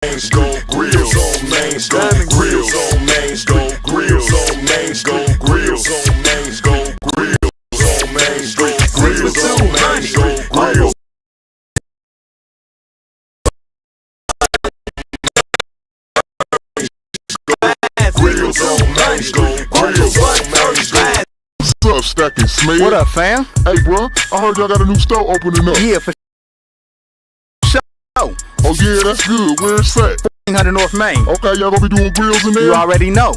mains go, grills on mains go, grills on mains go, grills on mains go, grills on mains go, grills on mains go, grills on mains go, grills. Grills on mains go, grills on mains go. What's up, Stacking Smith? What up, fam? Hey, bro, I heard y'all got a new store opening up. Yeah, for sure. Oh, yeah, that's good. Where it's at? 100 North Main. Okay, y'all gonna be doing grills in there? You already know.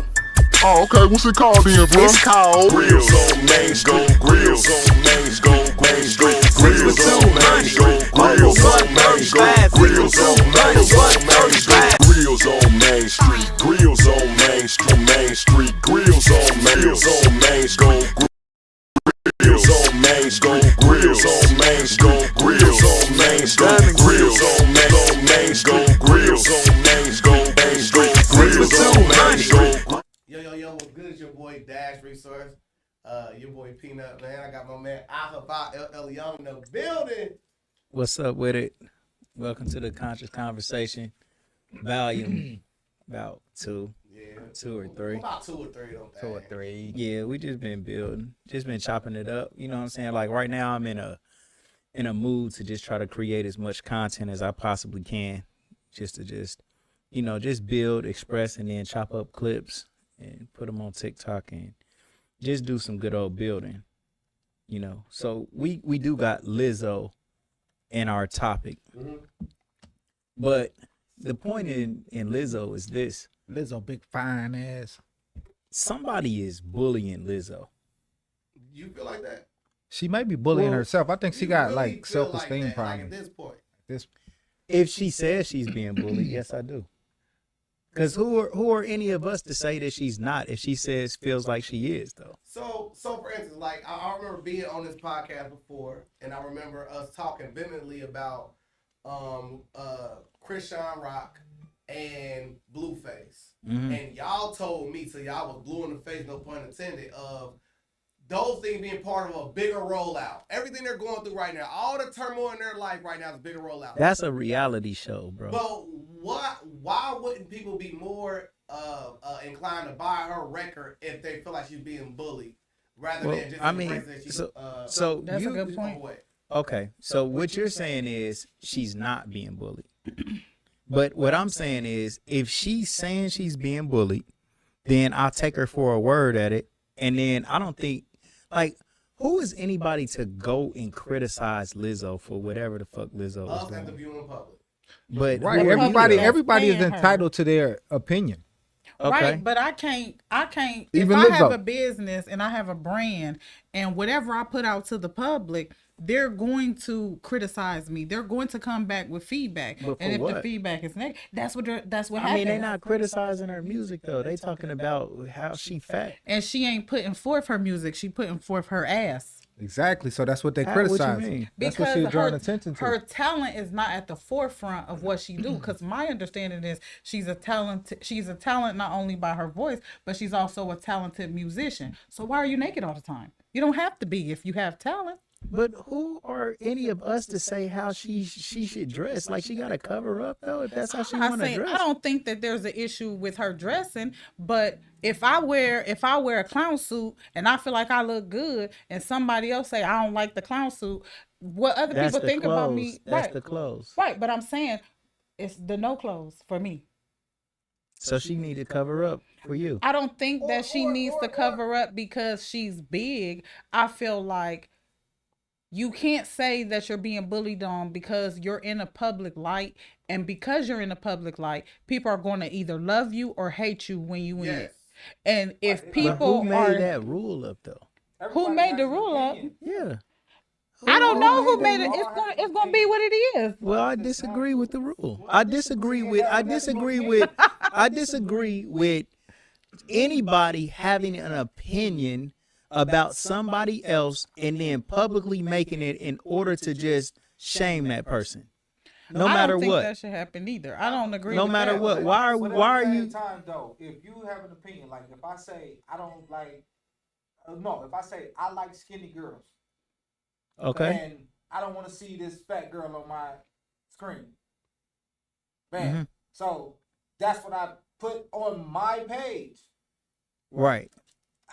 Oh, okay. What's it called then, bro? It's called Grills on mains go, grills on mains go, mains go, grills on mains go, grills on mains go, grills on mains go, mains go, grills on Main Street, grills on Main Street, Main Street, grills on mains go, grills on mains go, grills on mains go, grills on mains go, grills on mains go, grills on mains go, mains go, grills on mains go. Yo, what's good? It's your boy Dash Resource. Your boy Peanut, man. I got my man Alpha LL Young in the building. What's up with it? Welcome to the Conscious Conversation, volume about two or three. About 2 or 3 though. 2 or 3. Yeah, we just been building, just been chopping it up. You know what I'm saying? Like right now, I'm in a mood to just try to create as much content as I possibly can, just build, express, and then chop up clips and put them on TikTok and just do some good old building. You know, so we do got Lizzo in our topic, but the point in Lizzo is this: Lizzo, big fine ass. somebody is bullying Lizzo. You feel like that? She might be bullying herself. I think she You got really like feel self-esteem like that, problems. Like at this point. If she says she's being bullied, yes, I do. Because who are any of us to say that she's not if she feels like she is, though? So for instance, like I remember being on this podcast before, and I remember us talking vehemently about Chris Sean Rock and Blueface. And y'all told me, so y'all was blue in the face, no pun intended, of those things being part of a bigger rollout. Everything they're going through right now, all the turmoil in their life right now is a bigger rollout. That's a reality show, bro. But why wouldn't people be more inclined to buy her record if they feel like she's being bullied rather than just embrace that she's so That's a good point. Okay, so what you're saying is she's not being bullied. But what I'm saying is if she's saying she's being bullied, then I'll take her for a word at it. And then I don't think, like, who is anybody to go and criticize Lizzo for whatever the fuck Lizzo is Us at the doing? viewing public. But Right. who are you, though? Everybody is paying her. entitled to their opinion. Okay. Right, but I can't, Even if I have Lizzo. a business and I have a brand and whatever I put out to the public, they're going to criticize me. They're going to come back with feedback. But And if for the what? feedback is negative, that's what I happens. mean, they're not criticizing her music, though. They talking about how she fat. And she ain't putting forth her music. She putting forth her ass. Exactly. So that's what they What you criticize. mean? That's what she's drawing attention to. her talent is not at the forefront of what she do. Because my understanding is she's a talent. She's a talent not only by her voice, but she's also a talented musician. So why are you naked all the time? You don't have to be if you have talent. But who are any of us to say how she should dress? Like, she got to cover up, though, if that's how she want to I dress. don't think that there's an issue with her dressing, but if I wear a clown suit and I feel like I look good and somebody else say I don't like the clown suit, what other That's people the think about clothes. me? That's right. the clothes. Right, but I'm saying it's the no clothes for me. So she need to cover up for you. I don't think that she needs to cover up because she's big. I feel like you can't say that you're being bullied on because you're in a public light, and because you're in a public light, people are going to either love you or hate you when you in it. And if But people who made that rule up, though? who made the rule up, Yeah. I don't know who made it. It's gonna be what it is. Well, I disagree with the rule. I disagree with anybody having an opinion about somebody else and then publicly making it in order to just shame that person. No I matter don't think what. that should happen either. I don't agree. No with matter that. what. Why are you time though, if you have an opinion, like if I say I don't like, if I say I like skinny girls, okay? and I don't want to see this fat girl on my screen, bam, So that's what I put on my page. Right.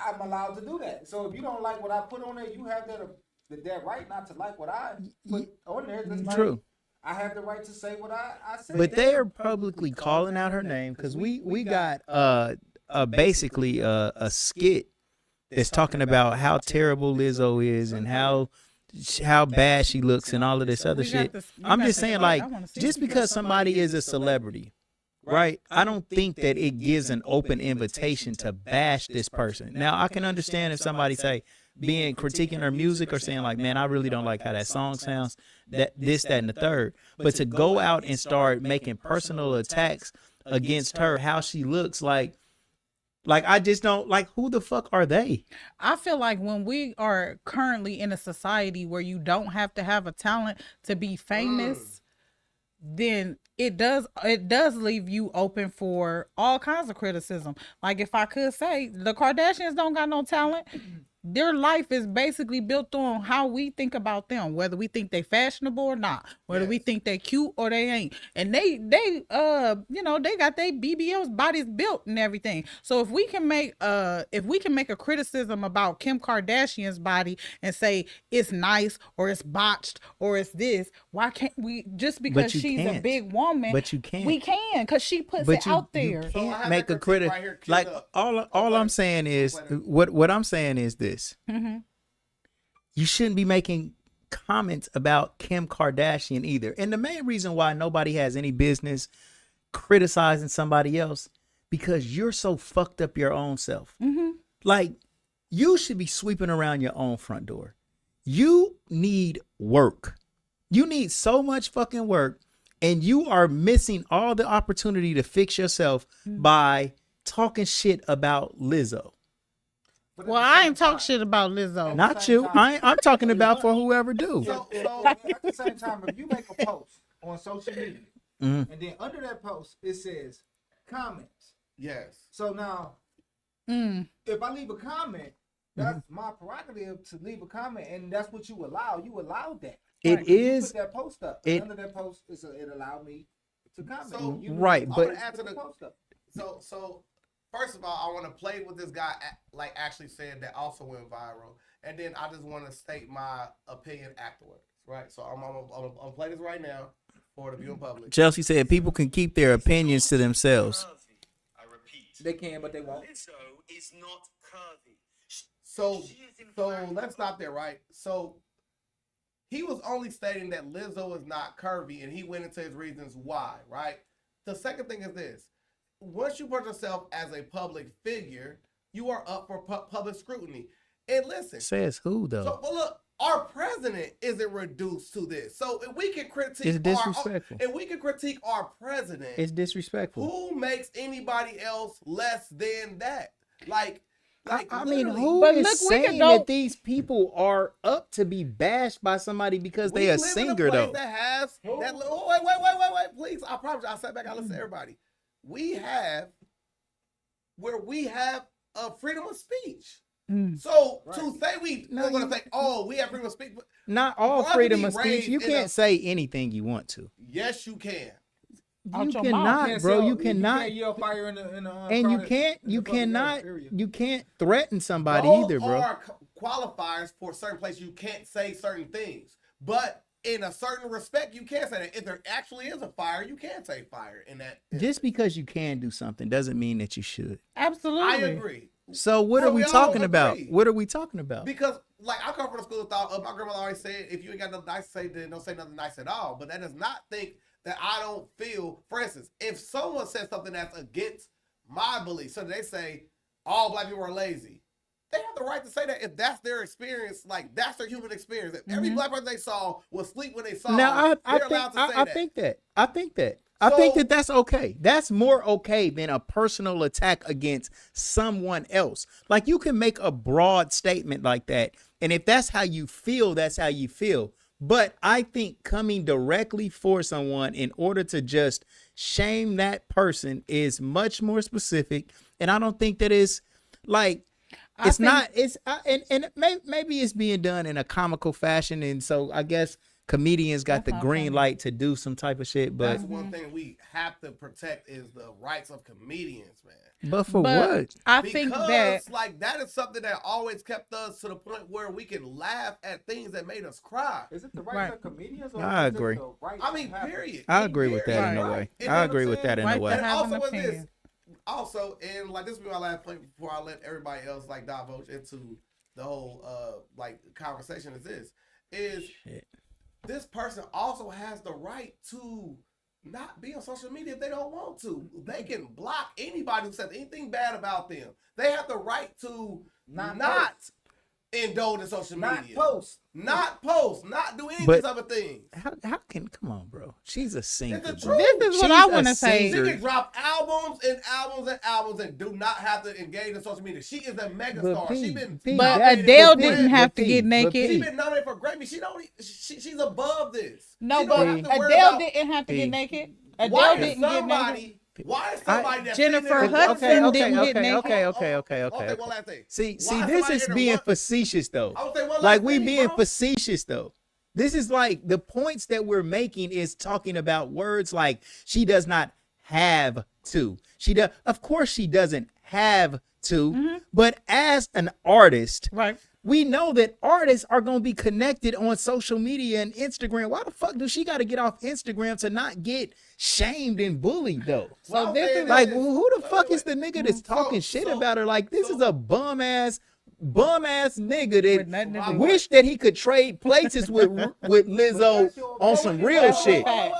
I'm allowed to do that. So if you don't like what I put on there, you have that right not to like what I put on there. Just like True. I have the right to say what I say. But they are publicly calling out her name because we got basically a skit that's talking about how terrible Lizzo is and how bad she looks and all of this other shit. I'm just saying, like, just because somebody is a celebrity, right? I don't think that it gives an open invitation to bash this person. Now, I can understand if somebody say being critiquing her music or saying like, man, I really don't like how that song sounds, that this, that, and the third. But to go out and start making personal attacks against her, how she looks, like I just don't like, who the fuck are they? I feel like when we are currently in a society where you don't have to have a talent to be famous, then it does leave you open for all kinds of criticism. Like, if I could say, the Kardashians don't got no talent. Their life is basically built on how we think about them, whether we think they fashionable or not, whether we think they cute or they ain't. And they got their BBLs bodies built and everything. So if we can make a criticism about Kim Kardashian's body and say it's nice or it's botched or it's this, why can't we, just because she's a big woman? But you can't. We can, because she puts But it out there. You So I can't have make that a critique critic. right here queued Like, up. all I'm saying is, what I'm saying is this. You shouldn't be making comments about Kim Kardashian either. And the main reason why nobody has any business criticizing somebody else, because you're so fucked up your own self. Like, you should be sweeping around your own front door. You need work. You need so much fucking work, and you are missing all the opportunity to fix yourself by talking shit about Lizzo. Well, I ain't talk shit about Lizzo. Not you. I'm talking about for whoever do. So at the same time, if you make a post on social media, and then under that post it says comments. Yes. So now, if I leave a comment, that's my prerogative to leave a comment, and that's what you allow. You allowed that. It Right. You is. put that post up. It- Under that post, it allowed me to comment. So- Right, I'm but gonna add to the post up. So first of all, I want to play what this guy actually said that also went viral, and then I just want to state my opinion afterwards. Right. So I'm gonna play this right now for the viewing public. Chelsea said people can keep their opinions to themselves. I repeat. They can, but they won't. Lizzo is not curvy. So let's stop there, right? So he was only stating that Lizzo is not curvy, and he went into his reasons why, right? The second thing is this. Once you put yourself as a public figure, you are up for public scrutiny. And listen. Says who though? So, well, look, our president isn't reduced to this. So if we can critique It's disrespectful. if we can critique our president, It's disrespectful. who makes anybody else less than that? Like I mean, literally. who But is look, we can saying go- that these people are up to be bashed by somebody because We they a live in singer place though? That has that. Wait, please. I promise you, I sat back. I listen to everybody. We have a freedom of speech. So to say we're gonna say, oh, we have freedom of speech. Not all For us to freedom be of speech. raised You in can't a- say anything you want to. Yes, you can. Out You your cannot, mouth. bro. You cannot. can't yell fire in the And you crowded- can't. in You the public cannot. area. You can't threaten somebody Those either, bro. are qualifiers for certain places. You can't say certain things, but in a certain respect, you can say that. If there actually is a fire, you can say fire in that. Just because you can do something doesn't mean that you should. Absolutely. I agree. So what So are we we all talking about? agree. What are we talking about? Because, like, I come from the school of thought. My grandmother always said, if you ain't got nothing nice to say, then don't say nothing nice at all. But that does not think that I don't feel, for instance, if someone says something that's against my beliefs, so they say all black people are lazy, they have the right to say that if that's their experience, like, that's their human experience. If every black person they saw was asleep when they saw Now them, they're allowed to say I that. think that. I think that that's okay. That's more okay than a personal attack against someone else. Like, you can make a broad statement like that, and if that's how you feel, that's how you feel. But I think coming directly for someone in order to just shame that person is much more specific, and I don't think that is like maybe it's being done in a comical fashion, and so I guess comedians got That's the not green funny. light to do some type of shit, but That's one thing we have to protect is the rights of comedians, man. for But what? I Because think that like that is something that always kept us to the point where we can laugh at things that made us cry. Is it the rights Right. of comedians? Or I is it agree. the rights I mean, to have- period. I agree with that in a Right. way. You know I what I'm agree with saying? that in a Right to way. have- And an also with this, opinion. also, and like this will be my last point before I let everybody else like divulge into the whole like conversation is Shit. this person also has the right to not be on social media if they don't want to. They can block anybody who says anything bad about them. They have the right to not indulge in social Not media. post. Not post, not do any of But- these other things. How can come on, bro? She's a singer. It's the bro. truth. this is what She's I a want to say. singer. She can drop albums and albums and albums and do not have to engage in social media. She is a megastar. She been But nominated Adele for didn't Grammy. have to get but naked. She been nominated for Grammy. She don't. She's above this. No, She but don't have to worry Adele about- didn't have to Hey. get naked. Why Adele is didn't get naked. somebody? Why is somebody that's Jennifer sitting there- Hudson okay, didn't get naked. Okay, one last thing. See, Why this somebody is in there being want- facetious though. I would say one last Like we thing, being bro. facetious though. This is like the points that we're making is talking about words like she does not have to. She does, of course, she doesn't have to. But as an artist, Right. we know that artists are going to be connected on social media and Instagram. Why the fuck does she got to get off Instagram to not get shamed and bullied though? Well, So this I'm saying is Like, this. who the Wait, fuck wait, is the wait. nigga that's talking shit so- about her? Like, this so- is a bum ass nigga With nothing to that do. wish that he could trade places with Lizzo on some real shit. Wait.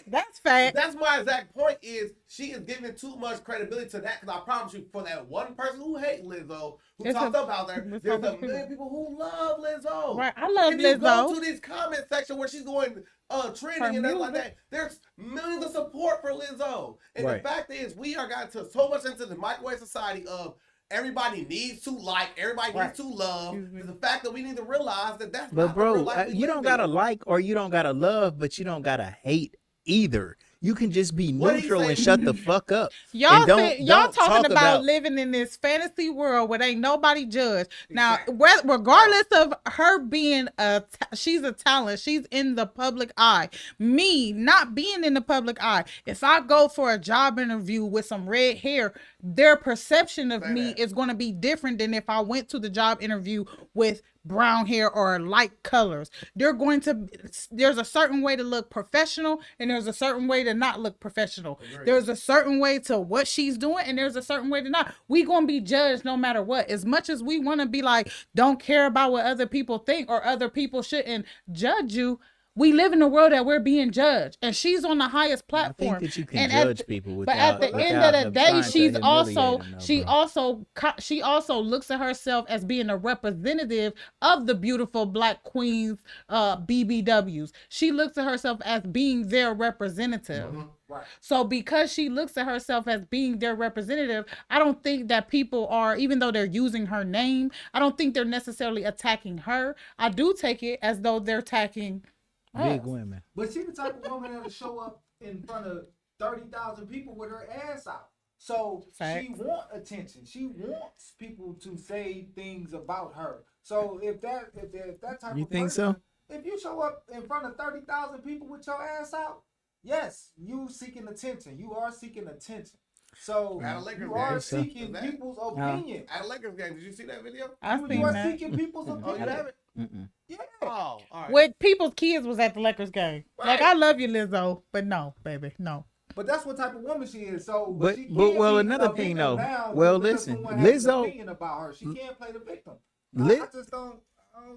That's fact. That's my exact point is she is giving too much credibility to that because I promise you for that one person who hate Lizzo, who It's talked a- about her, it's there's a a people. million people who love Lizzo. Right. I love If you go Lizzo. to these comment section where she's going trending Her and everything like music. that, there's millions of support for Lizzo. And Right. the fact is we are got to so much into the microwave society of everybody needs to like, everybody Right. needs to love. Excuse me. The fact that we need to realize that that's But not the real bro, life we you live don't gotta in. like or you don't gotta love, but you don't gotta hate either. You can just be What he neutral and say? shut the fuck up. Y'all And y'all don't talking talk about living in this fantasy world where ain't nobody judge. Now, regardless of her being she's a talent, she's in the public eye. Me not being in the public eye, if I go for a job interview with some red hair, their perception of me is going to be different than if I went to the job interview with brown hair or light colors. There's a certain way to look professional and there's a certain way to not look professional. There's a certain way to what she's doing and there's a certain way to not. We gonna be judged no matter what. As much as we want to be like, don't care about what other people think or other people shouldn't judge you, we live in a world that we're being judged, and she's on the highest platform. I think that you can And judge people but without. at the end without of the day, trying to she's also humiliate them, though, bro. she also looks at herself as being a representative of the beautiful black queens, BBWs. She looks at herself as being their representative. Right. So because she looks at herself as being their representative, I don't think that people are, even though they're using her name, I don't think they're necessarily attacking her. I do take it as though they're attacking Big us. women. But she the type of woman that'll show up in front of 30,000 people with her ass out. So she Facts. wants attention. She wants people to say things about her. So if that type You of think person, so? if you show up in front of 30,000 people with your ass out, yes, you seeking attention. You are seeking attention. So At a Lakers you game, are so. seeking That- people's opinion. At a Lakers game, did you see that video? I've You seen are that. seeking people's Oh, you opinion. haven't? Mm-mm. Yeah. Oh, all right. With people's kids was at the Lakers game. Like, Right. I love you, Lizzo, but no, baby, no. But that's what type of woman she is. So, But- she but, can't well, be another a thing, victim though. now Well, because listen, someone has an Lizzo- opinion about her. She can't play the victim. Li- I just don't.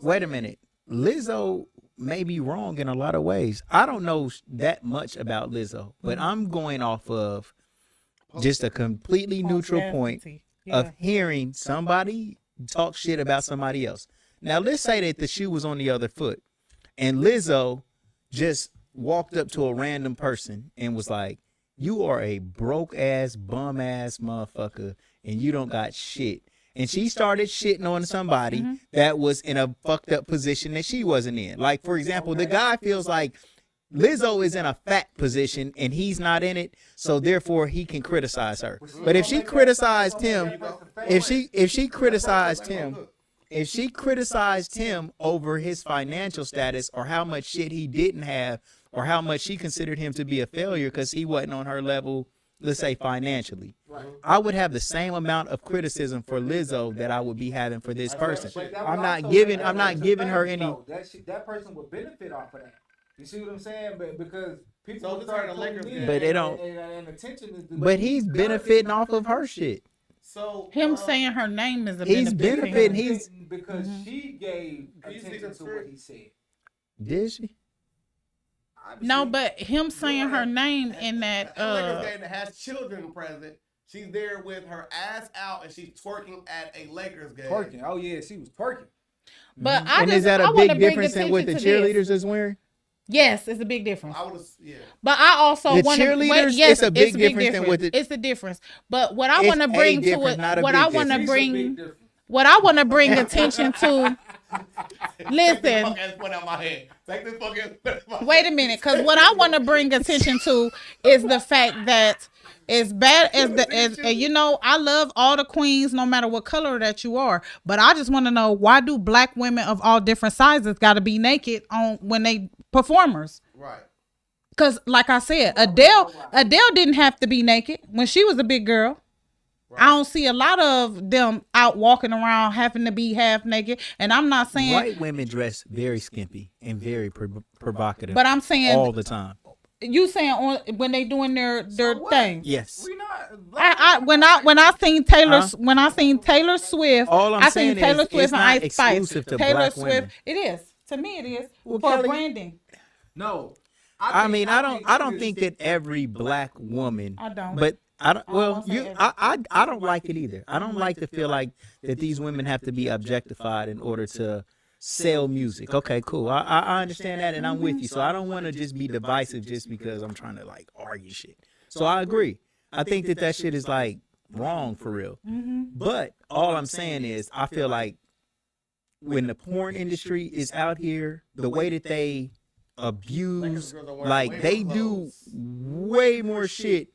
Wait a minute. Lizzo may be wrong in a lot of ways. I don't know that much about Lizzo, but I'm going off of just a completely neutral point of hearing somebody talk shit about somebody else. Now, let's say that the shoe was on the other foot and Lizzo just walked up to a random person and was like, you are a broke ass, bum ass motherfucker and you don't got shit. And she started shitting on somebody that was in a fucked up position that she wasn't in. Like, for example, the guy feels like Lizzo is in a fat position and he's not in it, so therefore he can criticize her. But if she criticized him, if she criticized him, if she criticized him over his financial status or how much shit he didn't have or how much she considered him to be a failure because he wasn't on her level, let's say financially, I would have the same amount of criticism for Lizzo that I would be having for this person. But that I'm would not also giving make I'm not that giving her famous, any. though. That person would benefit off of that. You see what I'm saying? But because people So would this start are the Lakers tuning game. in, But they don't- and attention is the But he's benefiting off of her shit. So Him saying her name is a He's benefit. benefiting. He's because she gave Can you attention to speak what he said. did she? No, but him saying her name in that Lakers game that has children present. She's there with her ass out and she's twerking at a Lakers game. Twerking. Oh yeah, she was twerking. but And is that a big difference in what the cheerleaders is wearing? Yes, it's a big difference. I would have, yeah. But I also The want to. cheerleaders, Yes, it's a big difference than what the- it's a difference. But what I It's want to a bring to difference, it, not a what big I want to difference. bring, what I want to bring attention to. Listen. Take this fucking put out my head. Take this fucking. Wait a minute, because what I want to bring attention to is the fact that as bad as you know, I love all the queens, no matter what color that you are. But I just want to know, why do black women of all different sizes got to be naked on when they performers? Right. Because like I said, Adele didn't have to be naked when she was a big girl. I don't see a lot of them out walking around having to be half naked. And I'm not saying White women dress very skimpy and very provocative. but I'm saying all the time. you saying on when they doing their thing. Yes. We not. When I seen Taylor Swift, All I'm I seen saying Taylor is Swift it's and not Ice Spice. exclusive to Taylor black Swift, women. it is. To me, it is Well, for Kelly, branding. No. I mean, I don't think that every black woman. I don't. But I don't. I Well, won't say you. every. I don't like it either. I don't like to feel like that these women have to be objectified in order to sell music. Okay, cool. I understand that, and I'm with you. So I don't want to just be divisive just because I'm trying to like argue shit. So I agree. I think that shit is like wrong for real. But all I'm saying is, I feel like when the porn industry is out here, the way that they abuse, like they do way more shit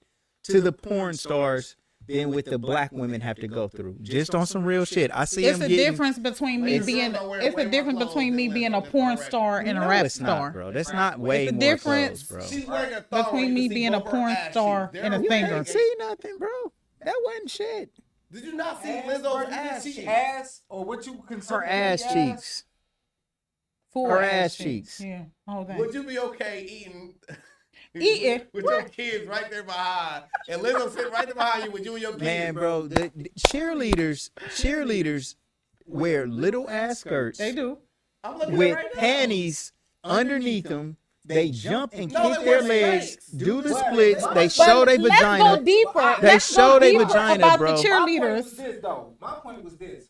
to the porn stars than what the black women have to go through. Just on some real shit. I see It's them a getting. difference between me It's- being. Girls wear It's way a more difference clothes between than me women being a on porn correct. star and a No, rap it's not, star. bro. That's not way It's a more difference clothes, bro. She's wearing a thong Between where you me can see being a both her porn ass star cheeks. and a They're singer. Can't see nothing, bro. That wasn't shit. Did you not see Ass, Lizzo's bro, you ass can see cheeks? ass or what you consider Her ass to be cheeks. Full Her ass cheeks. Yeah, whole thing. Would you be okay eating? Eating? with your kids right there behind, and Lizzo sitting right there behind you with you and your kids. Man, bro, the cheerleaders wear little ass skirts They do. I'm looking with at it right now. panties underneath them. They jump and No, kick they their wear legs, spanks. do the But- splits. but- They but show their Let's vagina. go deeper. They Let's show go their deeper vagina, about bro. the My point was cheerleaders. this, though. My point was this.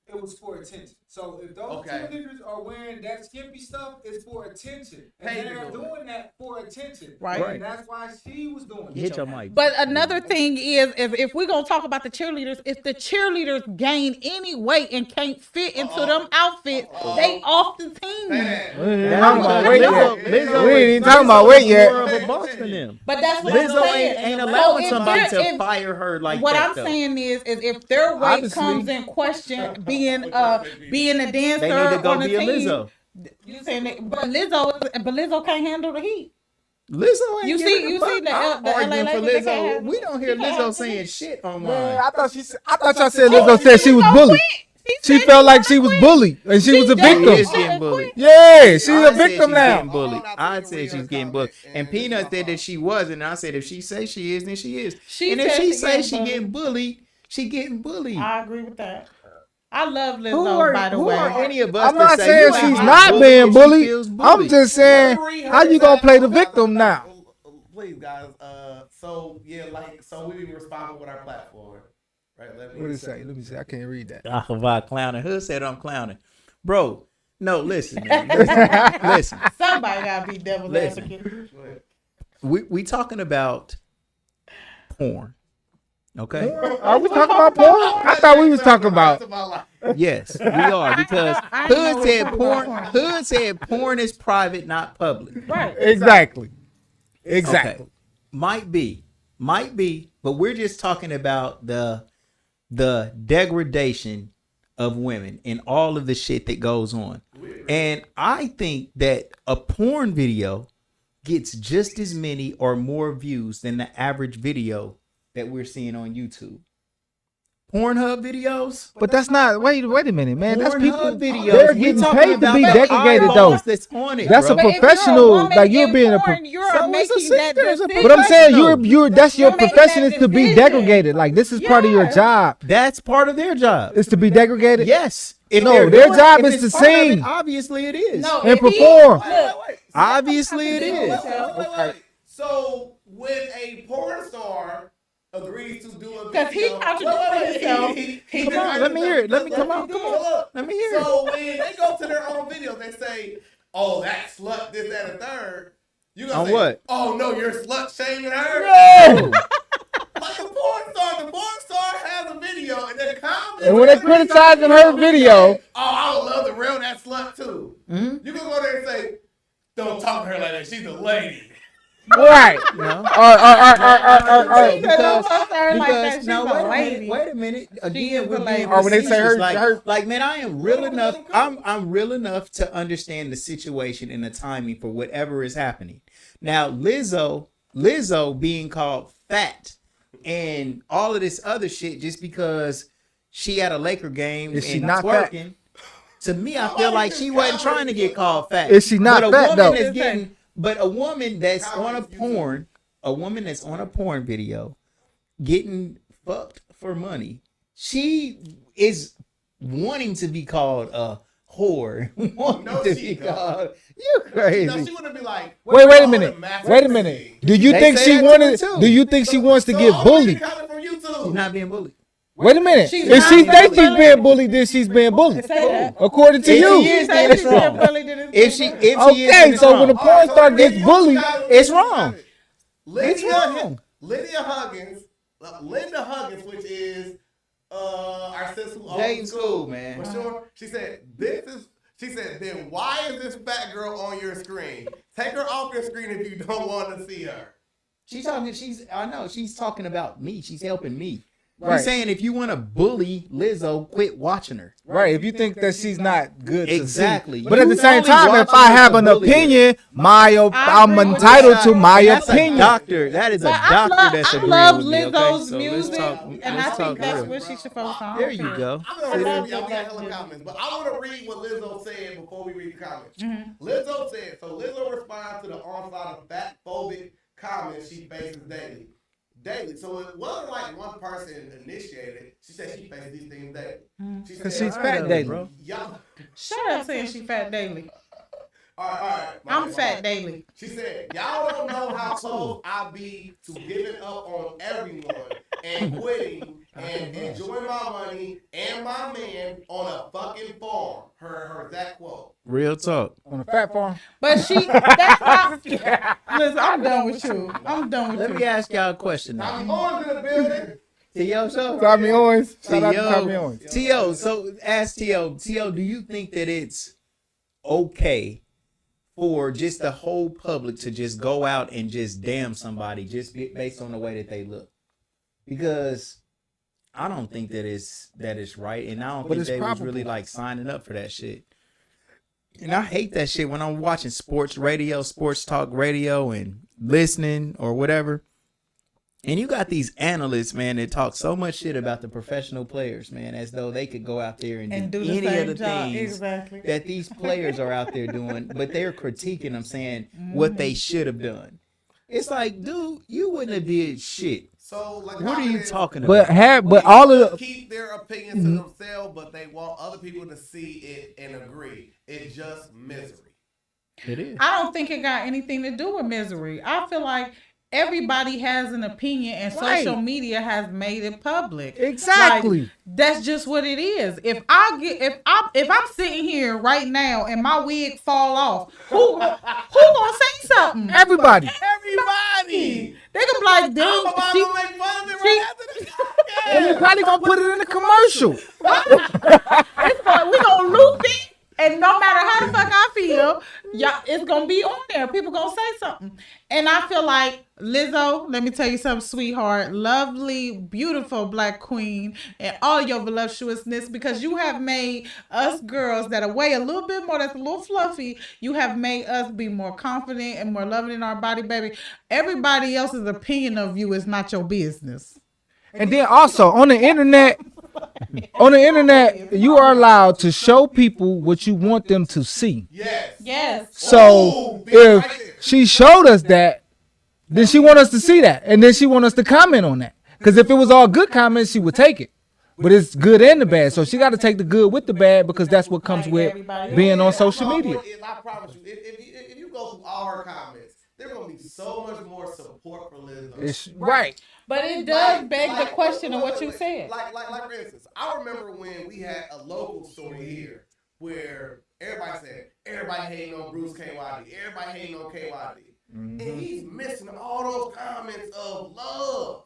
It was for attention. So if those Okay. cheerleaders are wearing that skimpy stuff, it's for attention. And Hey, they're you doing doing that for attention. Right. And that's why she was doing Hit it. your mic. But another thing is, if we're gonna talk about the cheerleaders, if the cheerleaders gain any weight and can't fit into them outfits, they off the team. talking about weight yet. Lizzo We ain't even is talking about weight yet. more of a boss than them. But that's what I'm Lizzo saying. ain't So allowing if somebody they're- to if- fire her like what that. I'm though. saying is if their weight Obviously. comes in question, being a dancer They need to go on be a a team, Lizzo. you saying that, but Lizzo can't handle the heat. Lizzo ain't You see- giving a you fuck. see the- I'm the LA arguing for Lakers, they Lizzo. can't We don't hear have- she can't Lizzo have saying the shit Man, online. I thought y'all said Lizzo said she was Lizzo bullied. quit. She said felt like wanna she was quit. bullied and she was a She She victim. is getting bullied. Yeah, she's I a said victim she's now. getting bullied. Oh, I not said real she's getting comment, bullied. and And Peanut said that she wasn't. And I said if she say she is, then she is. She And if said she she say getting she bullied. getting bullied, she getting bullied. I agree with that. I love Lizzo, Who are, by the who way. are any of us I'm not to say saying you she's ain't not bullied being if she bullied. feels I'm bullied? just saying, how you gonna play the victim now? Please, guys. So yeah, so we be responsible with our platform, right? Let me What did it say? Let me see. I can't read that. About clowning. Hood said I'm clowning. Bro, no, listen, man. Listen. Somebody gotta be devil's Listen. advocate. We talking about porn. Okay? Are we talking about porn? I thought we was talking about. Yes, we are because I know Hood we're said talking porn. about Hood said porn is private, not public. Right. Exactly. Okay. Might be, but we're just talking about the degradation of women and all of the shit that goes on. And I think that a porn video gets just as many or more views than the average video that we're seeing on YouTube. Pornhub videos, But that's not. Wait a minute, man. That's people. Pornhub videos. They're We getting talking paid to about be the degraded, though. eyeballs that's on it. That's bro. a But if professional. you're a woman Like, you're in being a. porn, you're So making it's a that there's a decision. But I'm saying professional. you're that's your You're making profession that is to be decision. degraded. Like, this is part of your Yeah. job. That's part of their job. Is to be degraded. Yes. If No, they're their doing job if is it's to part of it, sing. obviously it is. No, And if he- perform. look, Obviously it is. Wait. So when a porn star agrees to do a video, 'Cause he contradicted himself. He Come on, let me hear it. Let me come on. Come on. Let me hear it. So when they go to their own videos, they say, "Oh, that slut, this, that, and third." You gonna On say, what? "Oh no, you're slut shaming her." No. Like the porn star has a video, and then comments. And when they criticizing her video, "Oh, I would love to rail that slut too." Mm-hmm. You can go there and say, "Don't talk to her like that. She's a lady." right? No. Because No, She's a wait lady. a minute. is Again, a we're lady. being Or when they say her- facetious. her- like, man, I am real enough. I'm real enough to understand the situation and the timing for whatever is happening. Now, Lizzo being called fat and all of this other shit just because she at a Laker game Is she and not fat? twerking. To me, I feel like she wasn't trying to get called fat. Is she not but a fat, woman though? That's getting, but a woman that's on a porn, video, getting fucked for money. She is wanting to be called a whore. Wanting No, to she be don't. called. You No, crazy. she wouldn't be like, Wait a "Oh, minute. the master Wait a minute. thing." Do you They think say she that to wanted? her, too. Do you think she wants to So get I'm bullied? reading comments from YouTube. She's not being bullied. Wait a minute. She's If not she being thinks she's bullied. being bullied, then she's being bullied. Say that. According to If you. she is, Say then she's it's being wrong. bullied, then it's If she being is, then Okay, it's so wrong. when a porn star gets bullied, It's wrong. It's wrong. Linda Huggins, which is our sister who Dating owns school, man. For sure. She said, then why is this fat girl on your screen? Take her off your screen if you don't want to see her. I know she's talking about me. She's helping me. Right. She's saying if you want to bully Lizzo, quit watching her. right? If you think that she's not good, Exactly. To see. But at the You same only time, if watching I her have to an bully her. opinion, I'm agree with entitled that. to my That's opinion. a doctor. That is a But doctor I that's love agreeing with me. Lizzo's Okay? So let's music, talk. and let's I talk think that's real. what she should focus on. There you go. I'm I gonna love read, y'all that got hella music. comments, but I want to read what Lizzo said before we read the comments. Mm-hmm. Lizzo said, so Lizzo responds to the onslaught of fat-phobic comments she faces daily. So it wasn't like one person initiated it. She said she faces these things daily. She Because said, she's fat daily. bro. Y'all, Shut up saying she fat daily. all right. I'm fat daily. She said, y'all don't know how close I be to giving up on everyone and quitting and enjoying my money and my man on a fucking farm. Her exact quote. Real talk. On a fat farm. But that's not. Listen, I'm done with you. I'm done with Let you. me ask y'all a question now. I'm on in the building. T.O. show. Tommy Owens. Shout out to Tommy T.O. Owens. T.O. So ask T.O. T.O. Do you think that it's okay for just the whole public to just go out and just damn somebody just based on the way that they look? Because I don't think that it's right, and I don't But think it's they was probable. really like signing up for that shit. And I hate that shit when I'm watching sports talk radio, and listening or whatever. And you got these analysts, man, that talk so much shit about the professional players, man, as though they could go out there and do the any same of the job. things Exactly. that these players are out there doing, but they're critiquing them, saying what they should have done. It's like, dude, you wouldn't have did shit. So, like, What are you talking But about? but all of the keep their opinions to themselves, but they want other people to see it and agree. It's just misery. It is. I don't think it got anything to do with misery. I feel like everybody has an opinion, and Right. social media has made it public. Exactly. Like, that's just what it is. If I'm sitting here right now and my wig fall off, who gonna say something? everybody. Everybody! They gonna be like, dang, I'm about she, to make fun of it she- right after this. And you're probably gonna put it in a commercial. we gonna loop it, and no matter how the fuck I feel, Yeah, it's gonna be on there. People gonna say something. And I feel like Lizzo, let me tell you something, sweetheart, lovely, beautiful black queen, and all your voluptuousness, because you have made us girls that weigh a little bit more, that's a little fluffy, you have made us be more confident and more loving in our body, baby. Everybody else's opinion of you is not your business. And then also on the internet, you are allowed to show people what you want them to see. Yes. So if she showed us that, then she want us to see that, and then she want us to comment on that. Because if it was all good comments, she would take it. But it's good and the bad, so she got to take the good with the bad, because that's what comes with being on social media. I promise you, if you go through all her comments, there's gonna be so much more support for Lizzo. It's right. But it does beg the question of what you said. Like for instance, I remember when we had a local story here where everybody said everybody hating on Bruce KYD, everybody hating on KYD, and he's missing all those comments of love.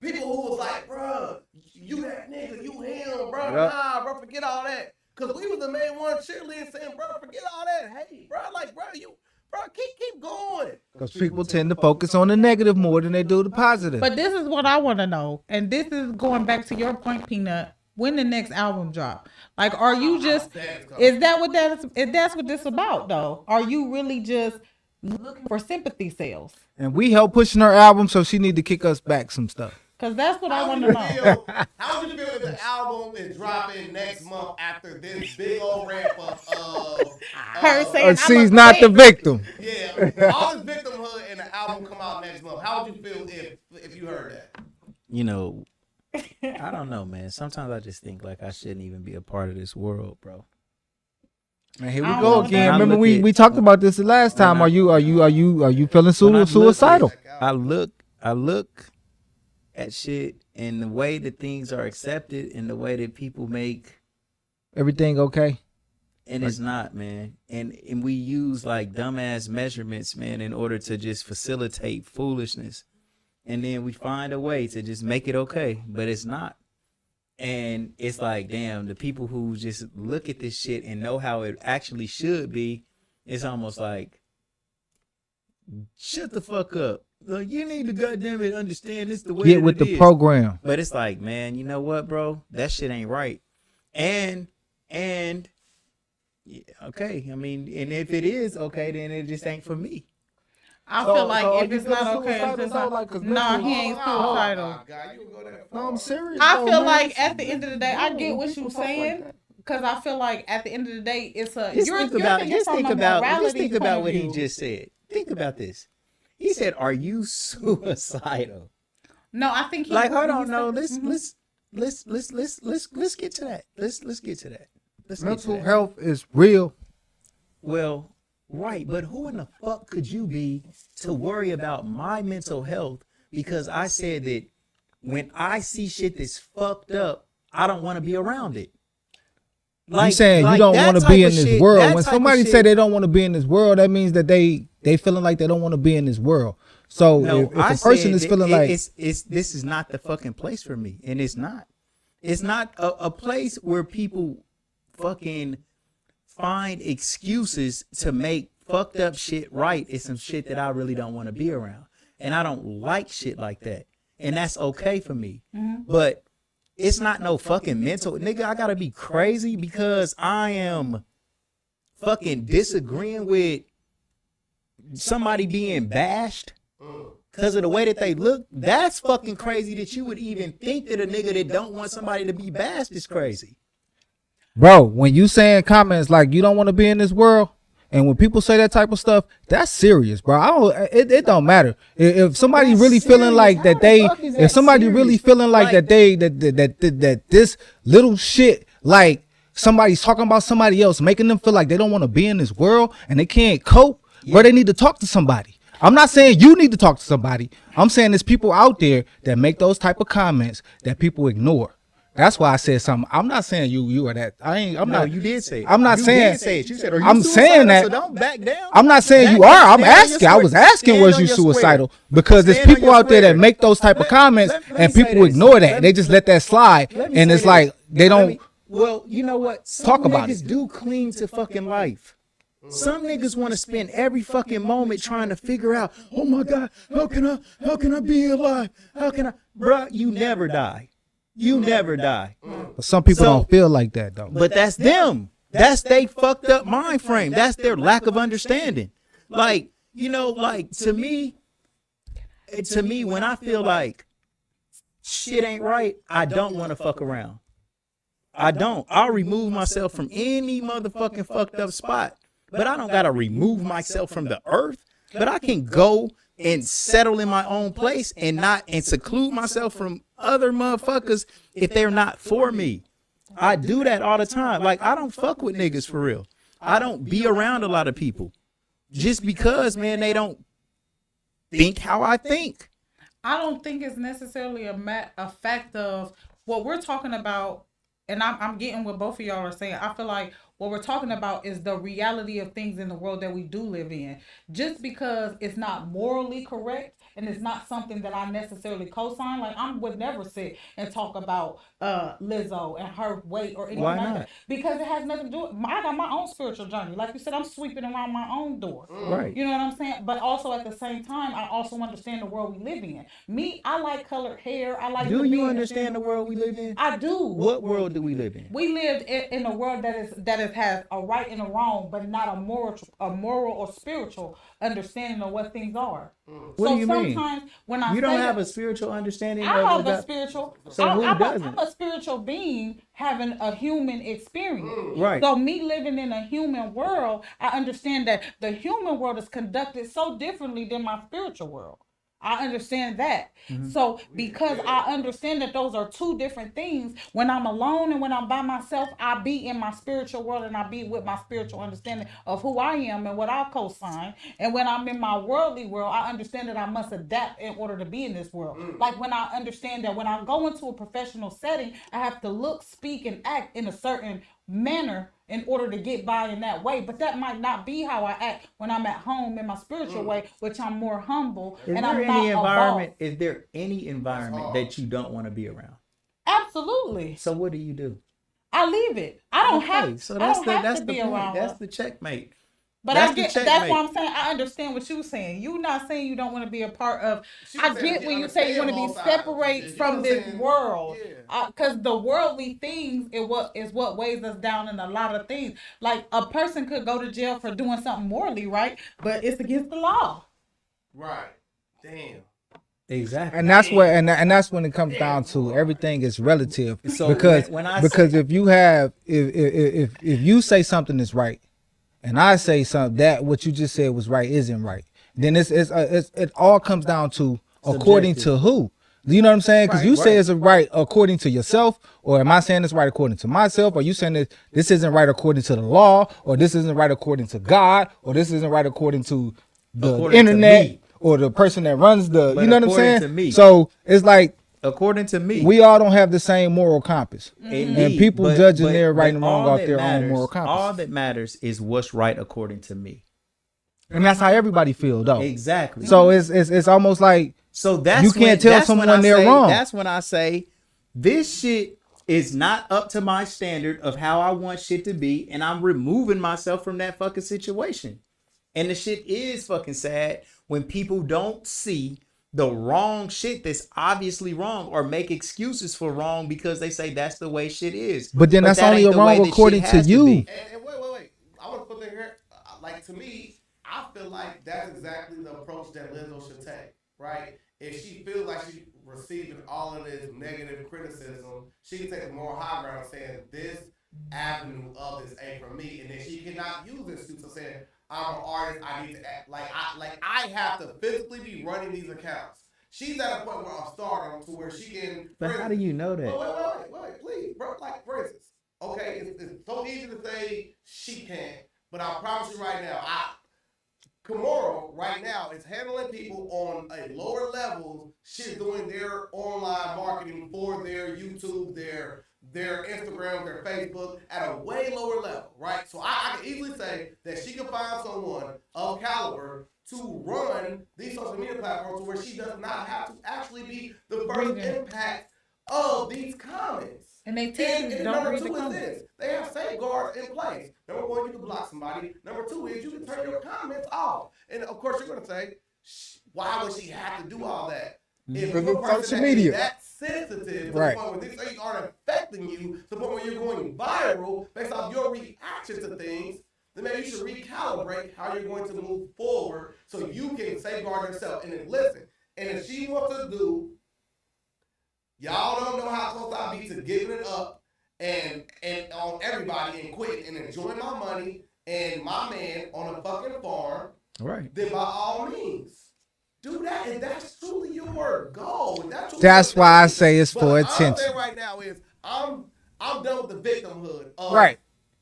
People who was like, bruh, you that nigga, you him, bro. Yep. Nah, bro, forget all that. Cause we was the main one cheerleading saying, bro, forget all that. Hey, bro, like, bro, keep going. Because people tend to focus on the negative more than they do the positive. But this is what I want to know, and this is going back to your point, Peanut. When the next album drop? Like, are you just? Is that what that is? If that's what this about, though, are you really just looking for sympathy sales? And we help pushing her album, so she need to kick us back some stuff. Because that's what I want to know. How would you feel if the album is dropping next month after this big old ramp up of Her saying, She's not the victim. yeah, all this victimhood and the album come out next month? How would you feel if you heard that? You know, I don't know, man. Sometimes I just think like I shouldn't even be a part of this world, bro. Man, here we I go don't again. know. Remember we talked about this the last time. Are you feeling suicidal? I look at shit and the way that things are accepted and the way that people make Everything okay? and it's not, man. And we use like dumbass measurements, man, in order to just facilitate foolishness. And then we find a way to just make it okay, but it's not. And it's like, damn, the people who just look at this shit and know how it actually should be, it's almost like, shut the fuck up. Like, you need to goddamn it understand this the way Get that with it the is. program. But it's like, man, you know what, bro? That shit ain't right. And yeah, okay, I mean, and if it is okay, then it just ain't for me. I So- feel like so if you it's not feeling okay, it's suicidal just though? not. Like, 'cause Nah, listen- he ain't Oh suicidal. my God, you can go that No, far. I'm serious. I though, feel man. like at the end of the day, I get what people you're talk like saying. that. Because I feel like at the end of the day, it's a Just you're think thinking from a morality point of what he view. just said. Think about this. He said, "Are you suicidal?" No, I think he Like, hold he on, no, said- let's get to that. Let's get to that. Let's get to Mental that. health is real. Well, right, but who in the fuck could you be to worry about my mental health? Because I said that when I see shit that's fucked up, I don't want to be around it. You saying you don't want to be in this world. When somebody say they don't want to be in this world, that means that they feeling like they don't want to be in this world. So No, if a person is feeling like it's this is not the fucking place for me, and it's not. It's not a place where people fucking find excuses to make fucked up shit right. It's some shit that I really don't want to be around, and I don't like shit like that, and that's okay for me. But it's not no fucking mental nigga. I gotta be crazy because I am fucking disagreeing with somebody being bashed because of the way that they look. That's fucking crazy that you would even think that a nigga that don't want somebody to be bashed is crazy. bro, when you saying comments like you don't want to be in this world, and when people say that type of stuff, that's serious, bro. It don't matter if somebody That's really feeling like serious. that they, How the fuck is if that somebody really serious? feeling like Like- that this little shit, like somebody's talking about somebody else, making them feel like they don't want to be in this world and they can't cope, bro, they need to talk to somebody. I'm not saying you need to talk to somebody. I'm saying there's people out there that make those type of comments that people ignore. That's why I said something. I'm not saying you are that. I'm No, not. you did say it. I'm not You saying. did say it. You said, "Are you I'm saying suicidal?" that. So don't back down. I'm not saying you Back are. down, I'm stand on your asking. I was square. asking, Stand was on you your square. suicidal? Because there's Stand on people your out there that square. make those type of comments, Let me and say people this. ignore that. Let They me- just let that slide, Let me and say it's like this. they Let don't. me- Well, you know what? Some Talk about niggas do cling to fucking life. Some niggas want to spend every fucking moment trying to figure out, oh my God, how can I be alive? How can I, bruh, you never die. You never die. But some people So- don't feel like that though. But that's them. That's they fucked up mind frame. That's their lack of understanding. Like, you know, like to me, when I feel like shit ain't right, I don't want to fuck around. I don't. I'll remove myself from any motherfucking fucked up spot. But I don't gotta remove myself from the earth. But I can go and settle in my own place and seclude myself from other motherfuckers if they're not for me. I do that all the time. Like, I don't fuck with niggas for real. I don't be around a lot of people just because, man, they don't think how I think. I don't think it's necessarily a fact of what we're talking about, and I'm getting what both of y'all are saying. I feel like what we're talking about is the reality of things in the world that we do live in. Just because it's not morally correct and it's not something that I necessarily co-sign, like I would never sit and talk about Lizzo and her weight or anything Why like not? that, because it has nothing to do with. I got my own spiritual journey. Like you said, I'm sweeping around my own door. Right. You know what I'm saying? But also at the same time, I also understand the world we live in. Me, I like colored hair. I like. Do to you be- understand the world we live in? I do. What world do we live in? We live in a world that has a right and a wrong, but not a moral or spiritual understanding of what things are. What do you mean? Sometimes when I You don't say have that- a spiritual understanding I of have a that? spiritual. So who I'm doesn't? a spiritual being having a human experience. Right. So me living in a human world, I understand that the human world is conducted so differently than my spiritual world. I understand that. So because I understand that those are two different things, when I'm alone and when I'm by myself, I be in my spiritual world and I be with my spiritual understanding of who I am and what I co-sign. And when I'm in my worldly world, I understand that I must adapt in order to be in this world. Like when I understand that when I go into a professional setting, I have to look, speak, and act in a certain manner in order to get by in that way. But that might not be how I act when I'm at home in my spiritual way, which I'm more humble Is and there I'm not any a boss. environment? Is there any environment that you don't want to be around? Absolutely. So what do you do? I leave it. I don't have So I that's don't the have that's to the be point. around That's her. the checkmate. But that's I the get that's checkmate. what I'm saying. I understand what you're saying. You're not saying you don't want to be a part of. She I was saying get she when you say you want to be understand both sides. separate You from know what this I'm saying? world. Yeah. Because the worldly things is what weighs us down in a lot of things. Like a person could go to jail for doing something morally right, but it's against the law. Right. Damn. Exactly. And that's where and that's when it comes down to everything is relative. So because when I because say- if you have if you say something is right, and I say something that what you just said was right isn't right, then it all comes down to according to who. You know what I'm saying? Because you say it's right according to yourself, or am I saying it's right according to myself? Or you saying that this isn't right according to the law, or this isn't right according to God, or this isn't right according to the According to internet, me. or the person that runs the. But You know what I'm according saying? to me. So it's like According to me, we all don't have the same moral compass, indeed, and people but- judging but- their right but and wrong all off that their own matters- moral compass. All that matters is what's right according to me. And that's how everybody feel, though. Exactly. So it's almost like So that's you can't when, tell that's when someone I they're say, wrong. That's when I say this shit is not up to my standard of how I want shit to be, and I'm removing myself from that fucking situation. And the shit is fucking sad when people don't see the wrong shit that's obviously wrong or make excuses for wrong because they say that's the way shit is. But then that's that only ain't a the wrong way that shit according to has you. be. And wait. I want to put that here. Like, to me, I feel like that's exactly the approach that Lizzo should take, right? If she feels like she's receiving all of this negative criticism, she can take a more high ground saying this avenue of this ain't for me, and then she cannot use this excuse of saying I'm an artist. I need to act like I have to physically be running these accounts. She's at a point where I'll start to where she can. But how do you know that? Wait, please, bro. Like, for instance, okay, it's so easy to say she can't, but I promise you right now, Kimora right now is handling people on a lower level. She's doing their online marketing for their YouTube, their Instagram, their Facebook at a way lower level, right? So I can easily say that she can find someone of caliber to run these social media platforms to where she does not have to actually be the first impact of these comments. And they tell you, don't number read the 2 is comments. this. They have safeguards in place. Number 1, you can block somebody. Number 2 is you can turn your comments off. And of course, you're going to say, why would she have to do all that? If Because you're a it's person social that is media. that sensitive to Right. the point where these things aren't affecting you to the point where you're going viral based off your reaction to things, then maybe you should recalibrate how you're going to move forward so you can safeguard yourself. And then listen, and if she wants to do, y'all don't know how close I be to giving it up and on everybody and quitting and enjoying my money and my man on a fucking farm, Right. then by all means, do that. And that's truly your goal. That's why I say it's But for all I'm attention. saying right now is I'm done with the victimhood of Right.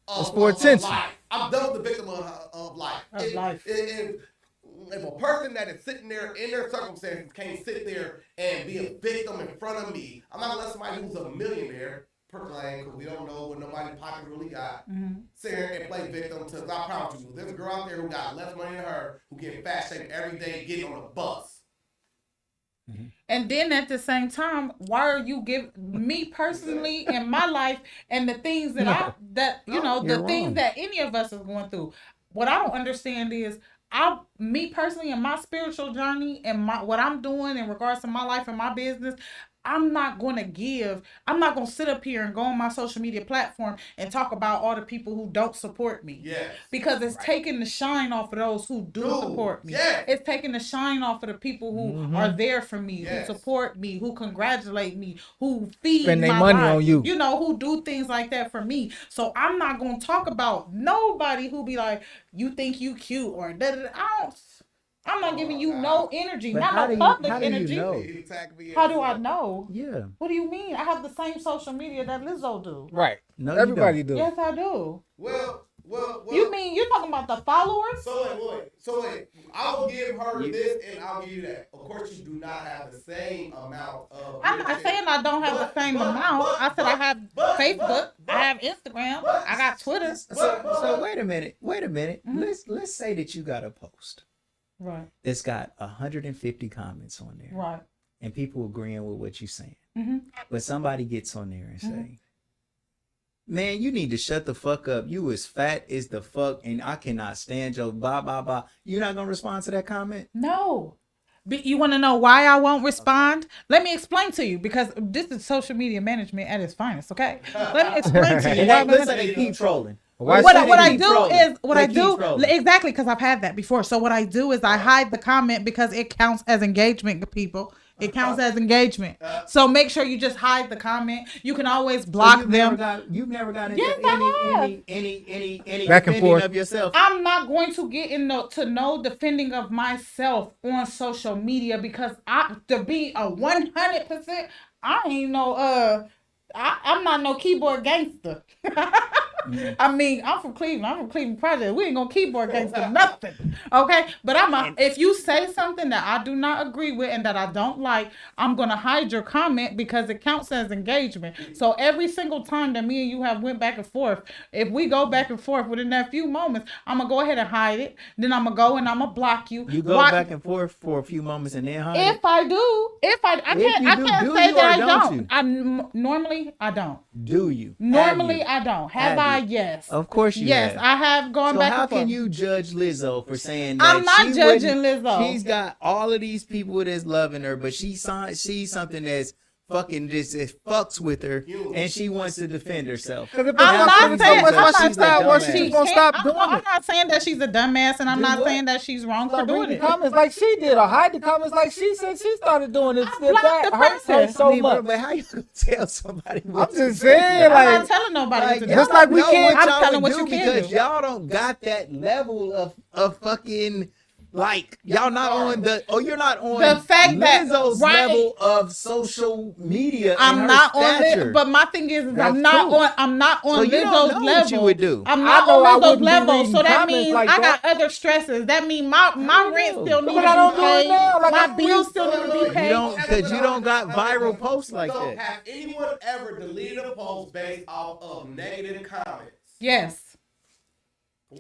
Of, It's for of attention. life. I'm done with the victimhood of life. Of life. If a person that is sitting there in their circumstances can't sit there and be a victim in front of me, I'm not gonna let somebody who's a millionaire proclaim, because we don't know what nobody's pocket really got, sit here and play victim to, I promise you, there's a girl out there who got less money than her, who get fat shamed every day getting on a bus. And then at the same time, why are you giving me personally in my life and the things that You're things wrong. that any of us is going through? What I don't understand is me personally in my spiritual journey and what I'm doing in regards to my life and my business, I'm not going to sit up here and go on my social media platform and talk about all the people who don't support me. Yes. Because it's taking the shine off of those who do support me. Yes. It's taking the shine off of the people who are there for me, Yes. who support me, who congratulate me, who feed Spend their my money life, on you. You know, who do things like that for me. So I'm not going to talk about nobody who be like, you think you cute or da-da-da. I'm not giving you no energy, But not how no do public you energy. know? How do I know? Yeah. What do you mean? I have the same social media that Lizzo do. Right. No, Everybody you do. Yes, I do. Well. You mean you're talking about the followers? So wait. I will give her this and I'll give you that. Of course, you do not have the same amount of. I'm not saying I don't have the same amount. I said I have Facebook, I have Instagram, I got Twitter. So wait a minute. Mm-hmm. Let's say that you got a post Right, that's got 150 comments on there, right. and people agreeing with what you're saying. Mm-hmm. But somebody gets on there and say, man, you need to shut the fuck up. You as fat as the fuck, and I cannot stand your blah, blah, blah. You're not going to respond to that comment? No. But you want to know why I won't respond? Let me explain to you, because this is social media management at its finest, okay? Let me explain to you. And why I'm listen, gonna- they keep trolling. What I keep do trolling? is They keep trolling. exactly, because I've had that before. So what I do is I hide the comment because it counts as engagement, people. It counts as engagement. So make sure you just hide the comment. You can always block them. You've never got into Yes, I have. any Back and defending forth. of yourself. I'm not going to get into no defending of myself on social media, because to be a 100%, I ain't no I'm not no keyboard gangster. I mean, I'm from Cleveland. I'm from Cleveland Project. We ain't gonna keyboard gangster nothing. Okay? But if you say something that I do not agree with and that I don't like, I'm gonna hide your comment because it counts as engagement. So every single time that me and you have went back and forth, if we go back and forth within that few moments, I'm gonna go ahead and hide it. Then I'm gonna go and I'm gonna block you. You go back and forth for a few moments and then hide it. If I do, I can't say you that I or don't. don't Normally I don't. Do you? Normally Have you? I don't. Have Have I? you? Yes. Of course you Yes, have. I have gone So back how and forth. can you judge Lizzo for saying that? I'm not she judging wouldn't- Lizzo. She's got all of these people that's loving her, but she sees something that's fucking just it fucks with her, and she wants to defend herself. I'm I'm not saying much why I'm she's not not- saying she's gonna stop doing I'm it. not saying that she's a dumbass, and I'm Do not what? saying that she's wrong for Read doing the it. comments like she did, or hide the comments like she said she started doing it. I blocked the hurts her person. so I mean, much. but how you gonna tell somebody? I'm what to just do? saying, I'm not like, telling nobody what to do. just like we know can't- what I'm y'all telling would what you do can because do. y'all don't got that level of fucking. Like y'all not on you're not on The fact that- Lizzo's right. level of social media. I'm and her not on stature. it, but my thing is That's I'm not true. on So you don't Lizzo's know level. what you would do. I'm I not know I on Lizzo's wouldn't be level, reading so that comments means like I that. got other stresses. That means my rent still needs But I don't to do be it paid. now. Like, My I'm bills reading- still need to be You paid. don't because you don't got viral posts like So that. have anyone ever deleted a post based off of negative comments? Yes.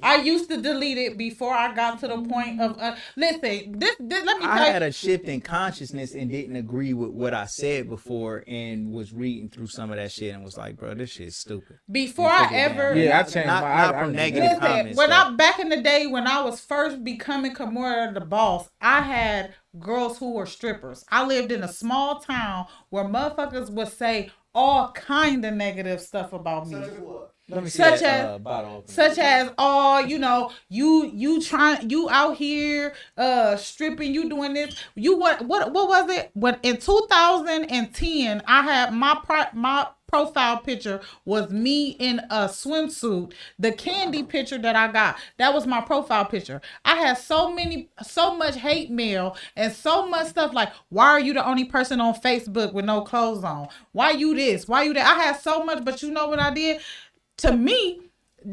I used to delete it before I got to the point of listen. This let me I tell you. had a shift in consciousness and didn't agree with what I said before, and was reading through some of that shit and was like, bro, this shit's stupid. Before I ever, Yeah, I changed not, my. not I from did negative that. comments. when though. I back in the day when I was first becoming Kimora Da Boss, I had girls who were strippers. I lived in a small town where motherfuckers would say all kind of negative stuff about me. Let me see Such that, as, bottle opener. such as, oh, you know, you out here stripping, you doing this. You what was it? When in 2010, I had my profile picture was me in a swimsuit. The candy picture that I got, that was my profile picture. I had so much hate mail and so much stuff like, why are you the only person on Facebook with no clothes on? Why you this? Why you that? I had so much, but you know what I did? To me,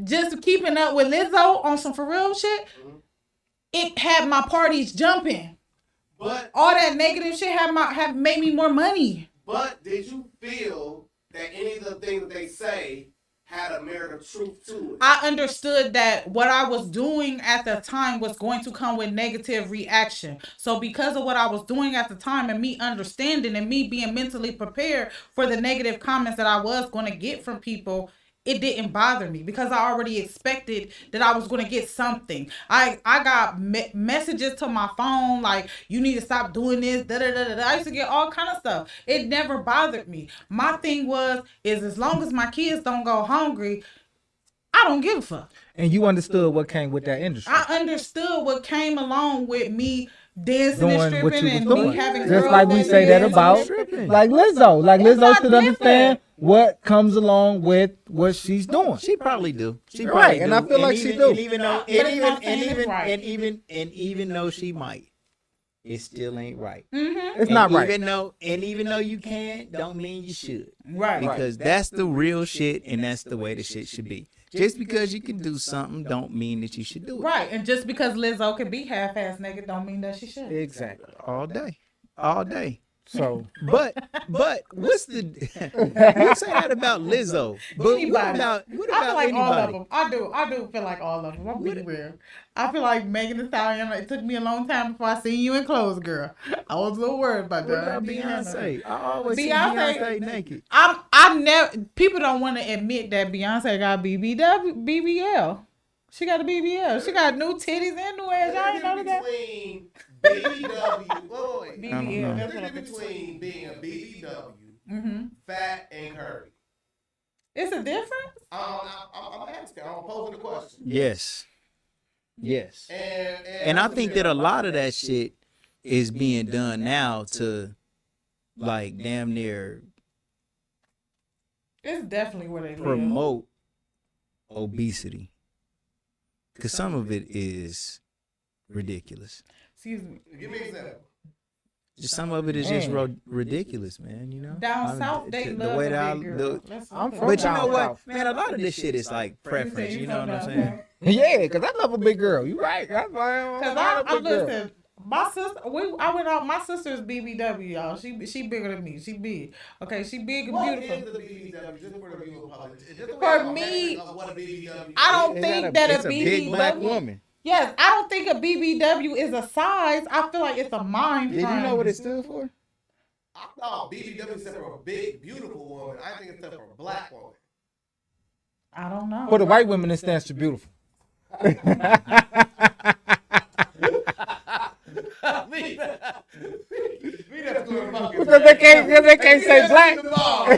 just keeping up with Lizzo on some for real shit, it had my parties jumping. But all that negative shit have made me more money. But did you feel that any of the things that they say had a merit of truth to it? I understood that what I was doing at the time was going to come with negative reaction. So because of what I was doing at the time and me understanding and me being mentally prepared for the negative comments that I was going to get from people, it didn't bother me because I already expected that I was going to get something. I got messages to my phone like, you need to stop doing this. I used to get all kind of stuff. It never bothered me. My thing is as long as my kids don't go hungry, I don't give a fuck. And you understood what came with that industry. I understood what came along with me dancing Doing and what stripping you was and doing. me having Just girls like we say that dance about and stripping. like Lizzo. Like It's Lizzo not should different. understand what comes along with what she's doing. She probably do. She Right, probably and do. I feel like she do. And even though, But it's not saying it's right. and even though she might, it still ain't right. Mm-hmm. It's not right. Even though you can, don't mean you should. Right. Because that's the real shit, and that's the way the shit should be. Just because you can do something, don't mean that you should do it. Right, and just because Lizzo can be half-ass naked, don't mean that she should. Exactly. All day. So, But what's the you say that about Lizzo? But Anybody. what about I feel like anybody? all of them. I do feel like all of them. I'm being real. I feel like Megan Thee Stallion. It took me a long time before I seen you in clothes, girl. I was a little worried about What that. about I'm being honest. Beyonce? I always see Beyonce- Beyonce naked. I never. People don't want to admit that Beyonce got BBL. She got a BBL. She got new titties and new ass. Y'all ain't know that. Between BBW, BBL. That's what the I'm difference between being a BBW, Mm-hmm. fat and curvy. It's a difference. I'm asking. I'm posing the question. Yes. And I think that a lot of that shit is being done now to, like, damn near It's definitely where they live. promote obesity. Because some of it is ridiculous. Excuse me. give me an example. Just some of it is just ridiculous, man. You know, Down south, they love way the that big I girl. look. I'm from But you down know what, south. man? A lot of this shit is like preference. You know what I'm saying? Yeah, because I love a big girl. You right. That's why I Cause love a I big girl. listen. My sister, I went out. My sister's BBW, y'all. She bigger than me. She big. Okay, she big and What beautiful. is the BBW? Just for the viewer public. Just the way For I'm me, of what a BBW I don't Is think that that it's a a BBW. big black woman. Yes, I don't think a BBW is a size. I feel like it's a mind Did you frame. know what it stood for? I thought BBW stood for a big, beautiful woman. I think it stood for a black woman. I don't know. For the white women, it stands for beautiful. Because they can't say black.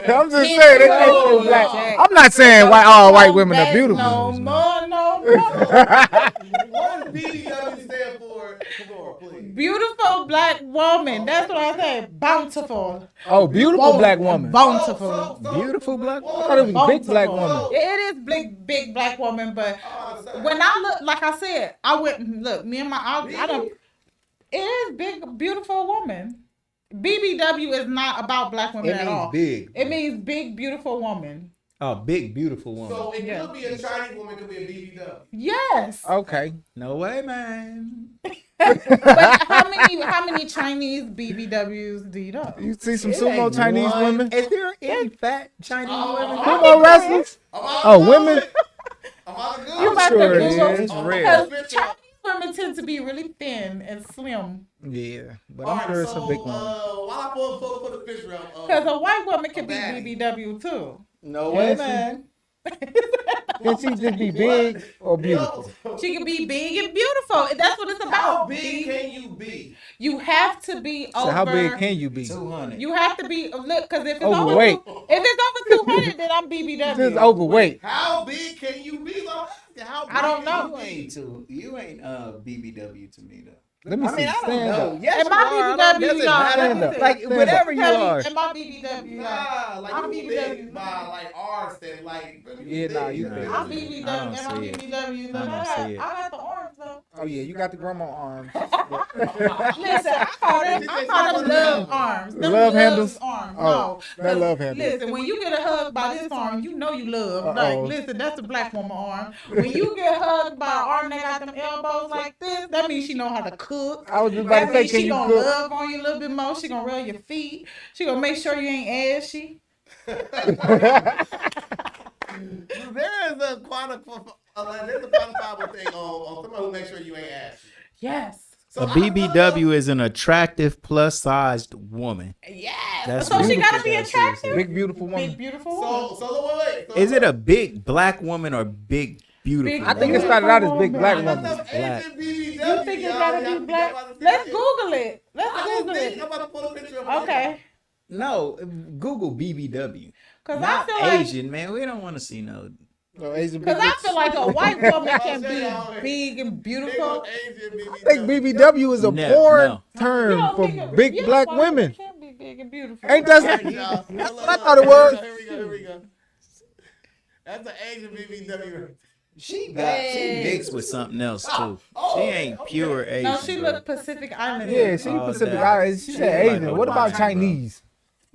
I'm just saying they can't say black. I'm not saying all white women are beautiful. No more, no more. What does BBW stand for? Come on, please. Beautiful black woman. That's what I said. Bountiful. Oh, beautiful black woman. Bountiful. Beautiful black I woman. thought it was a big black woman. It is big black woman, but when I look, like I said, I went look. Me and my, I don't. It is big, beautiful woman. BBW is not about black women at all. big. It means big, beautiful woman. Oh, big, beautiful woman. So it could be a Chinese woman, could be a BBW. Yes. Okay. No way, man. But how many Chinese BBWs do you know? You see some sumo Chinese women? Is there any fat Chinese women? Sumo wrestlers? Oh, women? I'm about to Google. You about sure to it Google is. It's real. because Chinese women tend to be really thin and slim. Yeah, but All I'm right, sure it's a so, big one. while I pull the picture up, Because a white woman can be baddie. BBW too. No way, man. Can she just be big or beautiful? She can be big and beautiful. And that's what it's about. How big can you be? You have to be over. So how big can you be? 200. You have to be look because if it's Overweight. over, if it's over 200, then I'm BBW. Just overweight. How big can you be? How big I don't can know. You ain't BBW to me though. Let me see. Stand up. Yes, Am I BBW, y'all? Stand up. Like Stand whatever you Tell me, are. am I BBW? Nah, like I'm you BBW. big by like ours that like. Yeah, nah, you Nah. big. I'm BBW. I don't Am I see it. BBW? I don't see it. I got the arms though. Oh yeah, you got the grandma arms. Listen, I call them love arms. Them Love handles? Arms. Oh, No, that love handle. Listen, when you get a hug by this arm, you know you love. Uh-oh. Like, listen, that's the black woman arm. When you get hugged by an arm that got them elbows like this, that means she know how to cook. I was just about That to say, means can she you gonna cook? love on you a little bit more. She gonna rub your feet. She gonna make sure you ain't ashy. There is a quantifiable thing on someone who makes sure you ain't ashy. Yes. A BBW is an attractive plus-sized woman. Yes. That's So she beautiful. gotta be That's attractive. Big beautiful woman. Big beautiful woman. So wait. So Is it a big black woman or big beautiful? Big- I think it woman? started out as big black That's woman. the Asian BBW. You think it gotta be black? Let's Google it. Let's Google I'm it. about to pull a picture of Okay. No, Google BBW. Cause I Not feel like Asian, man. We don't want to see no. No, Asian Because I feel like a white woman can I'll be big and beautiful. Asian BBW. I think BBW is a No, porn no. You term don't for think a- big yeah, black white women. Can be big and beautiful. Ain't that? That's what I thought it was. Here we go. That's an Asian BBW. She Hey. mixed with something else too. She ain't pure Asian. No, she bro. look Pacific Islander. Yeah, she Oh, Pacific that- Islands. She said like Asian. a What about white Chinese?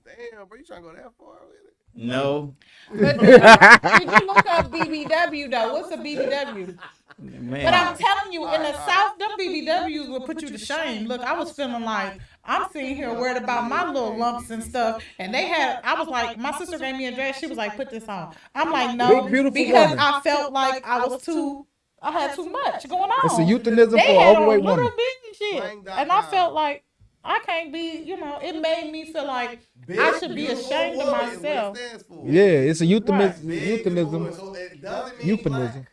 Damn, bro, you trying to go that far with it? No, But did you look up BBW though? What's a BBW? man. But I'm telling you, in the South, them BBWs will put you to shame. Look, I was feeling like I'm sitting here worried about my little lumps and stuff, and I was like, my sister gave me a dress. She was like, put this on. I'm like, no, Big, beautiful because woman. I felt like I had too much going on. It's a euphemism They for had an overweight on little woman. bitty shit, Bang.com. and I felt like I can't be. It made me feel like I should be ashamed of myself. Yeah, it's a euphemism. Big Euphemism. woman, so it doesn't mean Euphemism. black.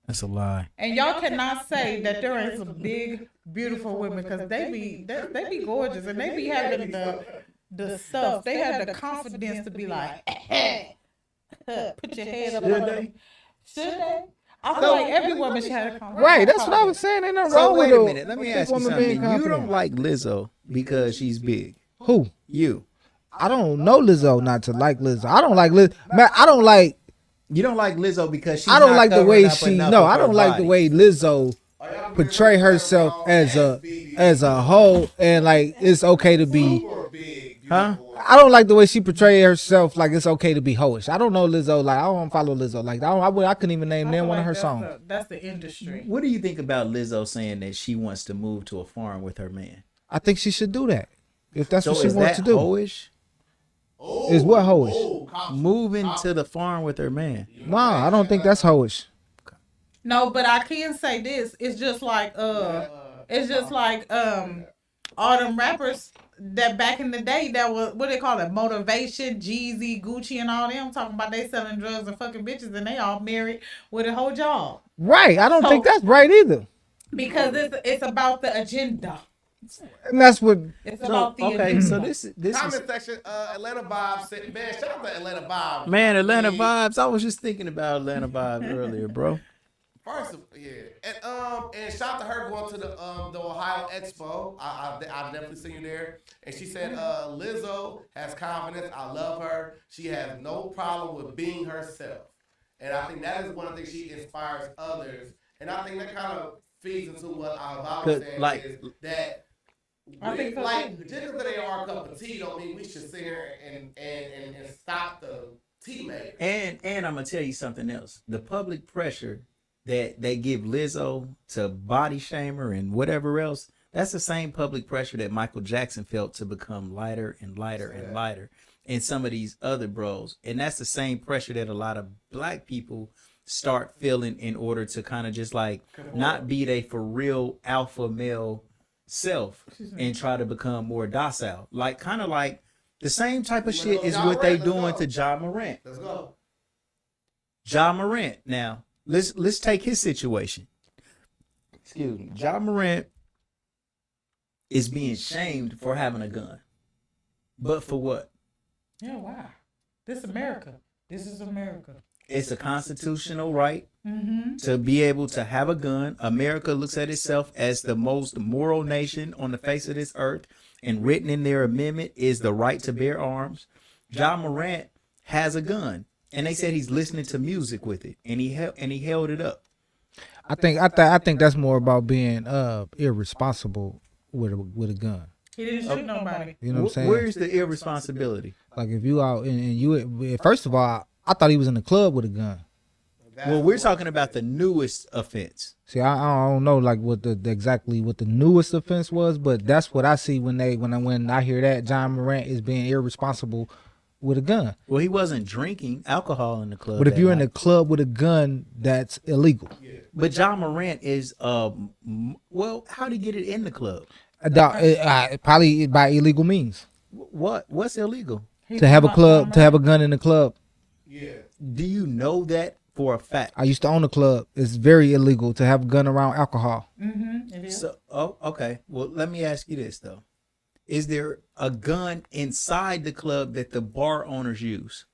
That's a lie. And y'all cannot say that there ain't some big, beautiful women because they be gorgeous and they be having the stuff. They have the confidence to be like, put your head up. Should they? I feel like every woman should have a confidence. Right, that's what I was saying. Ain't nothing So wrong with wait a a minute. Let me big ask you woman something. being You confident. don't like Lizzo because she's big. Who? You. I don't know Lizzo not to like Lizzo. I don't like Lizzo. Man, I don't like. You don't like Lizzo because she's I don't not like the covering way up she. enough No, of I her don't like the body. way Lizzo portray herself as a whole and like it's okay to be. Super big. Huh? I don't like the way she portray herself like it's okay to be hoish. I don't know Lizzo. Like I don't follow Lizzo. Like I couldn't even name one of her songs. That's the industry. What do you think about Lizzo saying that she wants to move to a farm with her man? I think she should do that if that's So what she is wants that to do. hoish? Is what hoish? Moving to the farm with her man. Nah, I don't think that's hoish. No, but I can say this. It's just like all them rappers that back in the day that was what they call it, motivation, Jeezy, Gucci, and all them talking about they selling drugs and fucking bitches and they all married with a whole job Right. I don't So- think that's right either. because it's about the agenda. And that's what. It's So, about the okay, agenda. so this is Comment section, Atlanta Bob said, man, shout out to Atlanta Bob. man, Atlanta vibes. I was just thinking about Atlanta vibes earlier, bro. First, and shout out to her going to the Ohio Expo. I definitely seen you there. And she said, Lizzo has confidence. I love her. She has no problem with being herself. And I think that is one of the things she inspires others. And I think that kind of feeds into what I was saying like- is that I think so, like just because they are a cup of tea don't mean we should sit here and stop the tea maker. And I'm gonna tell you something else. The public pressure that they give Lizzo to body shame her and whatever else, That's the same public pressure that Michael Jackson felt to become lighter and lighter and lighter, and some of these other bros. And that's the same pressure that a lot of black people start feeling in order to kind of just like not be they for real alpha male self and try to become more docile. Like kind of like the same type of shit is what they doing to Ja Morant. Let's go. Ja Morant. Now, let's take his situation. Excuse me. Ja Morant is being shamed for having a gun. But for what? Yeah, wow. This is America. This is America. It's a constitutional right to be able to have a gun. America looks at itself as the most moral nation on the face of this earth, and written in their amendment is the right to bear arms. Ja Morant has a gun, and they said he's listening to music with it, and he held it up. I think that's more about being irresponsible with a gun. He didn't shoot nobody. You know what I'm saying? Where's the irresponsibility? Like if you out and you first of all, I thought he was in the club with a gun. Well, we're talking about the newest offense. See, I don't know like what exactly what the newest offense was, but that's what I see when I hear that Ja Morant is being irresponsible with a gun. Well, he wasn't drinking alcohol in the club. But if you're in the club with a gun, that's illegal. But Ja Morant is well, how did he get it in the club? Probably by illegal means. What's illegal? To have a gun in the club. Yeah. Do you know that for a fact? I used to own a club. It's very illegal to have a gun around alcohol. It is. So, okay. Well, let me ask you this though: is there a gun inside the club that the bar owners use?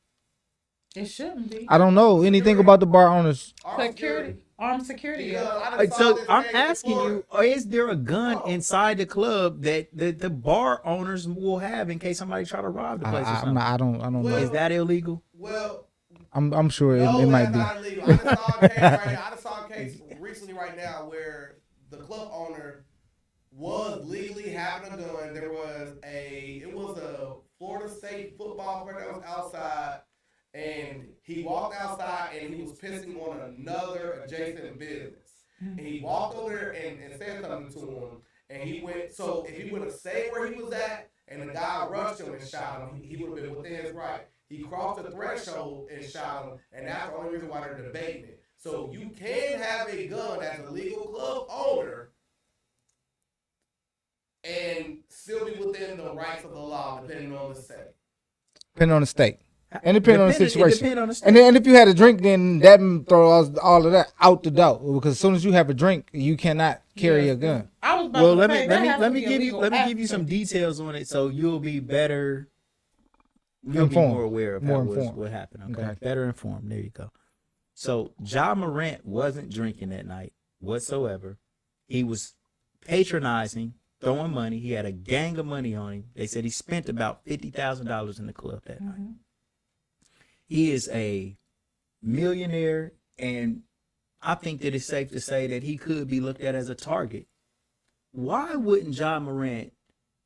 It shouldn't be. I don't know anything about the bar owners. Security. Armed security. So I'm asking you: is there a gun inside the club that the bar owners will have in case somebody try to rob the place or something? I don't know. Is that illegal? Well, I'm sure no, it might that's be. not illegal. I just saw a case recently right now where the club owner was legally having a gun. It was a Florida State football player that was outside, and he walked outside and he was pissing on another adjacent business. And he walked over there and said something to him, and he went. So if he would have stayed where he was at, and the guy rushed him and shot him, he would have been within his right. He crossed the threshold and shot him, and that's the only reason why they're debating it. So you can have a gun as a legal club owner and still be within the rights of the law, depending on the state. Depending on the state. And depending on the situation. Depend on the state. And if you had a drink, then that throws all of that out the door. Because as soon as you have a drink, you cannot carry a gun. I was about Well, to let say, that has me to be give illegal you some details on it, so you'll be better. You'll Informed. be more aware of More what informed. happened. Okay? Okay. Better informed. There you go. So Ja Morant wasn't drinking that night whatsoever. He was patronizing, throwing money. He had a gang of money on him. They said he spent about $50,000 in the club that night. He is a millionaire, and I think that it's safe to say that he could be looked at as a target. Why wouldn't Ja Morant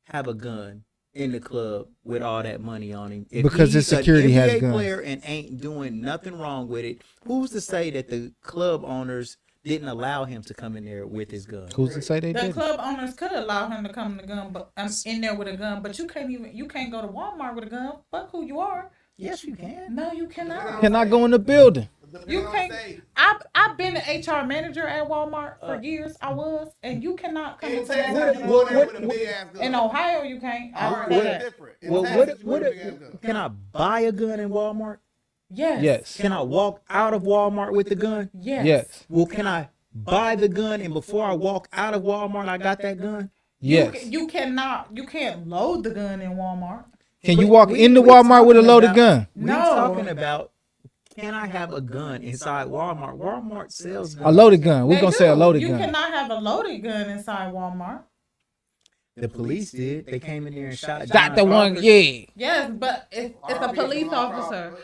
have a gun in the club with all that money on him? If Because his he's security an has NBA guns. player and ain't doing nothing wrong with it, who's to say that the club owners didn't allow him to come in there with his gun? Who's to say they The did? club owners could allow him to come in the gun, but in there with a gun. But you can't go to Walmart with a gun. Fuck who you are. Yes, you can. No, you cannot. Cannot go in the building. You can't. I've been an HR manager at Walmart for years. I was, and you cannot come into Walmart. In Ohio, you can't. I Alright, know that's that. different. In Well, Texas, you want a big ass gun. can I buy a gun in Walmart? Yes. Yes. Can I walk out of Walmart with the gun? Yes. Yes. Well, can I buy the gun and before I walk out of Walmart, I got that gun? Yes. You cannot. You can't load the gun in Walmart. Can you But walk in the Walmart with a loaded gun? We're No. talking about, can I have a gun inside Walmart? Walmart sells guns. A loaded gun. We're They going to say a do. loaded You gun. cannot have a loaded gun inside Walmart. The police did. They came in there and shot. Got John the one, Crawford. yeah. Yes, but it's a police officer.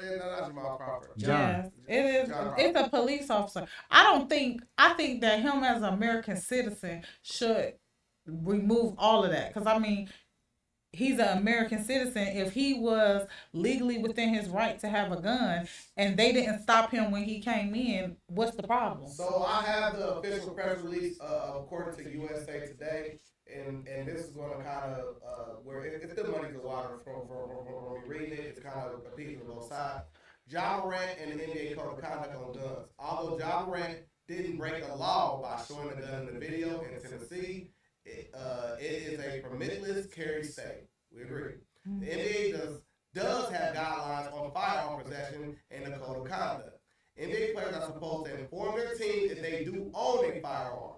John. Yes, it is. It's a police officer. I think that him as an American citizen should remove all of that. Because I mean, he's an American citizen. If he was legally within his right to have a gun, and they didn't stop him when he came in, what's the problem? So I have the official press release according to USA Today. and this is going to kind of where it's the money's the water from me reading it. It's kind of appealing to both sides. Ja Morant and the NBA code of conduct on guns. Although Ja Morant didn't break the law by showing the gun in the video in Tennessee, it is a permitless carry state. We agree. The NBA does have guidelines on firearm possession and the code of conduct. NBA players are supposed to inform their team if they do own a firearm.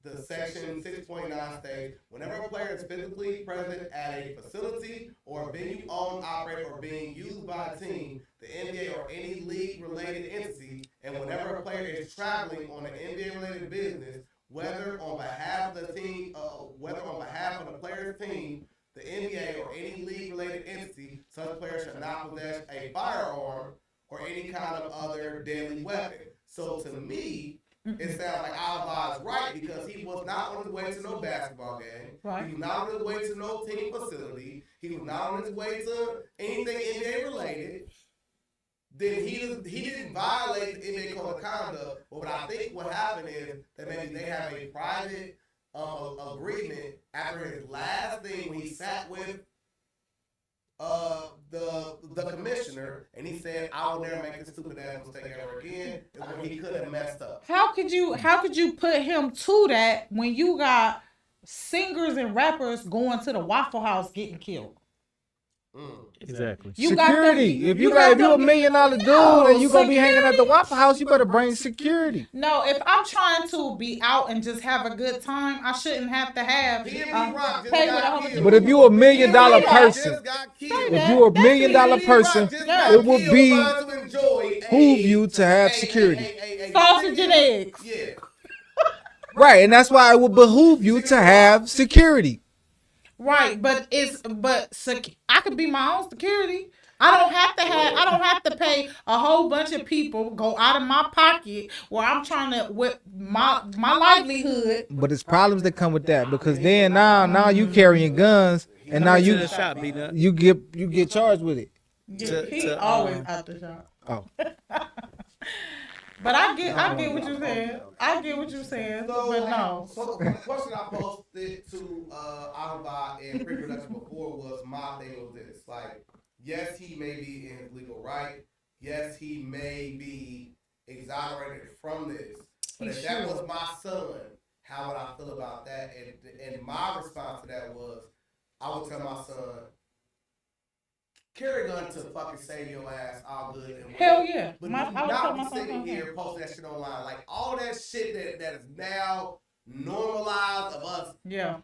The section 6.9 states, whenever a player is physically present at a facility or venue owned, operated, or being used by a team, the NBA or any league-related entity, and whenever a player is traveling on an NBA-related business, whether on behalf of the team, whether on behalf of the player's team, the NBA or any league-related entity, such player should not possess a firearm or any kind of other deadly weapon. So to me, it sounds like Alva's right because he was not on his way to no basketball game. Right. He was not on his way to no team facility. He was not on his way to anything NBA related. Then he didn't violate the NBA code of conduct. But what I think what happened is that maybe they have a private agreement after his last thing when he sat with the commissioner, and he said, "I will never make this stupid ass mistake ever again." Is when he could have messed up. How could you put him to that when you got singers and rappers going to the Waffle House getting killed? Exactly. You got Security. them- If you got $1 them- million dude No, and you gonna be hanging at the security. Waffle House, you better bring security. No, if I'm trying to be out and just have a good time, I shouldn't have to have He and uh, B-Rock just pay got with a whole bunch killed. of But if you $1 million Yeah. person, Just got killed. Say if you $1 million B-Rock person, just got it would killed be trying to enjoy behoove you to have security. sausage and eggs. Yeah. Right, and that's why it would behoove you to have security. Right, but I could be my own security. I don't have to pay a whole bunch of people go out of my pocket where I'm trying to with my livelihood. But it's problems that come with that because then now you carrying guns and now To you the shop, beat up. you get charged with it. He always out the shop. Oh. But I get what you're saying. I get what you're saying. But no. So the question I posted to Alva in pre-production before was my thing was this. Like, yes, he may be in his legal right. Yes, he may be exonerated from this. But if that was my son, how would I feel about that? And my response to that was, I would tell my son, carry a gun to fucking save your ass, all good. And Hell yeah. But I do would tell not my be son sitting something. here posting that shit online. Like, all that shit that is now normalized of us Yeah.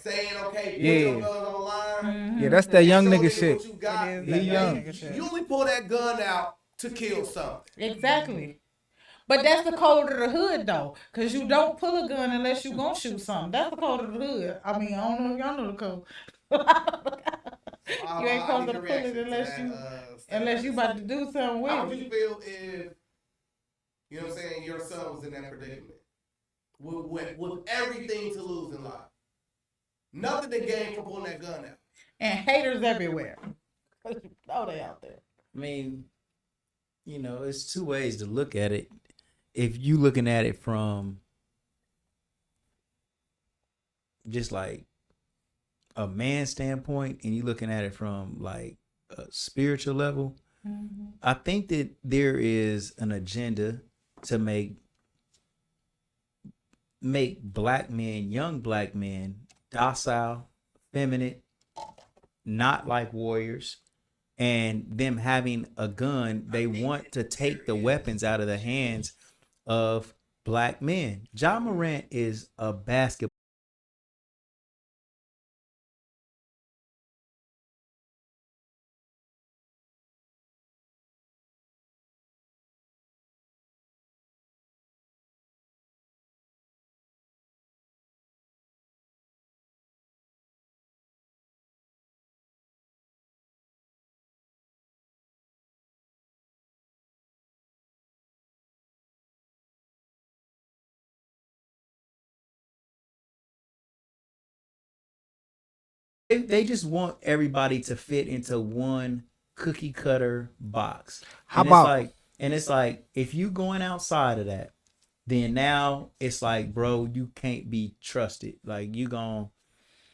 saying, okay, put Yeah. your gun online. Yeah, that's that young show nigga niggas shit. what you got. It is He that young. nigga shit. You only pull that gun out to kill something. Exactly. But that's the code of the hood, though. Because you don't pull a gun unless you going to shoot something. That's the code of the hood. I mean, I don't know if y'all know the code. You ain't supposed to pull it unless you about to do something with How would it. you feel if, you know what I'm saying, your son was in that predicament? With everything to lose in life. Nothing to gain from pulling that gun out. And haters everywhere. You know they out there. I mean, you know, it's two ways to look at it. If you looking at it from just like a man standpoint and you looking at it from like a spiritual level, I think that there is an agenda to make black men, young black men, docile, feminine, not like warriors, and them having a gun, they want to take the weapons out of the hands of black men. Ja Morant is a basketball. They just want everybody to fit into one cookie cutter box. How And about- it's like if you going outside of that, then now it's like, bro, you can't be trusted. Like you gon'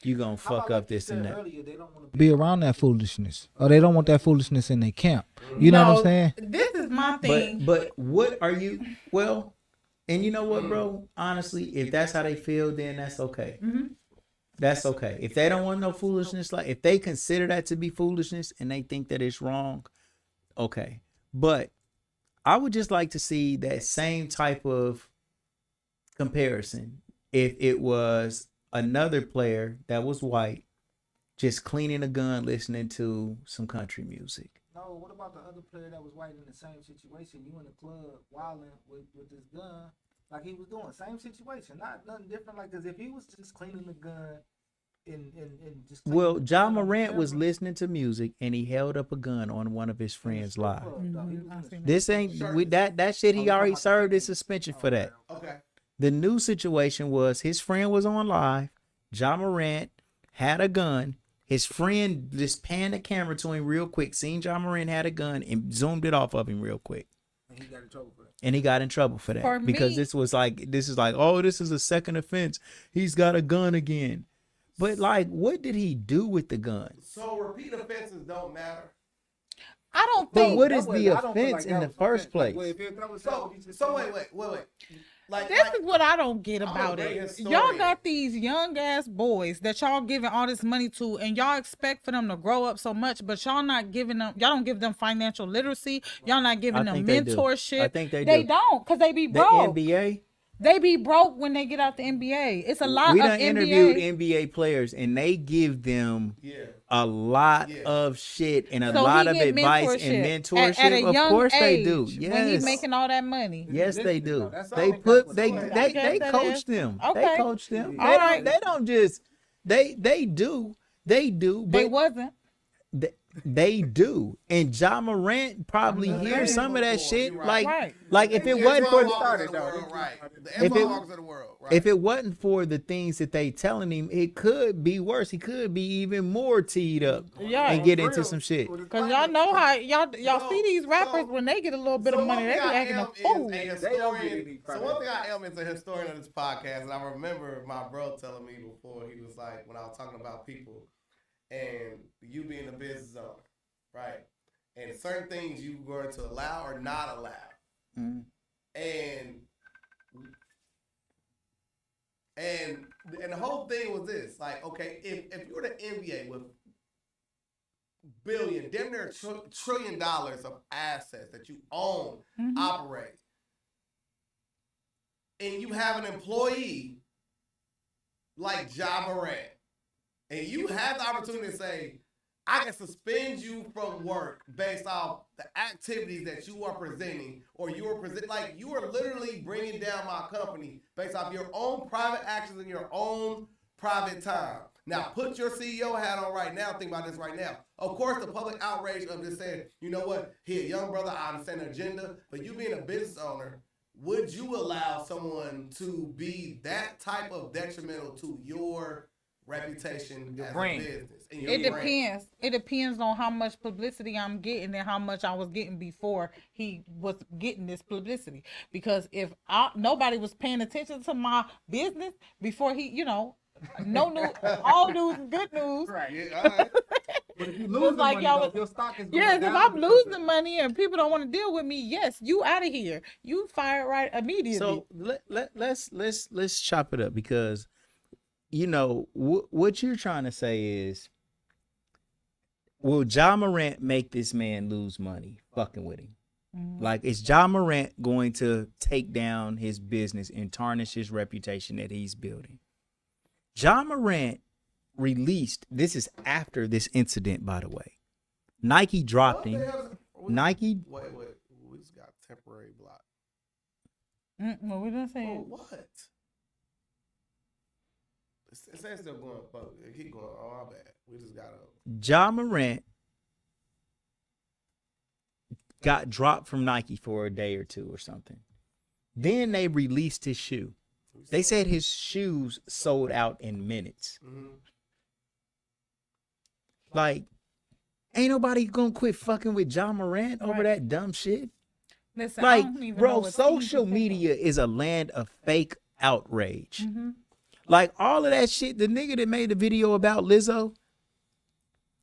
you gonna How fuck about, up like you this and said that. earlier, they don't want to Be around that foolishness, or they don't want that foolishness in their camp. You know what I'm saying? This is my thing. But what are you? Well, and you know what, bro? Honestly, if that's how they feel, then that's okay. That's okay. If they don't want no foolishness, like if they consider that to be foolishness and they think that it's wrong, okay. But I would just like to see that same type of comparison if it was another player that was white, just cleaning a gun, listening to some country music. No, what about the other player that was white in the same situation? You in the club wilding with this gun, like he was doing, same situation, not nothing different. Like, cause if he was just cleaning the gun and just Well, cleaning the John gun on Morant was camera, listening to music and he held up a gun on one of his friends live. I seen This ain't that shit. He already served his suspension for that. Okay. The new situation was his friend was on live. John Morant had a gun. His friend just panned the camera to him real quick, seen John Morant had a gun and zoomed it off of him real quick. and he got in trouble for that. And he got in trouble for that For because me- this is like, oh, this is a second offense. He's got a gun again. But like, what did he do with the gun? So repeat offenses don't matter. I don't But think what That is was- the I don't feel offense like in that the was first offense. place? Like, well, if that was So what he just so said- wait. Like, this is what I don't get I'm a about great it. historian. Y'all got these young ass boys that y'all giving all this money to, and y'all expect for them to grow up so much, but y'all not giving them. Y'all don't give them financial literacy. Y'all not giving I them think they do. mentorship. I think they They do. don't, cause they be The broke. NBA. They be broke when they get out the NBA. It's a lot We of done NBA. interviewed NBA players and they give them yeah. a lot Yeah. of shit and a So lot he of get advice and mentorship. at a Of young course they age do. when he's Yes. making all that money. Yes, they Listen, do. though, that's They all put that's they what I they guess they that coach is. them. They Okay. coach them. All They right. don't just they do. They do. They But wasn't. they do. And John Morant probably hears some of that shit. You're Like right. like if it The wasn't for Walkers of the world, right? The If it- Walkers of the world, right? if it wasn't for the things that they telling him, it could be worse. He could be even more teed up Yeah. and get into some shit. Cause y'all know how y'all So- see these rappers so- when they get a little bit of money, they be acting a fool. a historian. So one thing I am is a historian of this podcast, and I remember my bro telling me before, he was like, when I was talking about people and you being a business owner, right? And certain things you were to allow or not allow. Mhm. And the whole thing was this, like, okay, if you're the NBA with damn near $1 trillion of assets that you own, operate, and you have an employee like Ja Morant, and you have the opportunity to say, I can suspend you from work based off the activities that you are presenting, or you are like you are literally bringing down my company based off your own private actions in your own private time. Now, put your CEO hat on right now. Think about this right now. Of course, the public outrage of just saying, you know what, he a young brother, I understand the agenda, but you being a business owner, would you allow someone to be that type of detrimental to your reputation as brand. a business? And your It brand? depends. It depends on how much publicity I'm getting and how much I was getting before he was getting this publicity. Because if nobody was paying attention to my business before he, no news, all news is good news. Right. Yeah, all right. But if you It's lose like money, y'all though, was- your stock is going Yes, if down I'm because losing of- money and people don't want to deal with me, yes, you out of here. You fired right immediately. So let's chop it up because what you're trying to say is, will Ja Morant make this man lose money fucking with him? Like, is Ja Morant going to take down his business and tarnish his reputation that he's building? Ja Morant released, this is after this incident, by the way. Nike dropped What the him. hell is- Nike, Wait, we just got temporary block. well, we didn't say Oh, it. what? It says still going, but it keep going. Oh, my bad. We just got to. Ja Morant got dropped from Nike for a day or two or something. Then they released his shoe. They said his shoes sold out in minutes. Like, ain't nobody gonna quit fucking with Ja Morant over Right. that dumb shit. Listen, Like, I don't even know bro, what social team to pick media is a land of fake outrage. Like all of that shit, the nigga that made the video about Lizzo,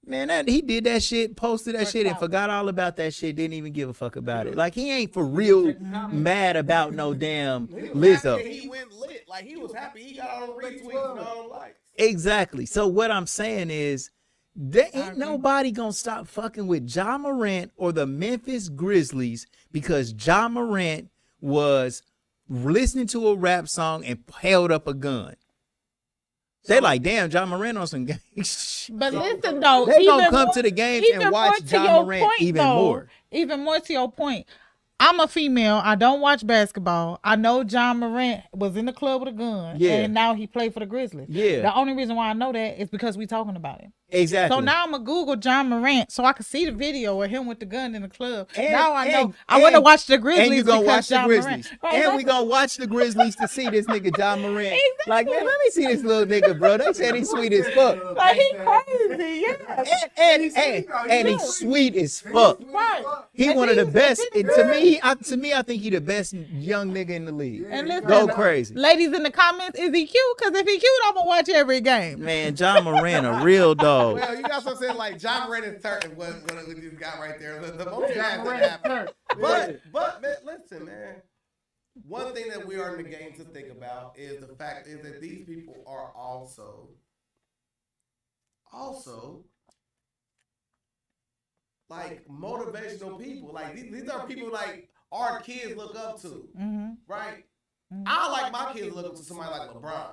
man, he did that shit, posted that shit, and forgot all about that shit. Didn't even give a fuck about it. Like he ain't for real mad about no damn Lizzo. He went lit. Like he was happy. He got all the retweets and all the likes. Exactly. So what I'm saying is, there ain't nobody gonna stop fucking with Ja Morant or the Memphis Grizzlies because Ja Morant was listening to a rap song and held up a gun. They like, damn, Ja Morant on some game. But listen though, They gonna come to the games and watch Ja Morant even more. Even more to your point. I'm a female. I don't watch basketball. I know Ja Morant was in the club with a gun. Yeah. And now he played for the Grizzlies. Yeah. The only reason why I know that is because we talking about him. Exactly. So now I'm going to Google Ja Morant so I can see the video of him with the gun in the club. And- now I know. and- I want to watch the And Grizzlies you gonna because watch the Ja Grizzlies. Morant. And we gonna watch the Grizzlies to see this nigga Ja Morant. Like, man, let me see this little nigga, bro. They said he's sweet as fuck. Like, he crazy, yeah. And he's sweet as fuck. Right. He And one of the he's- best. And to me, I think he the best young nigga in the league. And listen, Go crazy. ladies in the comments, is he cute? Because if he cute, I'm going to watch every game. Man, Ja Morant a real dog. Well, you got something saying like Ja Morant is turning what you got right there. The most bad thing happened. But man, listen, man. One thing that we are in the game to think about is the fact is that these people are also like motivational people. Like these are people like our kids look up to, right? I like my kids look up to somebody like LeBron,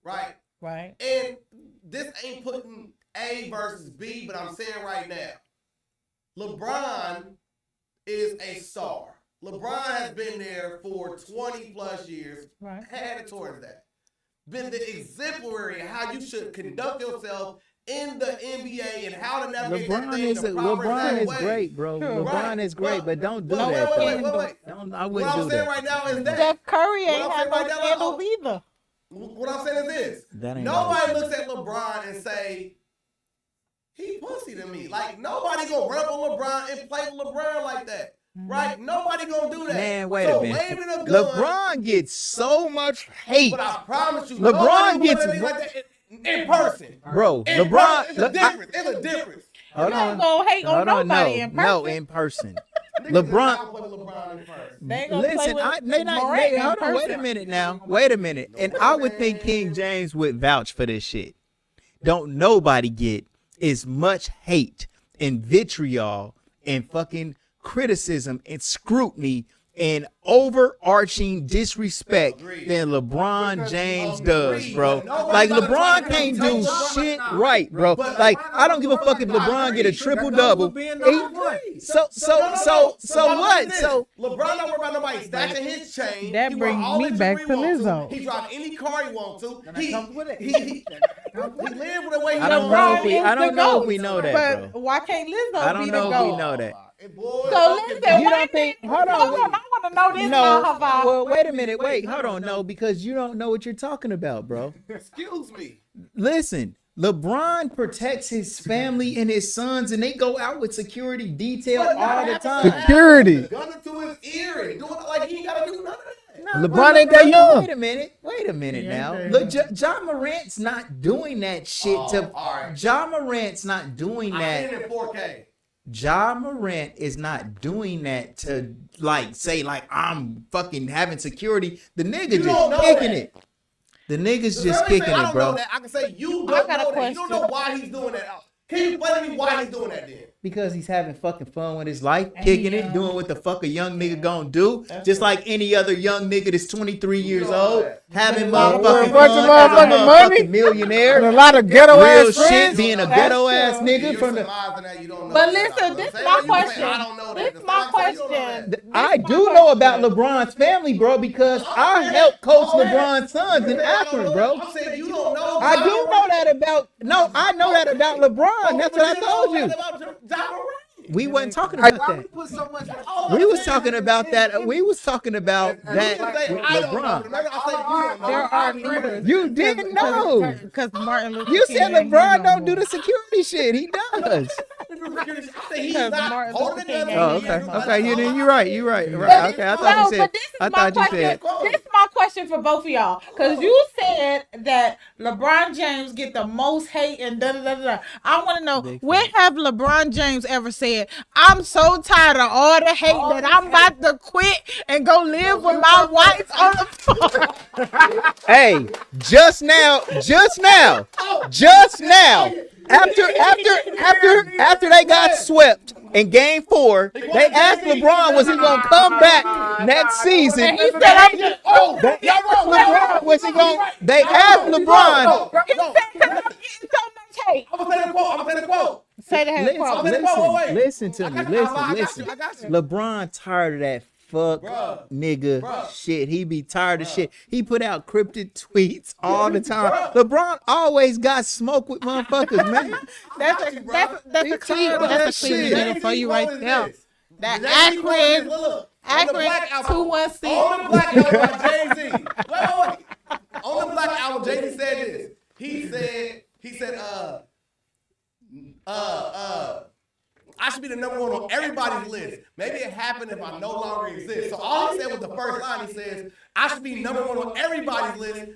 right? Right. And this ain't putting A versus B, but I'm saying right now, LeBron is a star. LeBron has been there for 20 plus years, Right. headed towards that. Been the exemplary how you should conduct yourself in the NBA and how to navigate that thing the proper LeBron is way. great, bro. True. LeBron is great, but don't do Wait, that. wait, though. wait. Don't, I What wouldn't I'm do saying that. right now is that Steph Curry ain't What I'm have saying no right now, scandals either. what I'm saying is this. That ain't Nobody looks at LeBron and say, he pussy to me. Like, nobody gonna run up on LeBron and play with LeBron like that. Right? Nobody gonna do that. Man, wait so a minute. waving a gun, LeBron gets so much hate, but I promise you, LeBron nobody gets- gonna do like that in person. bro. In LeBron. person, it's a difference. It's a difference. Hold You on. ain't gonna hate on Hold on, nobody in person. no, in person. Niggas LeBron. is not playing LeBron in person. They ain't gonna play Listen, with they not. Morant in Hold on, wait a person. minute now. Wait a minute. And I would think King James would vouch for this shit. Don't nobody get as much hate and vitriol and fucking criticism and scrutiny and overarching disrespect than LeBron James does, bro. Like LeBron can't do shit right, bro. Like I don't give a fuck if LeBron get a triple double. So what? So LeBron don't worry about nobody stacking his chain. That He brings want all me the back jewelry to he want Lizzo. He drive any car he want to. He live with the way he I don't want. know if we. LeBron I is the don't know if GOAT. we know that, But bro. why can't Lizzo I don't be know the if we GOAT? know that. So listen, You don't think? Hold I on. want to know this No. about her. Well, wait a minute. Wait, hold on. No, because you don't know what you're talking about, bro. Excuse me. Listen, LeBron protects his family and his sons, and they go out with security detail all the time. Security. Gun it to his ear and doing it like he ain't gotta do none of that. No, LeBron ain't that young. Wait a minute now. Look, Ja Morant's not doing that shit to. all right. Ja Morant's not doing I that. seen it in 4K. Ja Morant is not doing that to like say like I'm fucking having security. The nigga You don't just know kicking that. it. The nigga's Let just me say, kicking I it, don't bro. know that. I can say you I don't got a know that. You don't know question. why he's doing that. Can you explain to me why he's doing that then? Because he's having fucking fun with his life, kicking it, doing what the fuck a young nigga gonna do. Just like any other young nigga that's 23 years old, having motherfucking a bunch of fun as a motherfucking money. motherfucking millionaire. And a lot of ghetto Real ass shit, friends. being a That's ghetto ass true. nigga You're from the. surmising that you don't know But that. listen, this Say my what you say, question. I don't know that. This That's my all I'm saying, you don't know question. that. I do know about LeBron's family, bro, because I helped coach LeBron's sons in Akron, bro. I'm saying you don't know. I do know that about. No, I know that about LeBron. That's what I told you. We wasn't talking about Why we that. put so much? We was talking about that. We was talking about that with LeBron. There are leaders. You didn't know. Because Martin Luther You King said ain't LeBron here no don't do more. the security shit. He does. He's Because not Martin holding Luther the gun. King Oh, ain't okay. here no more. Okay, you're right. You're right. But Right. Okay, I thought you no, said. but this is I my thought you question. said. This is my question for both of y'all. Because you said that LeBron James get the most hate and da da da da. I want to know, when have LeBron James ever said, I'm so tired of all the hate that I'm about to quit and go live with my wife on the phone? Hey, just now, after they got swept in Game 4, they asked LeBron was he gonna come back next season. And he said, I'm just old. They asked LeBron was he gonna. They asked LeBron. He said, because I'm getting so much hate. I'm gonna say the quote. Say the quote. Listen to me. Listen. LeBron tired of that fuck nigga shit. He be tired of shit. He put out cryptic tweets all the time. LeBron always got smoke with motherfuckers, man. That's a clean for you right there. That Akron 216. On the Black Album by Jay-Z. Wait. On the Black Album, Jay-Z said this. He said, I should be the number one on everybody's list. Maybe it happened if I no longer exist. So all he said was the first line. He says, I should be number one on everybody's list, ...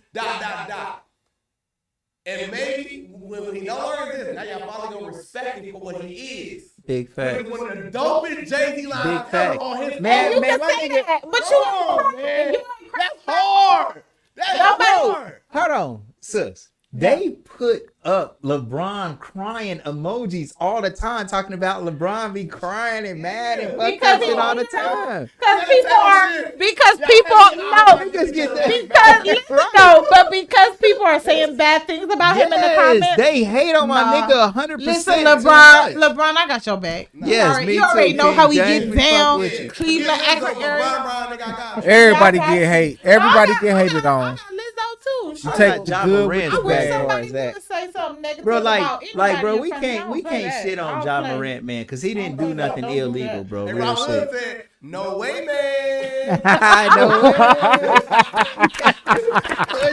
And maybe when he no longer exists, now y'all finally gonna respect him for what he is. Big fact. One of the dopest Jay-Z lines Big fact. on his Man, You can say that, but you man. That's hard. That's hard. Hold on, sis. They put up LeBron crying emojis all the time, talking about LeBron be crying and mad and fucking shit all the time. Because people are saying bad things about him in the comments. They hate on my nigga 100%. Listen, LeBron, I got your back. Yes, me you already too, know King how he James, gets down. Cleveland, Akron area. Everybody get hate. Everybody get hated on. Lizzo too. You take the good with I the wish bad. somebody would say something negative Bro, about anybody bro, in we front of me. I can't don't play that. shit on I don't Ja play. Morant, man, because he didn't do Don't play that. nothing Don't do illegal, that. bro. And Real Rob Hood shit. said, no way, man.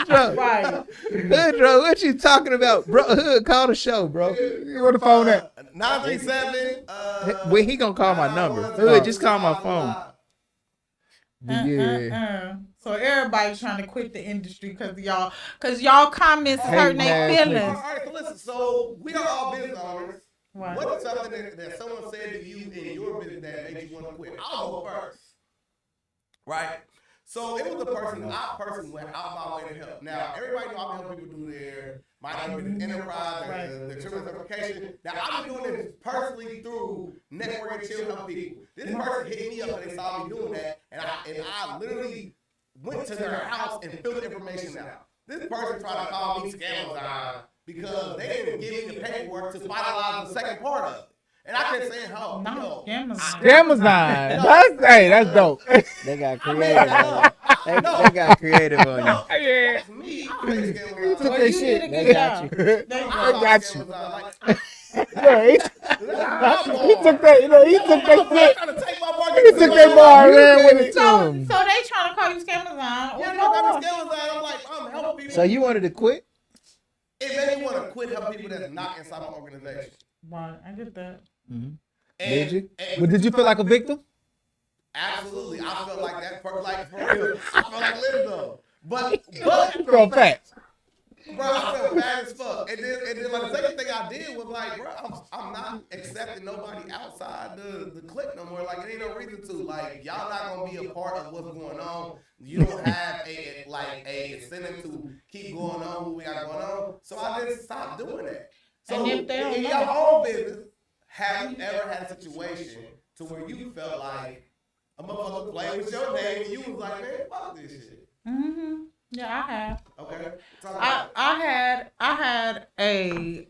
Right. Hood, what you talking about? Bro, Hood, call the show, bro. Where the phone at? 937. Wait, he gonna call my number. Hood, just call my phone. Yeah. So everybody's trying to quit the industry because y'all comments hurting their Hating ass feelings. All right, so listen. So we are all business owners. Right. What is something that someone said to you in your business that made you want to quit? I'll go first. Right? So it was a person, I personally went out my way to help. Now, everybody know I help people do their minority enterprise, the children's certification. Now, I've been doing this personally through networking chill help people. This person hit me up and they saw me doing that, and I literally went to their house and filled the information out. This person tried to call me scammer because they didn't give me the paperwork to finalize the second part of it. And I kept saying, oh, No, Amazon. That's dope. They got creative on you. They got creative on you. That's me. I ain't scammer. Took that shit. They got you. I got you. Like, Yeah, he took that. He took that shit. trying to take my He market. took that bar and ran with it. So they trying to call you scammers on. Yeah, no, I'm I'm like, I'm helping people. So you wanted to quit? It made me want to quit helping people that's not inside my organization. Right, I get that. And, Did you? and- But did you feel like a victim? Absolutely, I felt like that. Like for real, I felt like Lizzo. But For a fact. bro, I felt bad as fuck. And then like the second thing I did was like, bro, I'm not accepting nobody outside the clique no more. Like, it ain't no reason to. Like, y'all not gonna be a part of what's going on. You don't have a incentive to keep going on what we got going on. So I just stopped doing that. So And if they don't in know- your own business, have you ever had a situation to where you felt like a motherfucker playing with your name and you was like, man, fuck this shit? Mm-hmm. Yeah, I have. Okay. Talk about it. I had a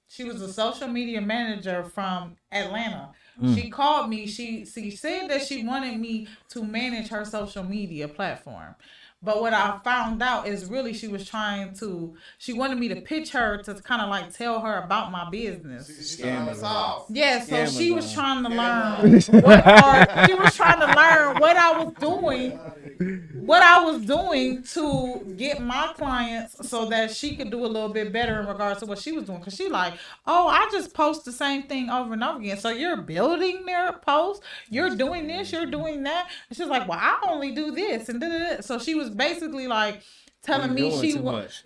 she was a social media manager from Atlanta. She called me. She said that she wanted me to manage her social media platform. But what I found out is really she wanted me to pitch her to kind of like tell her about my business. She's on the sauce. Yeah, so she was Scammers, trying to learn what I was doing what I was doing to get my clients so that she could do a little bit better in regards to what she was doing. Because she like, oh, I just post the same thing over and over again. So you're building their posts. You're doing this. You're doing that. And she's like, well, I only do this. And da-da-da. So she was basically like, telling me she was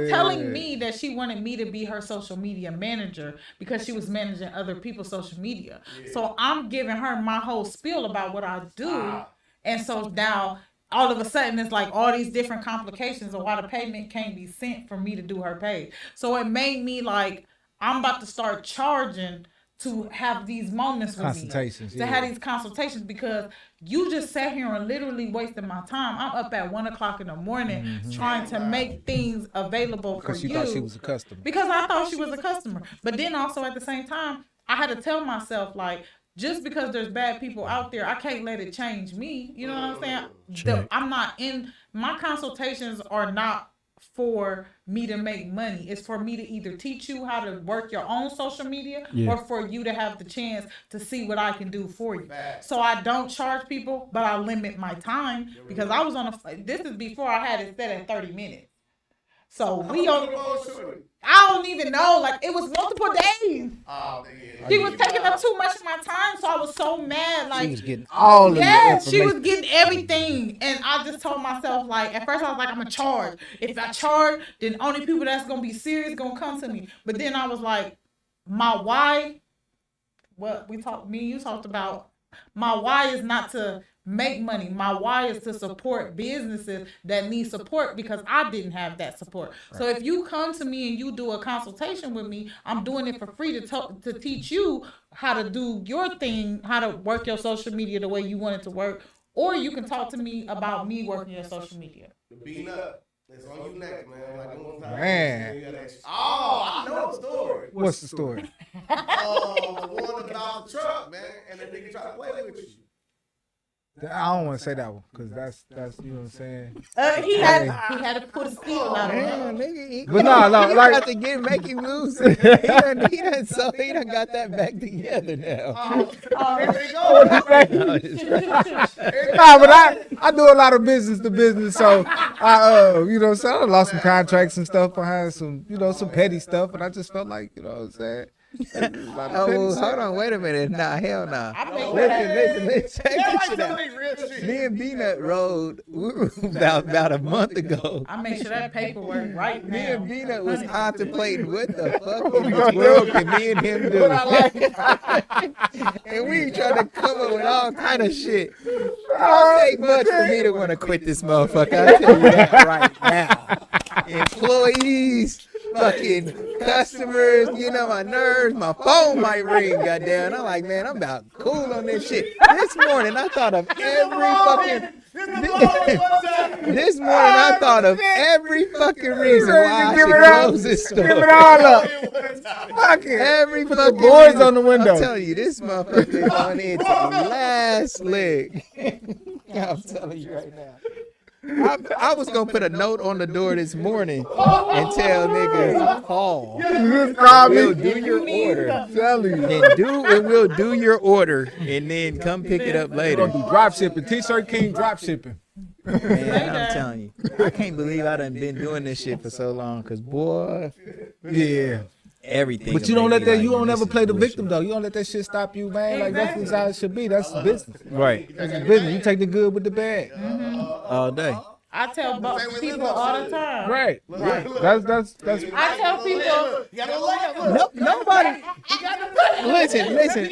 telling me that she wanted me to be her social media manager because she was managing other people's social media. So I'm giving her my whole spiel about what I do. And so now all of a sudden it's like all these different complications of why the payment can't be sent for me to do her page. So it made me like, I'm about to start charging to have these moments with Consultations, me, to have these consultations, because you just sat here and literally wasted my time. I'm up at 1 o'clock in the morning trying to make things available for you. Because you thought she was a customer. Because I thought she was a customer. But then also at the same time, I had to tell myself like, just because there's bad people out there, I can't let it change me. You know what I'm saying? I'm not in, my consultations are not for me to make money. It's for me to either teach you how to work your own social media or for you to have the chance to see what I can do for you. So I don't charge people, but I limit my time because I was on this is before I had it set at 30 minutes. So we on, I don't even know, like it was multiple days. She was taking up too much of my time, so I was so mad. Like she was getting all of the information. She was getting everything, and I just told myself like, at first I was like, I'm gonna charge. If I charge, then only people that's gonna be serious gonna come to me. But then I was like, my why, what we talked, me and you talked about. My why is not to make money. My why is to support businesses that need support because I didn't have that support. Right. So if you come to me and you do a consultation with me, I'm doing it for free to teach you how to do your thing, how to work your social media the way you want it to work. Or you can talk to me about me working your social media. Beating up. It's on you next, man. Like, man. Oh, I know the story. What's the story? The one about the truck, man, and the nigga tried to play with you. I don't want to say that one because that's you know what I'm saying. He had to put a steal out of him. Nigga, but no, like have to make him lose. he done got that back together now. Nah, but I do a lot of business to business, so I you know, so I lost some contracts and stuff behind some, you know, some petty stuff, and I just felt like, you know what I'm saying. Oh, hold on, wait a minute. Nah, hell nah. Listen, check this shit out. Me and B-Nut rode about a month ago. I make sure that paperwork right now. Me and B-Nut was contemplating what the fuck in this world can me and him do. And we trying to come up with all kind of shit. It don't take much for me to want to quit this motherfucker. I tell you that right now. Employees, fucking customers, you know, my nerves, my phone might ring, goddamn. I'm like, man, I'm about cool on this shit. This morning I thought of every fucking reason why I should close this store. Give it all up. Fuck it. Every fucking boys on the window. I'm telling you, this motherfucker is on its last leg. I'm telling you right now. I was gonna put a note on the door this morning and tell niggas, call. We'll do your order. And we'll do your order and then come pick it up later. Drop shipping, T-shirt King drop shipping. Man, I'm telling you, I can't believe I done been doing this shit for so long. Cause boy, yeah. Everything. But you don't let that. You don't ever play the victim though. You don't let that shit stop you, man. Like that's how it should be. That's business. Right. That's business. You take the good with the bad. All day. I tell people all the time. Right. That's. I tell people. Nobody. Listen. Listen.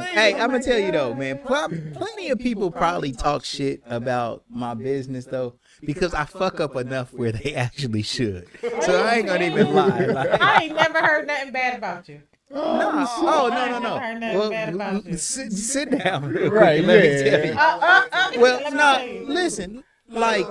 Hey, I'm gonna tell you though, man. Plenty of people probably talk shit about my business though, because I fuck up enough where they actually should. So I ain't gonna even lie. Like, I ain't never heard nothing bad about you. No. Well, sit down real quick. Right, Let me tell you. Well, no, listen. Like,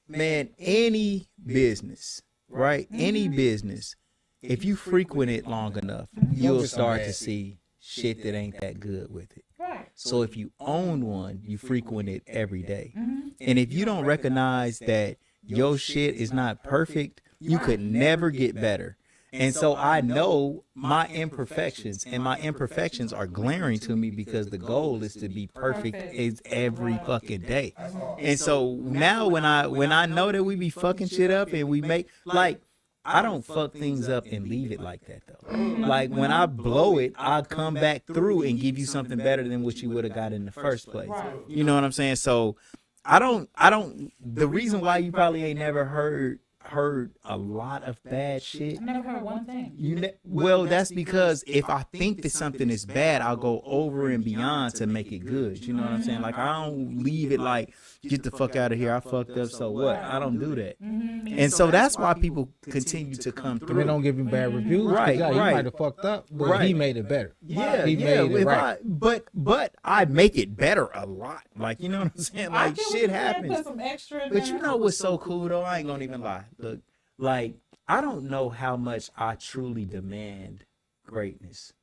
man, any business, right? Any business, if you frequent it long enough, you'll start to see shit that ain't that good with it. Right. So if you own one, you frequent it every day. And if you don't recognize that your shit is not perfect, you could never get better. And so I know my imperfections, and my imperfections are glaring to me because the goal is to be perfect is every fucking day. And so now when I know that we be fucking shit up and we make like I don't fuck things up and leave it like that though. Like when I blow it, I come back through and give you something better than what you would have got in the first place. You know what I'm saying? So I don't the reason why you probably ain't never heard a lot of bad shit. I never heard one thing. Well, that's because if I think that something is bad, I'll go over and beyond to make it good. You know what I'm saying? Like I don't leave it like, get the fuck out of here, I fucked up, so what? I don't do that. And so that's why people continue to come through. They don't give him bad reviews. Right, Yeah, he right. might have fucked up, but he made it better. Yeah, he made it if right. but I make it better a lot. Like, you know what I'm saying? Like shit happens. Put some extra in But there. you know what's so cool though? I ain't gonna even lie. Look, like I don't know how much I truly demand greatness.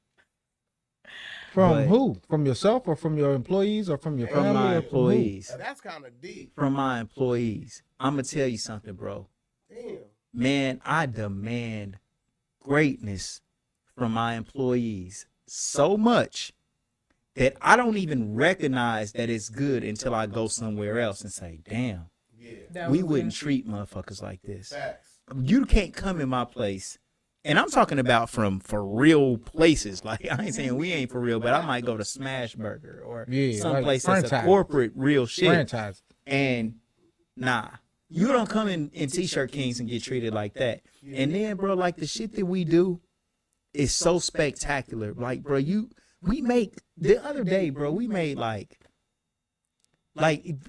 From But- who? From yourself or from your employees or from your From family? my or from who? employees. That's kind of deep. From my employees. I'm gonna tell you something, bro. Damn. Man, I demand greatness from my employees so much that I don't even recognize that it's good until I go somewhere else and say, damn, Yeah. we wouldn't treat motherfuckers like this. Facts. You can't come in my place. And I'm talking about from for real places. Like I ain't saying we ain't for real, but I might go to Smash Burger or Yeah, someplace like that's a franchise. corporate real shit. Franchise. And nah, you don't come in T-shirt Kings and get treated like that. And then, bro, like the shit that we do is so spectacular. Like, bro, we make the other day, bro, we made like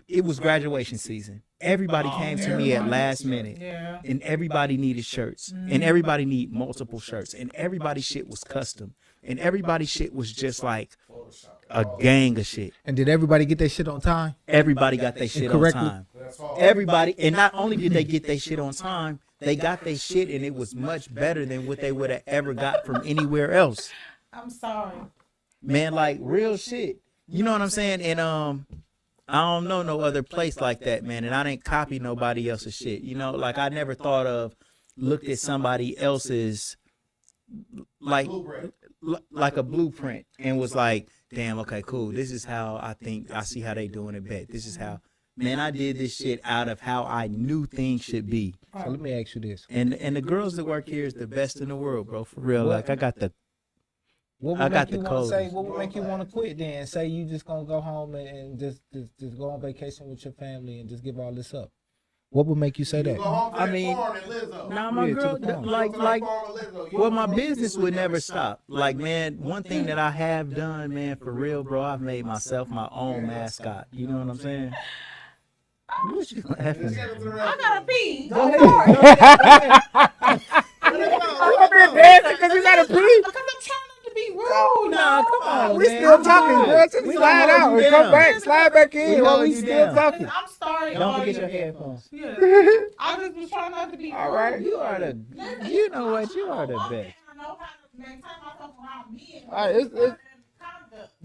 it was graduation season. Everybody came to me at last minute, Yeah. and everybody needed shirts, and everybody need multiple shirts, and everybody shit was custom, and everybody shit was just like a gang of shit. And did everybody get their shit on time? Everybody got their shit on correctly? time. Everybody, and not only did they get their shit on time, they got their shit, and it was much better than what they would have ever got from anywhere else. I'm sorry. Man, like real shit. You know what I'm saying? And I don't know no other place like that, man. And I didn't copy nobody else's shit. You know, like I never thought of looked at somebody else's like a blueprint and was like, damn, okay, cool. This is how I see how they doing it bet. This is how, man, I did this shit out of how I knew things should be. So let me ask you this. And the girls that work here is the best in the world, bro. For real. Like I got the What I would got make you the want to codes. say? What would make you want to quit then? Say you just gonna go home and just go on vacation with your family and just give all this up. What would make you say that? Go home to I that mean, farm in Lizzo. Now my Yeah, to girl, the farm. like, Go to that farm in Lizzo. You well, know my what? business would never stop. Like, man, one thing that I have done, man, for real, bro, I've made myself my own mascot. You know what I'm saying? What you laughing at? I gotta pee. Go ahead. Because you gotta pee. Because I'm trying not to be rude. Nah, come on, We man. still talking, Come girl. on. Just We slide gonna out hold and you come down. back. Slide back in We while hold we you still down. talking. I'm starting. Don't forget your headphones. Yeah. I just was trying not to be rude. All right, you are the, you know what, you are the best. I know how to maintain myself around me. All right, it's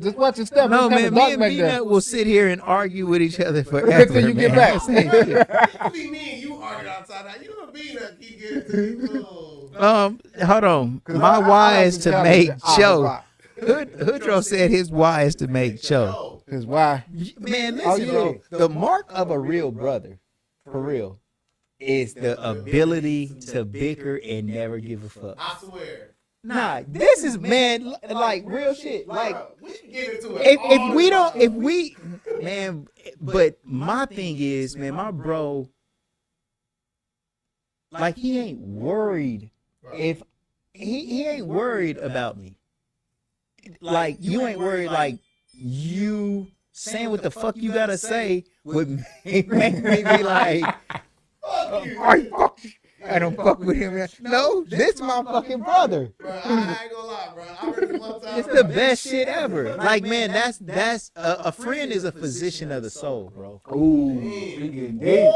just watch your step. No, It's kinda man, me dark and back there. B-Nut will sit here and argue with each other forever. Until you get man. back. Same shit. It be me and you arguing outside. Now you and me that keep getting to these little. Hold on. My why is to make Cho. Hoodro said his why is to make Cho. His why? Man, listen, Oh, yeah. bro. The mark of a real brother, for real, is the ability to bicker and never give a fuck. I swear. Nah, this is, man, like real shit. Like, Bro, we can get into it. if we, man, but my thing is, man, my bro, like he ain't worried if he ain't worried about me. Like you ain't worried, like you saying what the fuck you gotta say would make me be like, I don't fuck with him. No, this my fucking brother. Bro, I ain't gonna lie, bro. I heard this one time. It's the best shit ever. Like, man, that's a friend is a physician of the soul, bro. Ooh, Getting deep.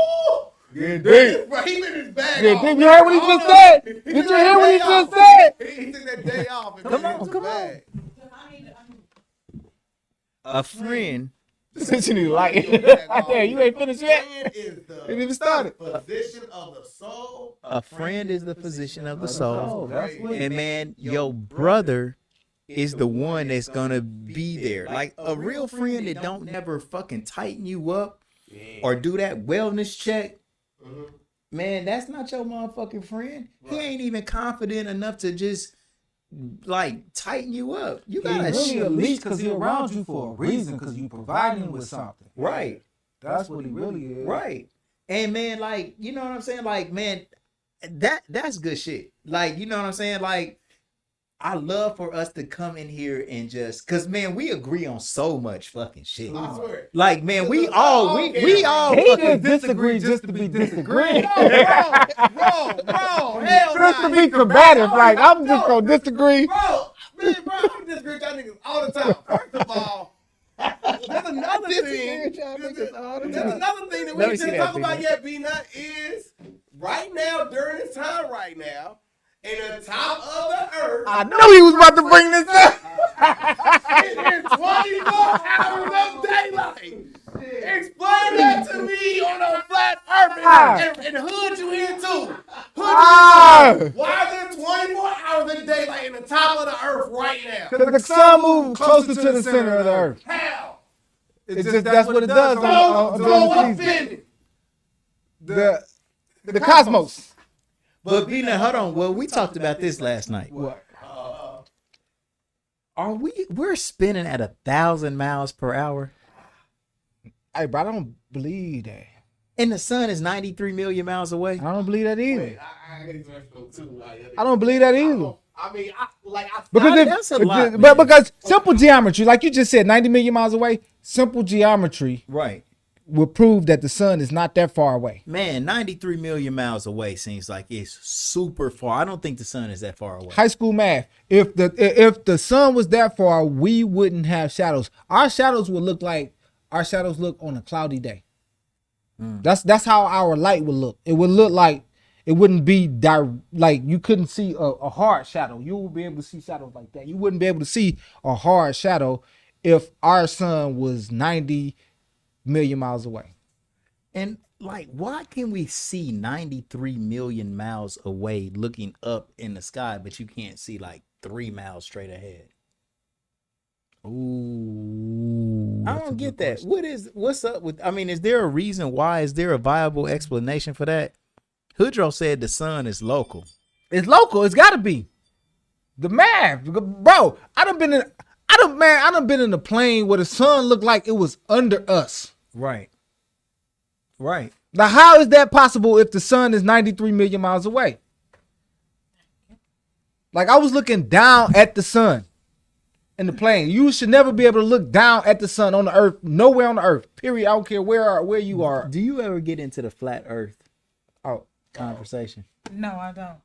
Getting deep. Bro, he been his bag Yeah, off. did you hear what he just said? Did you hear what he just said? He took that day off. And Come put it on, in his come on. bag. A friend. Since you need light. Bag off. Damn, you ain't finished yet? Friend is the Ain't even started. physician of the soul. a friend is the physician of the soul. That's what And man, your brother is the one that's gonna be there. Like a real friend that don't never fucking tighten you up or do that wellness check. Man, that's not your motherfucking friend. He ain't even confident enough to just like tighten you up. You gotta really a shit. leech because he around you for a reason, because you provide him with something. Right. That's what he really is. Right. And man, like, you know what I'm saying? Like, man, that's good shit. Like, you know what I'm saying? Like, I love for us to come in here and just, cause man, we agree on so much fucking shit. I swear. Like, man, we all He fucking just disagree just to be disagreeing. Bro, hell Just to nah. be combative, like I'm just gonna disagree. Bro, I disagree with y'all niggas all the time. First of all, there's another thing. There's another thing that we Let me see didn't that, talk about Peanut. yet, Peanut, is right now, during this time right now, in the top of the earth, I know he was about to bring this up. it is 24 hours of daylight. Explain that to me on a flat earth. And hood you here too. Hood you here too. Why is there 24 hours of daylight in the top of the earth right now? Because the sun moves closer to the center of the earth. How? It's just that's what it does on So during what's the season. bending? The cosmos. But Peanut, hold on. Well, we talked about this last night. What? We're spinning at 1,000 miles per hour, Hey, bro, I don't believe that. and the sun is 93 million miles away. I don't believe that either. I got these examples too. I don't believe that either. I mean, Because That's a lot, but man. because simple geometry, like you just said, 90 million miles away, simple geometry Right. will prove that the sun is not that far away. Man, 93 million miles away seems like it's super far. I don't think the sun is that far away. High school math. If the sun was that far, we wouldn't have shadows. Our shadows would look like our shadows look on a cloudy day. That's how our light would look. It would look like it wouldn't be like you couldn't see a hard shadow. You would be able to see shadows like that. You wouldn't be able to see a hard shadow if our sun was 90 million miles away. And like, why can we see 93 million miles away looking up in the sky, but you can't see like 3 miles straight ahead? Ooh, I don't get that. What's up with, I mean, is there a reason why? Is there a viable explanation for that? Hoodro said the sun is local. It's local. It's got to be. The math, bro. I done been in a plane where the sun looked like it was under us. Right. Right. Now, how is that possible if the sun is 93 million miles away? Like, I was looking down at the sun in the plane. You should never be able to look down at the sun on the earth, nowhere on the earth. Period. I don't care where you are. Do you ever get into the flat earth Oh, conversation? No, I don't.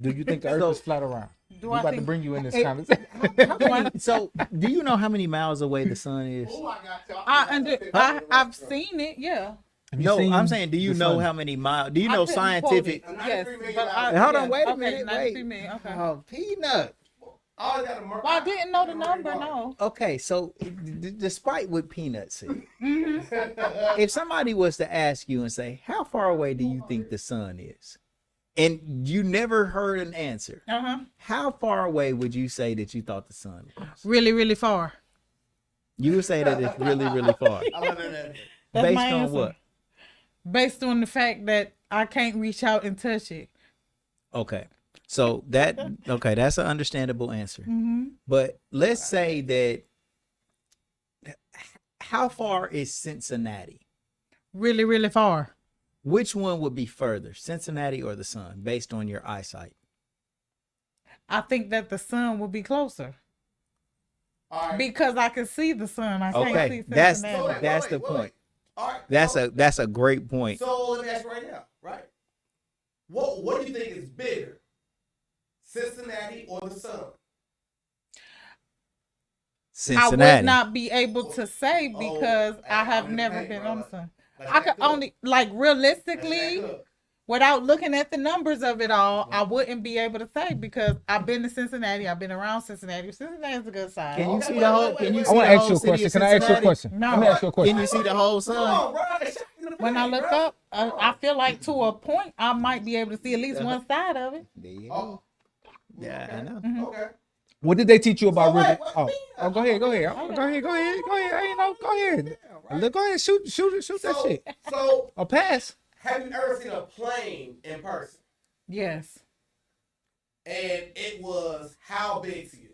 do you think the earth is flat around? Do We I about to think? bring you in this conversation. So, do you know how many miles away the sun is? I've seen it. Yeah. No, I'm saying, do you know how many miles? Do you know I couldn't quote scientific? it. Yes, but Hold on, yes. wait a Okay, minute, 93 wait. million, okay. Oh, Peanut. Well, I didn't know the number. No. Okay, so despite what Peanut said, if somebody was to ask you and say, how far away do you think the sun is? And you never heard an answer. How far away would you say that you thought the sun was? Really, really far. You would say that it's really, really far. That's Based my on answer. what? Based on the fact that I can't reach out and touch it. Okay. So that's an understandable answer. But let's say that, how far is Cincinnati? Really, really far. Which one would be further, Cincinnati or the sun, based on your eyesight? I think that the sun will be closer. Because I can see the sun. I can't Okay, see that's Cincinnati. the point. All right. That's a great point. So let me ask you right now, right? What do you think is bigger, Cincinnati or the sun? Cincinnati. I would not be able to say because I have never been on the sun. I could only, like, realistically, without looking at the numbers of it all, I wouldn't be able to say because I've been to Cincinnati. I've been around Cincinnati. Cincinnati's a good size. Can you see the whole? Can you I see want the to ask whole you a city of question. Can I ask you a Cincinnati? question? No. Let me ask you a question. Can you see the whole sun? when I look up, I feel like to a point I might be able to see at least one side of it. There you Oh, go. Yeah, I know. okay. What did they teach you about So wait, river? what Oh, you mean? oh, go ahead. Go ahead. You know, go ahead. Look, go ahead. Shoot that shit. So, A pass. have you ever seen a plane in person? Yes. And it was how big to you?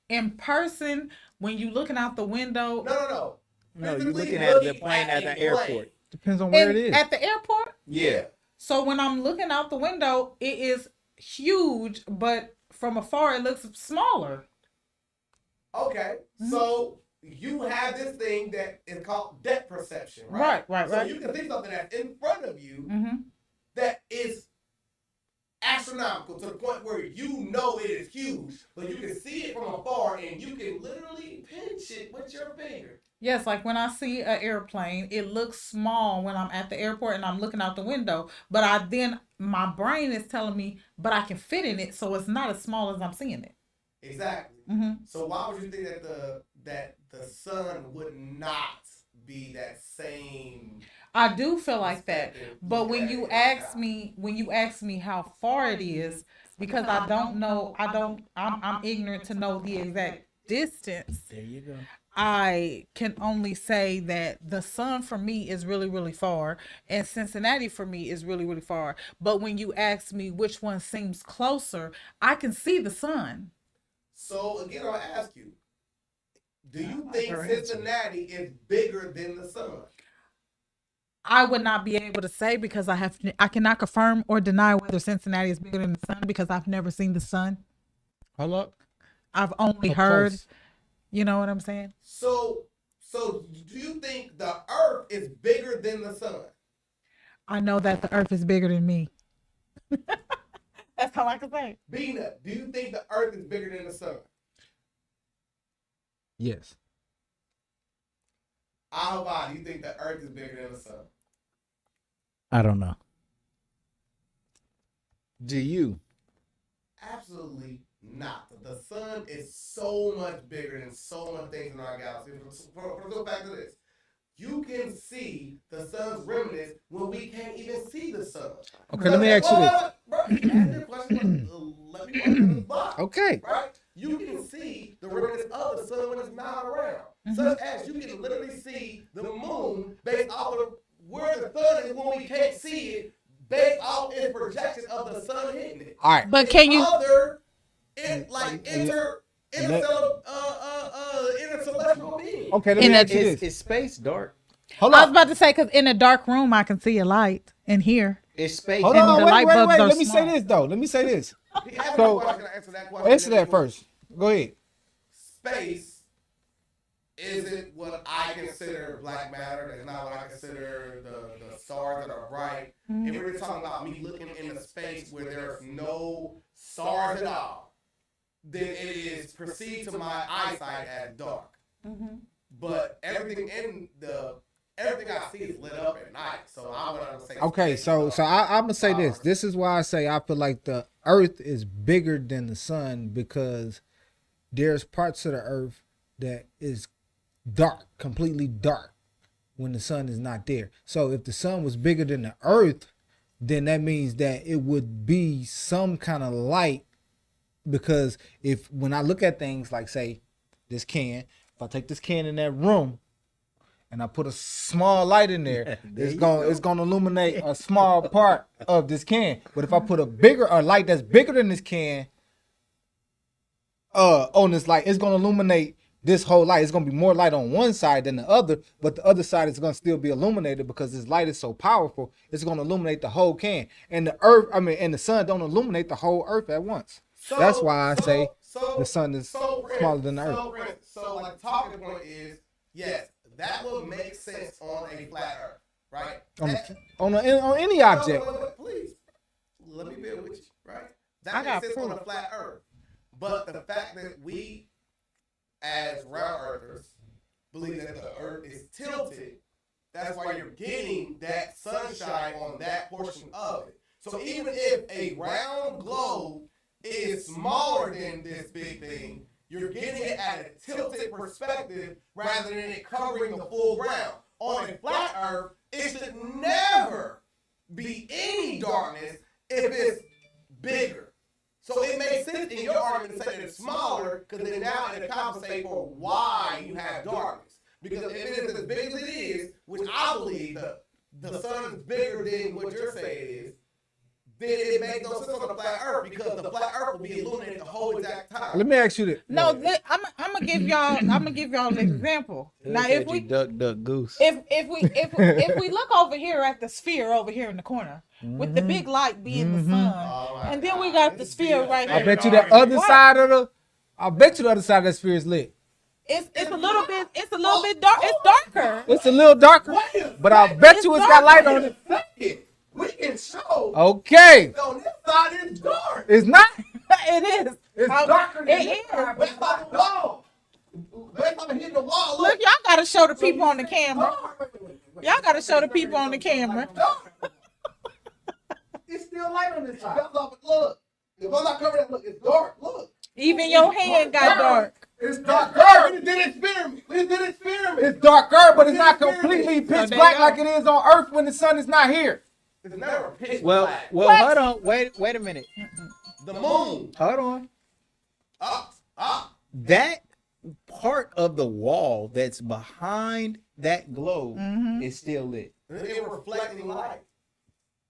In person, when you looking out the window, No. No, you're Physically looking at the looking plane at a the plane. airport. Depends on where it is. at the airport. Yeah. So when I'm looking out the window, it is huge, but from afar it looks smaller. Okay. So you have this thing that is called depth perception, right? Right. So you can see something that's in front of you that is astronomical to the point where you know it is huge, but you can see it from afar and you can literally pinch it with your finger. Yes, like when I see an airplane, it looks small when I'm at the airport and I'm looking out the window. But my brain is telling me, but I can fit in it, so it's not as small as I'm seeing it. Exactly. So why would you think that the sun would not be that same? I do feel like that, but when Okay. you ask me how far it is, because I don't know, I'm ignorant to know the exact distance. There you go. I can only say that the sun for me is really, really far, and Cincinnati for me is really, really far. But when you ask me which one seems closer, I can see the sun. So again, I'll ask you: do you think Cincinnati is bigger than the sun? I would not be able to say because I cannot confirm or deny whether Cincinnati is bigger than the sun because I've never seen the sun. Hold up. I've only heard. You know what I'm saying? So do you think the Earth is bigger than the sun? I know that the Earth is bigger than me. That's all I can say. Bina, do you think the Earth is bigger than the sun? Yes. Ahava, do you think the Earth is bigger than the sun? I don't know. Do you? Absolutely not. The sun is so much bigger than so much things in our galaxy. For the fact of this, you can see the sun's remnants when we can't even see the sun. Okay, let me ask you this. Bro, ask your question. Let me work in this box. Okay. Right? You can see the remnants of the sun when it's not around. Such as you can literally see the moon based off of where the sun is when we can't see it, based off its projection of the sun hitting it. All right. But can you? Intercelestial being. Okay, let me ask you this. Is space dark? Hold I was on. about to say because in a dark room I can see a light in here. Is space Hold And on. the Wait. light bulbs are Let me say small. this though. Let me say this. He asked So- me a question, I answer that question. Answer that first. Go ahead. Space isn't what I consider black matter. That's not what I consider the stars that are bright. If we're talking about me looking into space where there's no stars at all, then it is perceived to my eyesight as dark. But everything I see is lit up at night. So I would say. Okay, so I'm gonna say this. This is why I say I feel like the Earth is bigger than the sun because there's parts of the Earth that is dark, completely dark, when the sun is not there. So if the sun was bigger than the Earth, then that means that it would be some kind of light. Because when I look at things like say this can, if I take this can in that room and I put a small light in there, it's gonna illuminate a small part of this can. But if I put a light that's bigger than this can on this light, it's gonna illuminate this whole light. It's gonna be more light on one side than the other, but the other side is gonna still be illuminated because this light is so powerful. It's gonna illuminate the whole can. And the sun don't illuminate the whole Earth at once. That's why I say the sun is smaller than the Earth. So like the talking point is, yes, that would make sense on a flat Earth, right? On any object. Please, let me build with you, right? That makes sense on a flat Earth. But the fact that we, as round earthers, believe that the Earth is tilted, that's why you're getting that sunshine on that portion of it. So even if a round globe is smaller than this big thing, you're getting it at a tilted perspective rather than it covering the full ground. On a flat Earth, it should never be any darkness if it's bigger. So it makes sense in your argument to say that it's smaller, because then now it compensates for why you have darkness. Because if it is as big as it is, which I believe the sun is bigger than what you're saying it is, then it makes no sense on the flat earth, because the flat earth will be illuminated the whole exact time. Let me ask you this. No, I'm gonna give y'all an example. Now, if we duck goose. if we look over here at the sphere over here in the corner, with the big light being the sun, and then we got the sphere right here. I bet you the other side of that sphere is lit. It's a little bit dark. It's darker. It's a little darker, but I bet you it's got light on it. We can show. Okay. On this side it's dark. It's not. It is. It's darker than It this is. side. Based on the wall. Based on hitting the wall. Look, y'all gotta show the people on the camera. Y'all gotta show the people on the camera. It's still light on this side. Look. If I'm not covering it, look, it's dark. Look. Even your hand got dark. It's darker. We did experiment. It's darker, but it's not completely pitch black like it is on Earth when the sun is not here. It's never pitch Well, black. hold on. Wait a minute. The moon. Hold on. Up. That part of the wall that's behind that globe is still lit. It's reflecting light.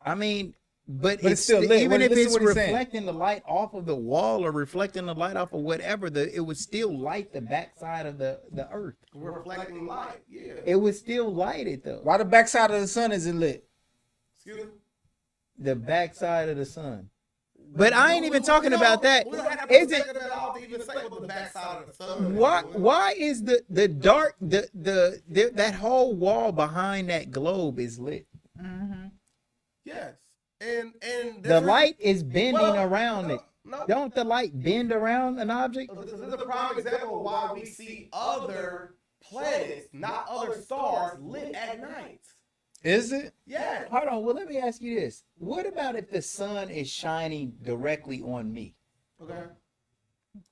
I mean, but it's still lit. Even if Listen it's what he's saying. reflecting the light off of the wall or reflecting the light off of whatever, it would still light the backside of the earth. Reflecting light, yeah. It would still light it though. Why the backside of the sun isn't lit? Excuse me? The backside of the sun. But I ain't even talking about that. We don't have Is to it? figure that out to even say what the backside of the sun. Why is the dark that whole wall behind that globe is lit? Yes. And The light is bending around it. No. Don't the light bend around an object? This is a prime example of why we see other planets, not other stars, lit at night. Is it? Yeah. Hold on. Well, let me ask you this. What about if the sun is shining directly on me? Okay.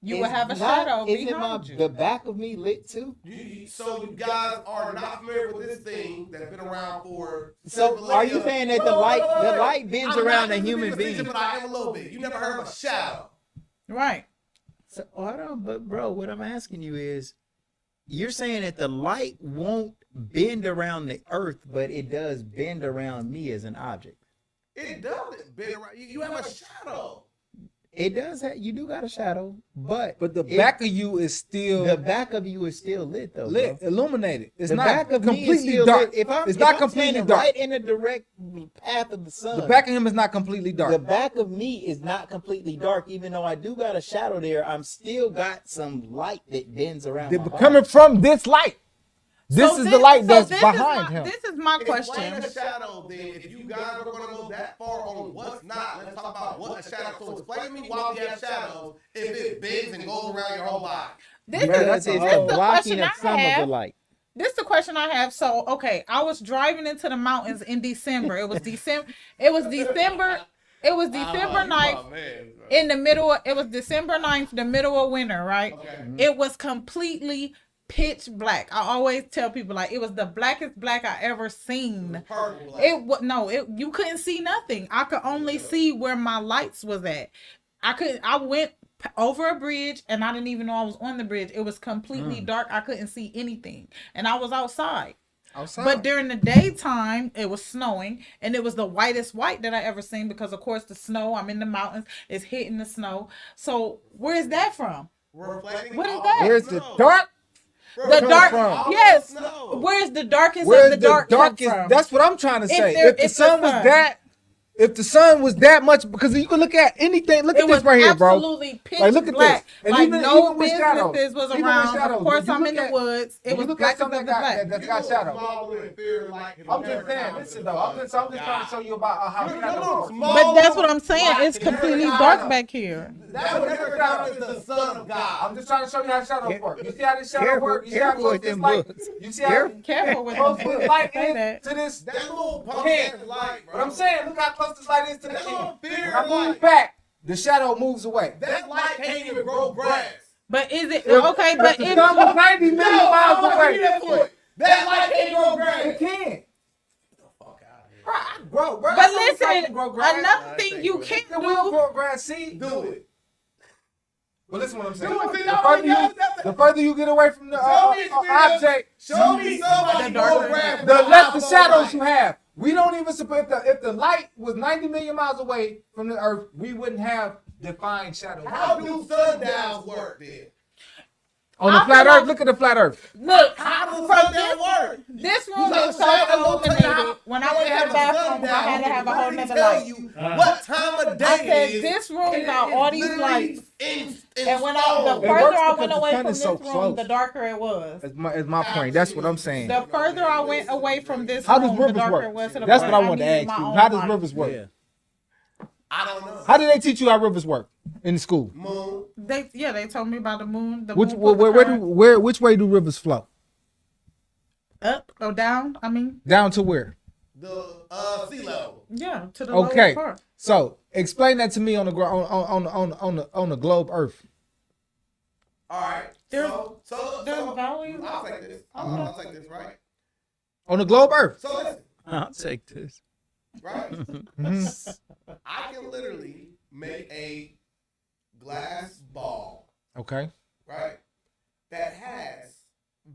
You would have a shadow Isn't behind you. the back of me lit too? So you guys are not familiar with this thing that's been around for. So are you saying that the light bends around a human being? But I am a little bit. You never heard of a shadow. Right. So hold on, but bro, what I'm asking you is, you're saying that the light won't bend around the earth, but it does bend around me as an object. It doesn't bend around. You have a shadow. It does have, you do got a shadow, but the back of you is still the back of you is still lit though. lit, Bro. illuminated. It's The not back of me is completely still dark. lit. It's not completely standing dark. right in the direct path of the sun. The back of him is not completely dark. The back of me is not completely dark, even though I do got a shadow there. I'm still got some light that bends around. They're my body. coming from this light. This is the light that's behind him. This is my Explain question. a shadow, then. If you guys are going to go that far on what's not, let's talk about what a shadow. So explain to me why we have shadows if it bends and goes around your whole body. Because it's the blocking of some of the light. This is the question I have. So, okay, I was driving into the mountains in December. It was December 9th in the middle. It was December 9th, the middle of winter, right? Okay. It was completely pitch black. I always tell people, like, it was the blackest black I ever seen. Purple black. You couldn't see nothing. I could only see where my lights was at. I went over a bridge and I didn't even know I was on the bridge. It was completely dark. I couldn't see anything. And I was outside. But during the daytime, it was snowing, and it was the whitest white that I ever seen, because of course the snow, I'm in the mountains, it's hitting the snow. So where is that from? Reflecting What is off that? the Where's the snow. dark? The dark, from? yes. Snow. Where's the darkest Where's of the dark come from? That's what I'm trying to say. there- If the it's the sun was sun. that, if the sun was that much, because you can look at anything. Look It at this was right here, bro. absolutely pitch Like, look at black. this. And Like even no with shadows, businesses was even with around. shadows, Of course, when you I'm look in the at- woods. It when was you look at black something of the that black. that's got shadows. I'm just saying. Listen though, I'm just trying to show you about how shadows work. But that's what I'm saying. It's completely dark back here. That would never count as the son of God. I'm just trying to show you how shadows work. You see how this shadow work? You see how Careful close with this them light? books. You see how Careful with close this light Say is that. to this? That little punk Can't. ass light, bro. But I'm saying, look how close this light is to the That little end. fear When I move light. back, the shadow moves away. That light can't even grow grass. But is it okay? But the if sun was 90 million miles I wanna away. hear that point. That light can't grow grass. It can. Bro, But listen, another thing you can't The will do. grow grass seed. Do it. But listen what I'm saying. Do it. The further you get away from the object, Show me somebody go grab the less the shadows you have. We don't even suppose if the light was 90 million miles away from the earth, we wouldn't have defined shadows. How do sundowns work then? On the flat earth, look at the flat earth. Look, How does from sundown work? this room You is got so shadows illuminated. When I went to have the a bathroom, I had to have a whole sundown. nother Tell light. you what time of day I said, it is. this room and got it all is these literally lights. in And when the stone. It further works I because went the away sun from is this so room, close. the darker it was. It's my point. That's what I'm saying. The further I went away from this How does room, the rivers darker work? it was. To the That's point what I wanted to needed ask my you. own How does light. rivers work? Yeah. I don't know. How did they teach you how rivers work in school? Moon. They told me about the moon. The Which moon put the current which way do rivers flow? up or down? I mean, Down to where? The sea level. yeah, to the Okay. lowest part. So explain that to me on the on the globe Earth. All right. There's So valleys. I'll take this. I'll take this, right? On the globe Earth. So listen, I'll take this. right? I can literally make a glass ball, Okay. right? That has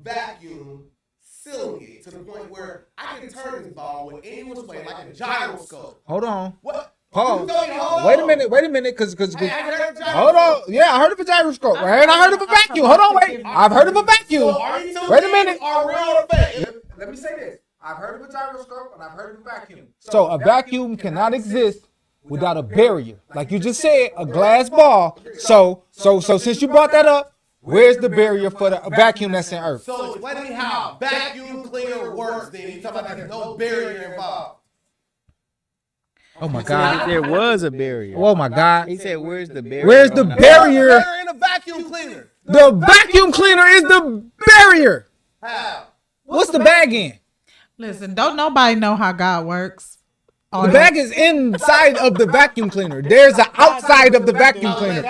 vacuum sealing it to the point where I can turn this ball with any which way, like a gyroscope. Hold on. What? Pause. You told me, hold Wait a on. minute, cause Hey, I heard a hold on. Yeah, I heard of a gyroscope, right? And I heard of a vacuum. Hold on, wait. I've heard of a vacuum. So are you telling Wait a me minute. Are real or fake? Let me say this. I've heard of a gyroscope and I've heard of a vacuum. So a vacuum cannot exist without a barrier. Like you just said, a glass ball. So since you brought that up, where's the barrier for the vacuum that's in Earth? So explain to me how a vacuum cleaner works then. You talking about there's no barrier involved. Oh my If God. there was a barrier. Oh my God. He said, "Where's the barrier?" Where's the on barrier? Barrier in a vacuum cleaner. The vacuum cleaner is the barrier. How? What's the bag in? Listen, don't nobody know how God works. The bag is inside of the vacuum cleaner. There's an outside of the vacuum cleaner.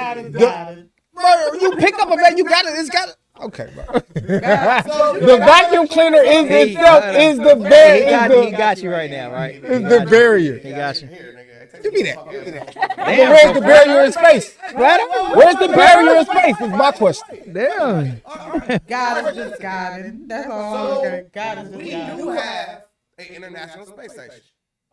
Bro, you pick up a bag, you got it. It's got it. Okay, bro. The vacuum cleaner is itself is the He bag. got, he got you right now, right? Is the barrier. He got you. Give me that. But where's the barrier in space? Where's the barrier in space? Is my question. Damn. God is just God. That's all I'm looking at. God is just We God. do have an international space station.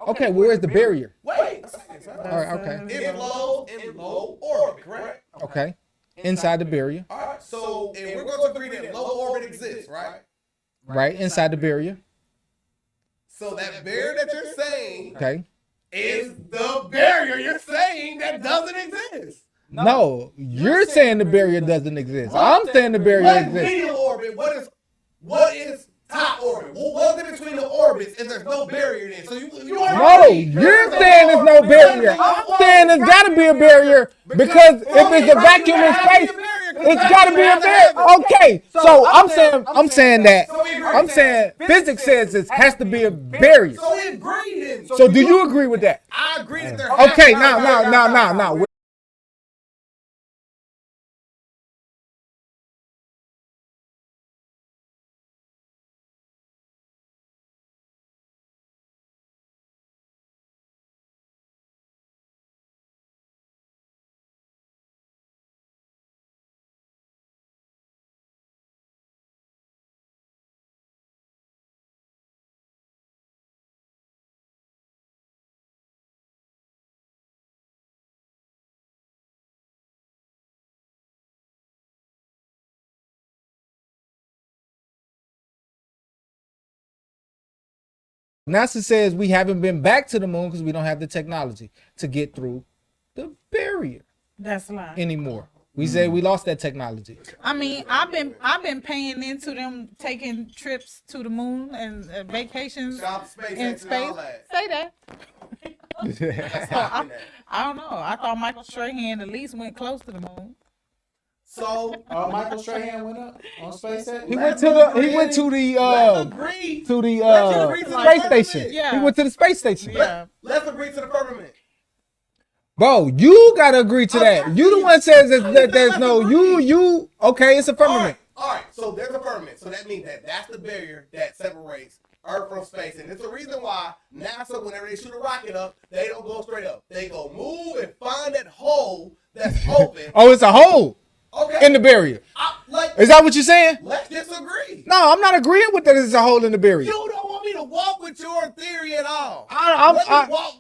Okay, well, where's the barrier? Wait a second, son. All right, okay. It flows in low orbit, correct? Okay. Inside the barrier. All right. So, and we're going to agree that low orbit exists, right? Right, inside the barrier. So that barrier that you're saying Okay. is the barrier you're saying that doesn't exist. No, you're saying the barrier doesn't exist. I'm saying the barrier What exists. medial orbit? What is top orbit? What's in between the orbits? Is there's no barrier then? So you No, you're saying there's no barrier. I'm saying there's got to be a barrier because if it's a vacuum in space, it's got to be a barrier. Okay, so I'm saying physics says it has to be a barrier. So we agree then. So do you agree with that? I agree that there has Okay, to be a barrier. now. NASA says we haven't been back to the moon because we don't have the technology to get through the barrier That's a lie. anymore. We say we lost that technology. I mean, I've been paying into them taking trips to the moon and vacations Shop space in and space. all that. Say that. So I don't know. I thought Michael Strahan at least went close to the moon. So Michael Strahan went up on SpaceX. He went to the space station. Yeah. He went to the space station. Yeah. let's agree to the firmament. Bro, you gotta agree to that. You the one says that there's no you. Okay, it's a All right, firmament. all right. So there's a firmament. So that means that's the barrier that separates Earth from space. And it's the reason why NASA, whenever they shoot a rocket up, they don't go straight up. They go move and find that hole that's open. Oh, it's a hole Okay. in the barrier. Is that what you're saying? Let's disagree. No, I'm not agreeing with that. It's a hole in the barrier. You don't want me to walk with your theory at all.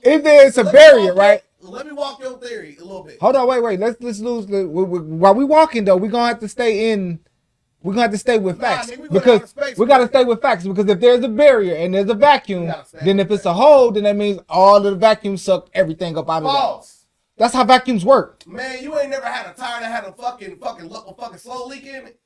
If there's a barrier, right? Let me walk your theory a little bit. Hold on, wait. Let's lose. While we walking though, we're gonna have to stay in. We're gonna have to stay with facts nigga, we because gonna have we gotta stay with facts because if there's a barrier and there's a vacuum, then if it's a hole, then that means all of the vacuum suck everything up out of False. that. That's how vacuums work. Man, you ain't never had a tire that had a fucking slow leak in it,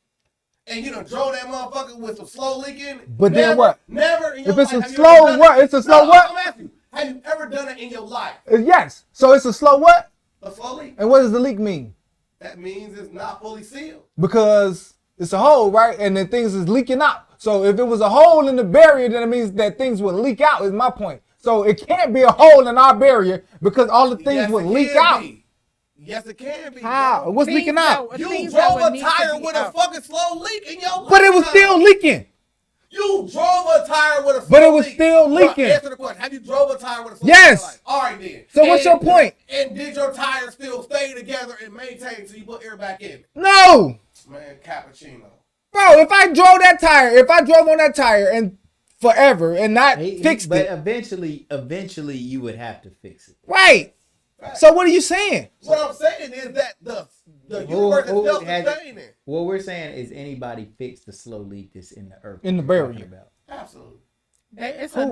and you done drove that motherfucker with some slow leak in it. But then what? Never. In your If it's life, a have you slow ever done what? it? It's a slow No, what? I'm asking you. Have you ever done it in your life? Yes. So it's a slow what? A slow leak. And what does the leak mean? That means it's not fully sealed. Because it's a hole, right? And then things is leaking out. So if it was a hole in the barrier, then it means that things would leak out, is my point. So it can't be a hole in our barrier because all the things would leak out. Yes, it can be. How? Bro. What's leaking out? You drove a tire with a fucking slow leak in your life. But it was still leaking. You drove a tire with a slow leak. But it was still leaking. Bro, answer the question. Have you drove a tire with a slow Yes. leak in your life? All right, then. So what's your point? And did your tire still stay together and maintain so you put air back in it? No. Man, cappuccino. Bro, if I drove on that tire and forever and not fixed but it. eventually you would have to fix it. Right. So what are you saying? What I'm saying is that the universe is self-sustaining. What we're saying is anybody fix the slow leak that's in the earth. In the barrier. Absolutely. It's Who? a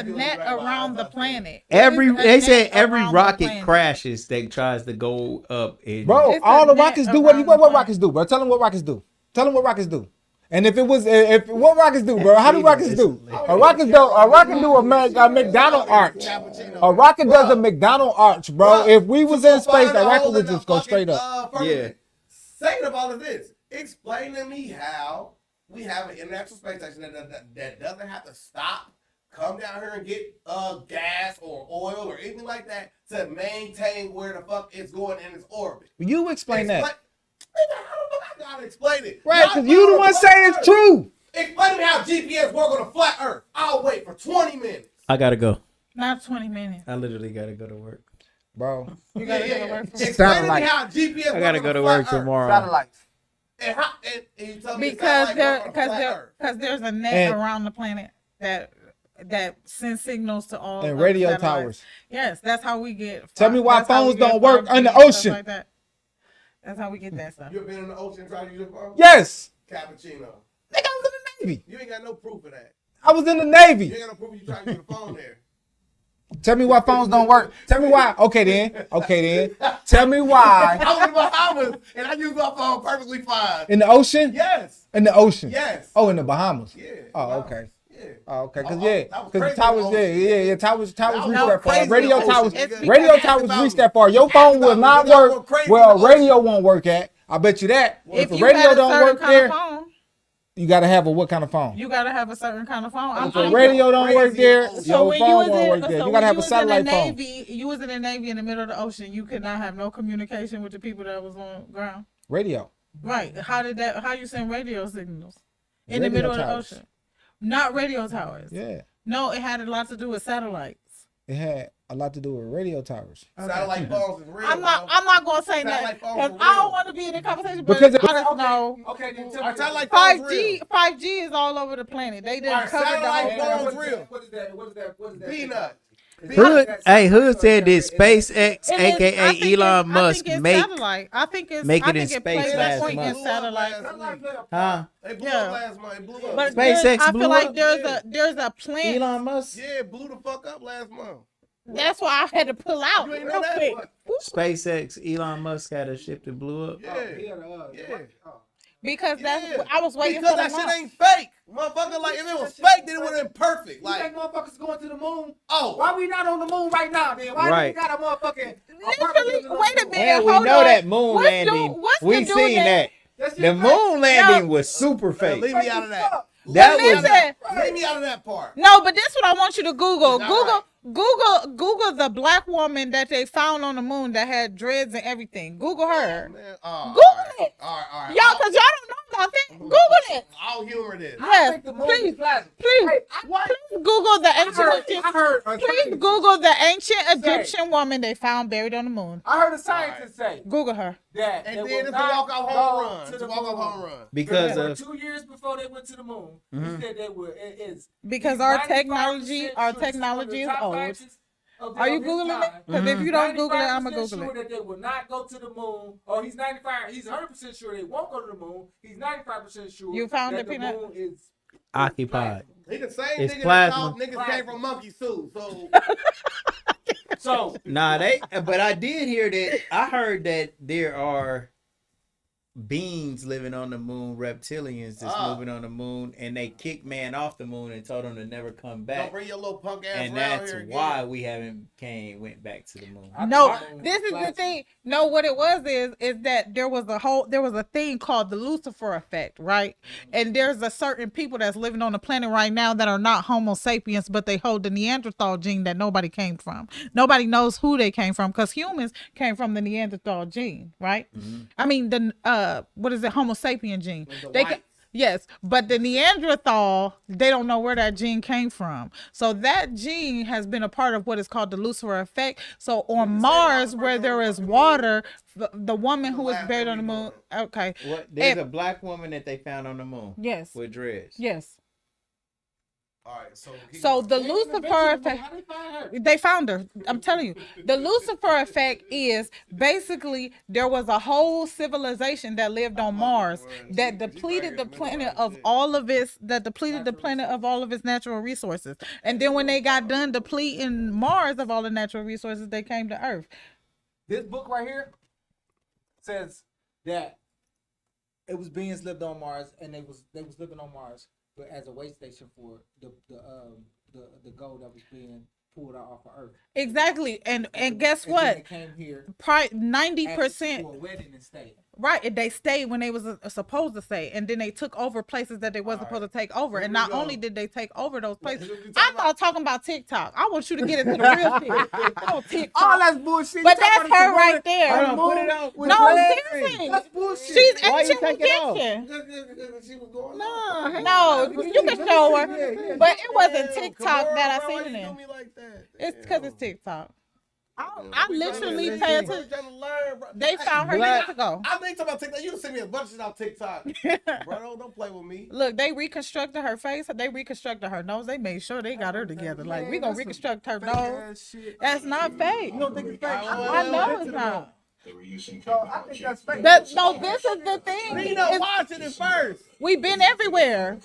net around the planet. They said every rocket crashes that tries to go up. Bro, all the rockets do what rockets do, bro. Tell them what rockets do. And if what rockets do, bro? How do rockets do? A rocket do a McDonald arch. A rocket does a McDonald arch, bro. If we was in space, a rocket would just go straight up. Yeah. Second of all is this. Explain to me how we have an international space station that doesn't have to stop, come down here and get gas or oil or anything like that to maintain where the fuck it's going in its orbit. You explain that. How the fuck I gotta explain it? Right, because you the one saying it's true. Explain to me how GPS work on a flat earth. I'll wait for 20 minutes. I gotta go. Not 20 minutes. I literally gotta go to work. Bro. You gotta go to work. Explain to me how GPS work I gotta on go a to flat work earth. tomorrow. Satellites. And you tell me Because because there's a net around the planet that sends signals to all And of radio the satellites. towers. Yes, that's how we get. Tell me why that's how we phones get don't work 5G in the and stuff ocean. Like that. That's how we get that stuff. You ever been in the ocean trying to use your phone? Yes. Cappuccino. Nigga, I was in the Navy. You ain't got no proof of that. I was in the You Navy. ain't got no proof you trying to use the phone there. Tell me why phones don't work. Tell me why. Okay then. Tell me why. I was in the Bahamas and I used my phone perfectly fine. In the ocean? Yes. In the ocean? Yes. Oh, in the Bahamas? Yeah. Oh, okay. Yeah. Oh, okay. That was Because crazy towers, in the ocean. yeah, towers reach was that far. crazy Radio in the towers, ocean, nigga. radio towers reach that far. Your phone will not Y'all work went crazy where in a the radio won't work at. I bet you that. If a you radio got a don't certain work kind there, of phone, you gotta have a what kind of phone? you gotta have a certain kind of phone. If a radio don't work there, So your when phone won't work there. You gotta have a satellite phone. You was in the Navy in the middle of the ocean. You could not have no communication with the people that was on ground. Radio. Right? How you send radio signals in Radio the middle towers. of the ocean? Not radio towers. Yeah. No, it had a lot to do with satellites. It had a lot to do with radio towers. Satellite phones is real. I'm not gonna say that Satellite phones because are I real. don't want to be in the conversation. But Because I just know Okay, then tell me. Satellite phones 5G. real. 5G is all over the planet. They didn't Alright, cover the satellite whole. phones real. What is that? Peanut. Hood said that SpaceX, It is- I aka think Elon Musk, it's make satellite. I think it's make it I in think space plays a last point in month. satellite. huh? They blew Yeah. up last month. It blew up. But SpaceX I blew feel like up? there's a plant. Elon Musk. Yeah, it blew the fuck up last month. That's why I had to pull out You ain't real know that? quick. SpaceX, Elon Musk had a ship that blew up. Yeah. Yeah. Because that's Yeah. I was waiting Because for the that shit month. ain't fake. Motherfucker, like, if it was fake, then it would have been perfect. You think Like, motherfuckers going to the moon? oh. Why we not on the moon right now, then? Why Right. we got a motherfucking... Literally, wait a minute. And we hold know on. that moon What's landing. what's the We dude seen that. That's The just moon landing was super Man, fake. leave me out of that. That But was listen, Leave me out of that part. no, but this is what I want you to Google. It's Google, not Google the black woman that they found on the moon that had dreads and everything. Google her. Man, oh, Google it. All right. Y'all, cause y'all don't know thought that. Google it. I'll humor this. Yes, the moon please, is plasma. please, What? please Google the ancient. I heard a Please scientist- Google the ancient Egyptian woman they found buried on the moon. I heard a scientist say Google her. that And they then will it's a not walk-off go home run. to It's the a walk-off moon. home run. Because For of 2 years before they went to the moon, he said they were. It's Because he's our 95% technology sure some of the is top old. scientists of Are you his Googling time, it? Because if you don't Google it, I'm going to 95% Google sure it. that they will not go to the moon. Or he's 95. He's 100% sure they won't go to the moon. He's 95% sure. You found that it, the Peanut? moon is Occupied. He the same It's nigga plasma. that thought niggas came from monkey suit. So So Nah, but I did hear that. I heard that there are beings living on the moon, reptilians that's moving on the moon, and they kicked man off the moon and told him to never come don't back. bring your little punk ass And around that's here again. why we haven't went back to the moon. No, this is the thing. No, what it was is that there was a thing called the Lucifer effect, right? And there's a certain people that's living on the planet right now that are not Homo sapiens, but they hold the Neanderthal gene that nobody came from. Nobody knows who they came from because humans came from the Neanderthal gene, right? I mean what is it, Homo sapien gene? Yes, but the Neanderthal, they don't know where that gene came from. So that gene has been a part of what is called the Lucifer effect. So on Mars, where there is water, the woman who was buried on the moon. Okay. There's a black woman that they found on the moon. Yes. With dreads. Yes. All right, so the Lucifer effect, they found her. I'm telling you, the Lucifer effect is basically there was a whole civilization that lived on Mars that depleted the planet of all of its natural resources. And then when they got done depleting Mars of all the natural resources, they came to Earth. this book right here says that it was beings lived on Mars and they was living on Mars, but as a way station for the gold that was being pulled out off of Earth. Exactly, and guess what? They came here. 90%. For a wedding and stayed. Right, they stayed when they was supposed to stay, and then they took over places that they wasn't supposed to take over. And not only did they take over those places, I thought talking about TikTok. I want you to get into the real shit. Oh, TikTok. All that's bullshit. But that's her right there. Hold on, put it out. No, seriously. That's bullshit. She's Why you ancient take it off? Egyptian. she was going No, you can show her. But it wasn't TikTok that I seen it in. It's because it's TikTok. I literally pay attention. They found her years ago. I think about TikTok. You send me a bunch of shit on TikTok. Bro, don't play with me. Look, they reconstructed her face. They reconstructed her nose. They made sure they got her together. Like, we gonna reconstruct her nose. That's not fake. You don't think it's fake? I know it's not. They were using I think that's fake. No, this is the thing. You know, watching it first. We've been everywhere.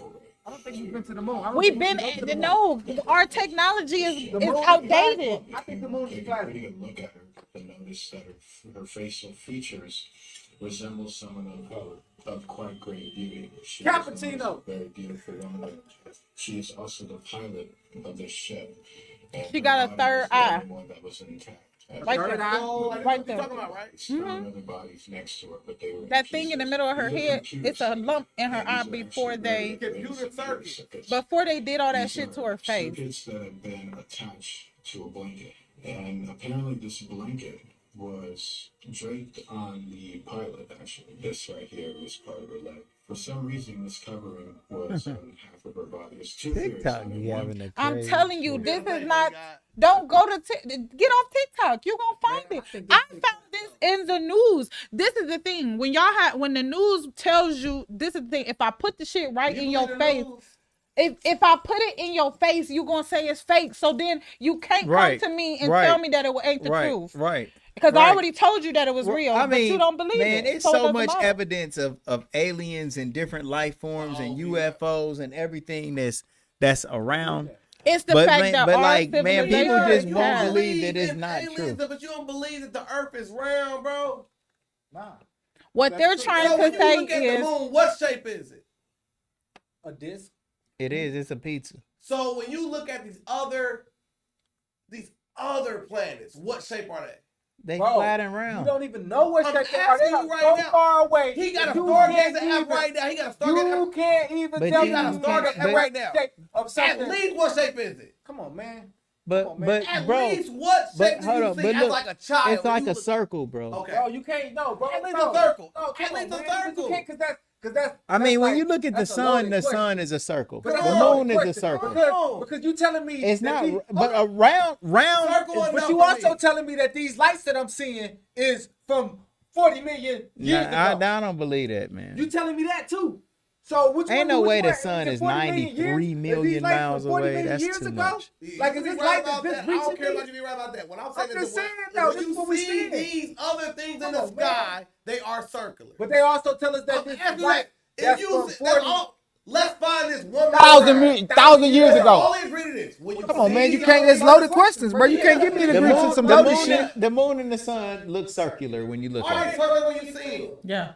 I don't think we've been to the moon. We've been no. Our technology is outdated. I think the moon is flat. Taking a look at her and notice that her facial features resemble someone of quite great beauty. She is Cappuccino. a very beautiful woman. She is also the pilot of this ship. And She her got a body third was the eye. only one that was intact. Right there. Right there. Talking about, right? Found other bodies next to her, but they were That thing in the middle of her head, it's a lump in her eye before they did all that shit to her face. Circuits that have been attached to a blanket. And apparently this blanket was draped on the pilot, actually. This right here was part of her leg. For some reason, this covering was on half of her body. It's two TikTok theories. be having a I'm crazy telling you, shit. this is not. Don't go to get off TikTok. You gonna find it. I found this in the news. This is the thing. When the news tells you, this is the thing. If I put the shit right in your face. If I put it in your face, you gonna say it's fake. So then you can't come to me and tell me that it ain't the truth. Right. Because I already told you that it was real, I mean, but you don't believe man, it. it's So it so doesn't much matter. evidence of aliens and different life forms and UFOs and everything that's around. It's the But fact man, that but our like, man, people civilization just won't has- believe that it's not true. But you don't believe that the earth is round, bro. Nah. What they're trying So to when you say look at is the moon, what shape is it? A disc. It is. It's a pizza. So when you look at these other planets, what shape are they? They Bro, flat and You round. don't even know what I'm shape they are. asking They you are right so now. far away. He got a You stargazer can't app even- right now. He got a You stargazer. can't even But tell you me got a the stargazer shape right now. of something. At least what shape is it? Come on, man. But At bro, least what shape but do hold you on, see but as look, like a child? it's when like you a look- circle, bro. Okay. Bro, you can't. No, bro. At least no. a circle. No, come At least on, a man. circle. You can't, because Cause that's. I mean, when like- you look at the that's a sun, loaded the question. sun is a circle. But The that's a loaded moon is a question. circle. Because you telling me It's that not, these- but a round. Circle But enough you for also me. telling me that these lights that I'm seeing is from 40 million years ago. I don't believe that, man. You telling me that too? So which Ain't one? no which way the one? sun it is 40 million 93 years? million Is these lights miles from 40 away? million That's years too ago? much. Like, is You this be light right about that's that. just I don't reaching care me? about you be right about that. What I'm I'm saying just is saying, that though, when this you is what we see saying. these other things in Come the on, man. sky, they are circular. But they also tell us that I'm this asking light that that's if from you 40. let's find this one Thousand years Let's ago. all agree to this. When you Come on, man. see You can't. these It's other loaded questions, bro. You can't get me to The agree to moon, some the, loaded moon shit. and, the moon and the sun look circular when you look Are at they it. circular when you see them? Yeah.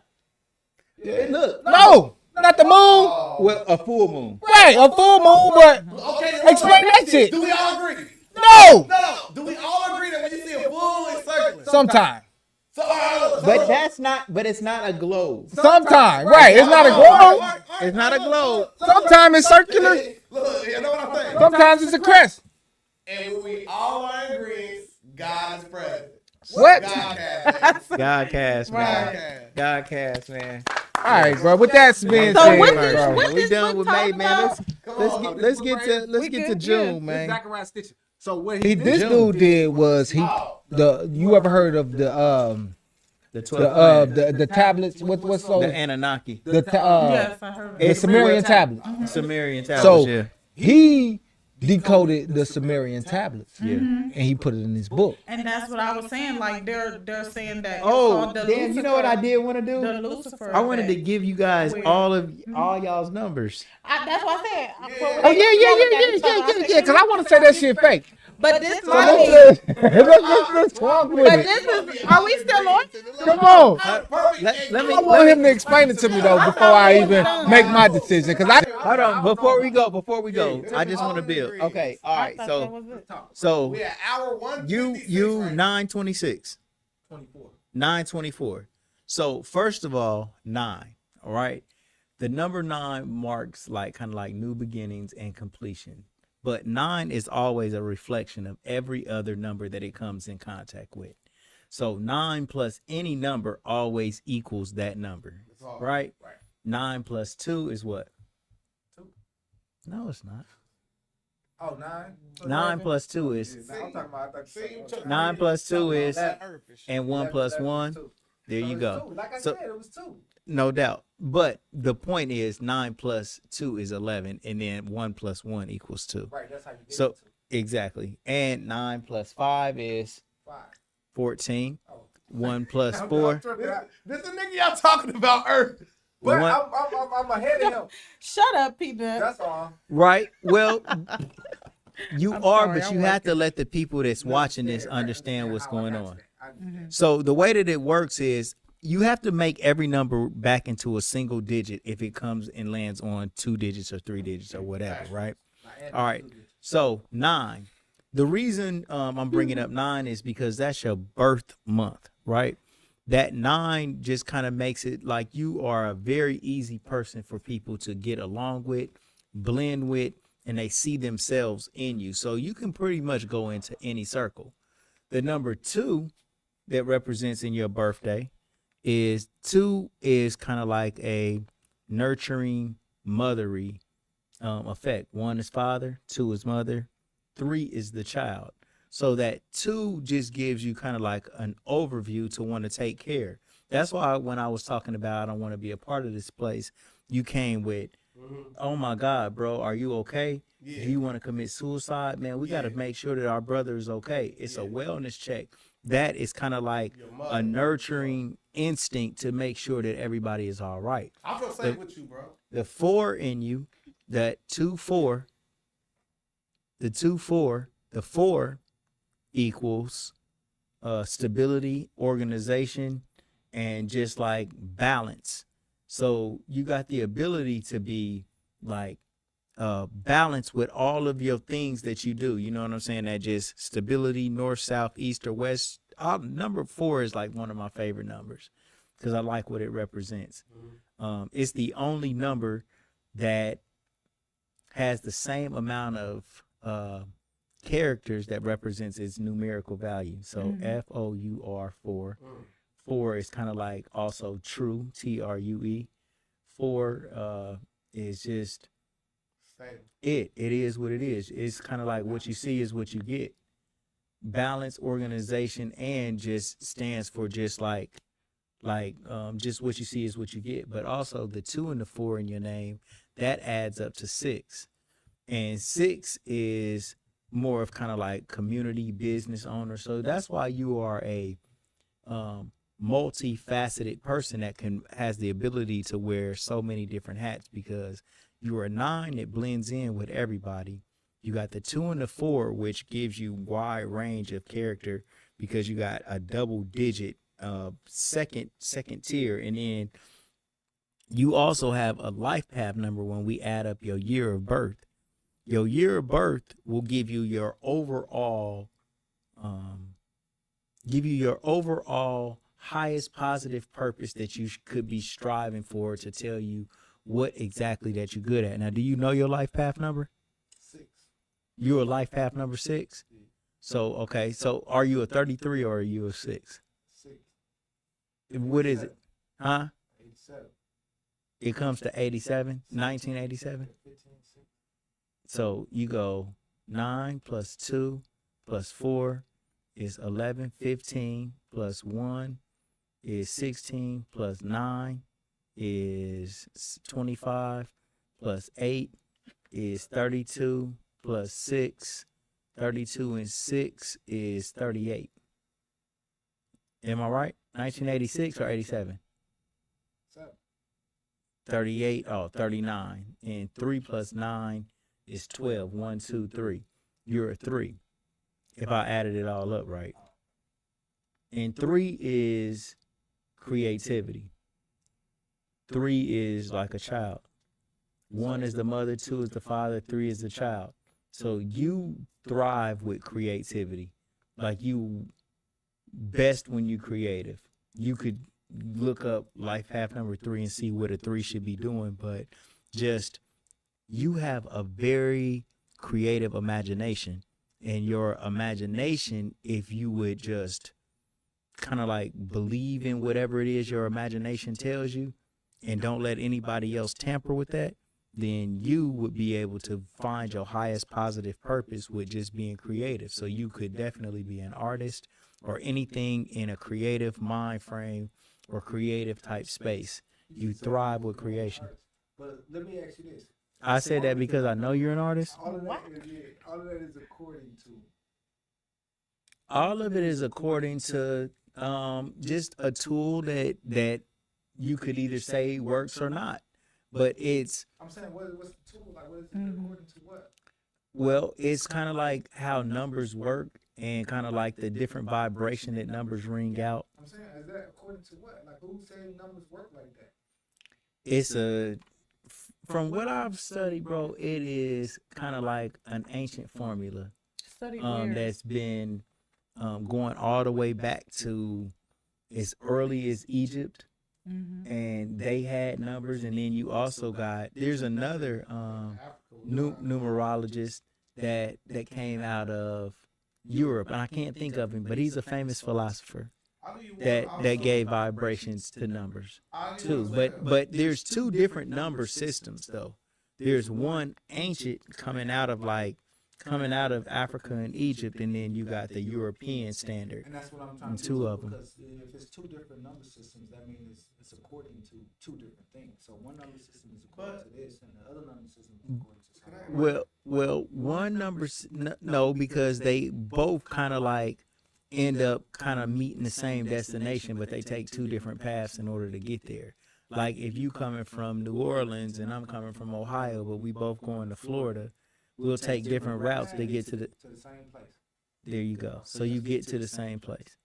It look. No, not the moon. Well, a full moon. Right, a full moon, but Okay, explain that shit. Do we all agree? No. No. Do we all agree that when you see a full, it's circular? Sometime. So, look, But that's not. But it's not a globe. Sometime. Right. It's not a globe. It's not a globe. Sometimes it's circular. Look, you know what I'm saying? Sometimes it's a crest. And we all are in agreement, God is present. What? God has it. God cast, man. Right. God cast, man. All right, bro. With that being So said, what bro. this- what We this done book with May, talking man. about? Let's get to We June, good? This is man. Zachariah Stitcher. So what He, he this did, dude did was you ever heard of The 12 the tablets what's those the Anunnaki, the Yes, I heard the it. Sumerian tablets. Sumerian tablets. So Yeah. he decoded the Sumerian tablets. Yeah. And he put it in his book. And that's what I was saying. Like they're saying that. it's Oh, called the damn! You know what I did want to The do? Lucifer. I wanted to effect. give you guys all y'all's numbers. That's what I said. Oh yeah. Because I want to say that shit fake. But this So might be. let's talk with But it. this is. Are we still on? Come on. Let me I want him to explain it to me though before I even make my decision. Because I hold on before we go. I just want to build. Okay, all right. That So was it. so We at hour 1. you 926. 924. So first of all, 9. All right. The number 9 marks like kind of like new beginnings and completion. But 9 is always a reflection of every other number that it comes in contact with. So 9 plus any number always equals that number. Right? 9 plus 2 is what? 2. No, it's not. Oh, 9. 9 plus 2 is I'm talking about. I thought 9 plus 2 is and 1 plus 1. There you go. Like I So- said, it was 2. No doubt. But the point is 9 plus 2 is 11, and then 1 plus 1 equals 2. Right, that's how you get So it to exactly. And 9 plus 5 is 5. 14. Oh. 1 plus 4. This is the nigga y'all talking about Earth. But One- I'm ahead of him. Shut up, Peter. That's all. Right. Well, you I'm are, sorry, but I'm you have working. to let the people that's watching this understand what's going on. Mm-hmm. So the way that it works is you have to make every number back into a single digit if it comes and lands on 2 digits or 3 digits or whatever, right? All right. So 9. The reason I'm bringing up 9 is because that's your birth month, right? That 9 just kind of makes it like you are a very easy person for people to get along with, blend with, and they see themselves in you. So you can pretty much go into any circle. The number 2 that represents in your birthday is 2 is kind of like a nurturing, mothery effect. 1 is father, 2 is mother, 3 is the child. So that 2 just gives you kind of like an overview to want to take care. That's why when I was talking about I don't want to be a part of this place, you came with, oh my God, bro, are you okay? Do you want to commit suicide? Man, we got to make sure that our brother is okay. It's a wellness check. That is kind of like a nurturing instinct to make sure that everybody is all right. I feel safe with you, bro. The 4 in you, that 2-4, the 4 equals stability, organization, and just like balance. So you got the ability to be like balanced with all of your things that you do. You know what I'm saying? That just stability, north, south, east, or west. Number 4 is like one of my favorite numbers because I like what it represents. It's the only number that has the same amount of characters that represents its numerical value. So FOUR 4. 4 is kind of like also true, TRUE. 4 is just Stable. it is what it is. It's kind of like what you see is what you get. Balance, organization, and just stands for just like just what you see is what you get. But also the 2 and the 4 in your name, that adds up to 6. And 6 is more of kind of like community business owner. So that's why you are a multifaceted person that has the ability to wear so many different hats, because you are a 9 that blends in with everybody. You got the 2 and the 4, which gives you wide range of character because you got a double digit second tier, and then you also have a life path number when we add up your year of birth. Your year of birth will give you your overall highest positive purpose that you could be striving for, to tell you what exactly that you're good at. Now, do you know your life path number? 6. You're a life path number 6? So, okay. So are you a 33 or are you a 6? 6. What is it? Huh? 87. It comes to 87, 1987. 15, 6. So you go 9 plus 2 plus 4 is 11. 15 plus 1 is 16. Plus 9 is 25. Plus 8 is 32. Plus 6, 32 and 6 is 38. Am I right? 1986 or 87? 38, 39. And 3 plus 9 is 12. 1, 2, 3. You're a 3. If I added it all up right. And 3 is creativity. 3 is like a child. 1 is the mother, 2 is the father, 3 is the child. So you thrive with creativity. Like you best when you creative. You could look up life path number 3 and see what a 3 should be doing, but just you have a very creative imagination. And your imagination, if you would just kind of like believe in whatever it is your imagination tells you and don't let anybody else tamper with that, then you would be able to find your highest positive purpose with just being creative. So you could definitely be an artist or anything in a creative mind frame or creative type space. You thrive with creation. But let me ask you this. I said that because I know you're an artist. All of that is according to. All of it is according to just a tool that you could either say works or not. But it's. I'm saying, what's the tool? Like, what is it according to what? Well, it's kind of like how numbers work and kind of like the different vibration that numbers ring out. I'm saying, is that according to what? Like, who said numbers work like that? It's from what I've studied, bro, it is kind of like an ancient formula that's been going all the way back to as early as Egypt. And they had numbers, and then you also got there's another numerologist that came out of Europe, and I can't think of him, but he's a famous philosopher that gave vibrations to numbers too. But there's 2 different number systems though. There's one ancient coming out of Africa and Egypt, and then you got the European standard. And that's what I'm trying to 2 of them. Because if it's 2 different number systems, that means it's according to 2 different things. So one number system is according to this, and the other number system is according to something. Well, one number no, because they both kind of like end up kind of meeting the same destination, but they take 2 different paths in order to get there. Like if you coming from New Orleans and I'm coming from Ohio, but we both going to Florida, we'll take different routes to get to the same place. There you go. So you get to the same place.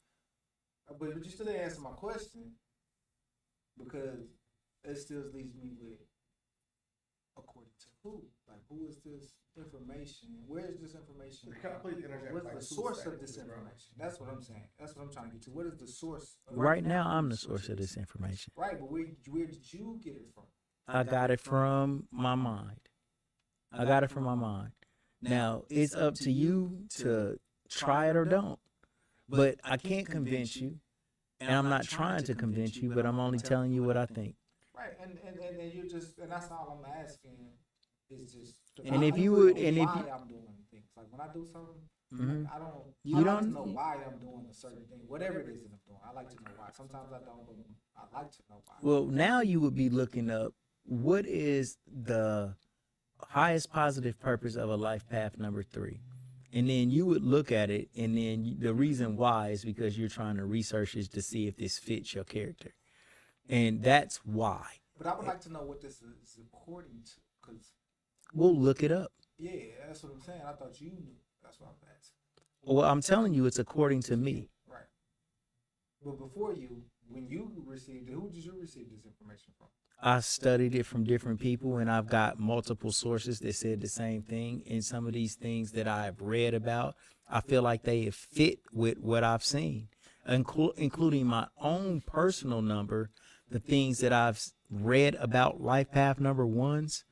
But you still didn't answer my question, because it still leaves me with according to who? Like, who is this information? Where is this information? What's the source of this information? That's what I'm saying. That's what I'm trying to get to. What is the source? Right now, I'm the source of this information. Right, but where did you get it from? I got it from my mind. Now, it's up to you to try it or don't. But I can't convince you, and I'm not trying to convince you, but I'm only telling you what I think. Right, and you just, and that's all I'm asking is just. And if you would, and if why you, I'm doing things like when I do something, Mhm. like, I don't. You I like don't- to know why I'm doing a certain thing, whatever it is that I'm doing. I like to know why. Sometimes I don't, but I like to know why. well, now you would be looking up what is the highest positive purpose of a life path number 3. And then you would look at it, and then the reason why is because you're trying to research is to see if this fits your character. And that's why. But I would like to know what this is according to, because We'll look it up. yeah, that's what I'm saying. I thought you knew. That's what I'm asking. Well, I'm telling you, it's according to me. Right. But before you, when you received it, who did you receive this information from? I studied it from different people, and I've got multiple sources that said the same thing. And some of these things that I've read about, I feel like they have fit with what I've seen, including my own personal number, the things that I've read about life path number 1s.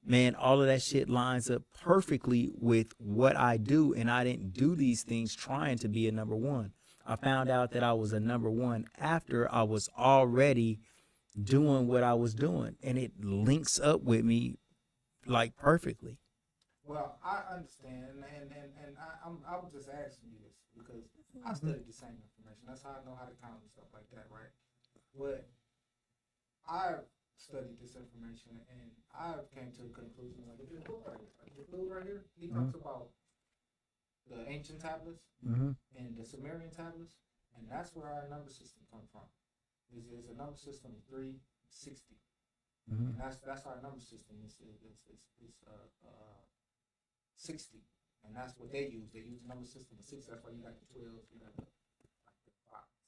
Man, all of that shit lines up perfectly with what I do, and I didn't do these things trying to be a number 1. I found out that I was a number 1 after I was already doing what I was doing, and it links up with me like perfectly. Well, I understand, and I was just asking you this because I studied the same information. That's how I know how to count and stuff like that, right? But I studied this information, and I came to the conclusion, like, this book right here, like this book right here, he talks about the ancient tablets Mm-hmm. and the Sumerian tablets, and that's where our number system comes from. Is a number system of 360, Mm-hmm. and that's our number system. It's 60, and that's what they use. They use the number system of 6. That's why you got the 12s, you got the 5s,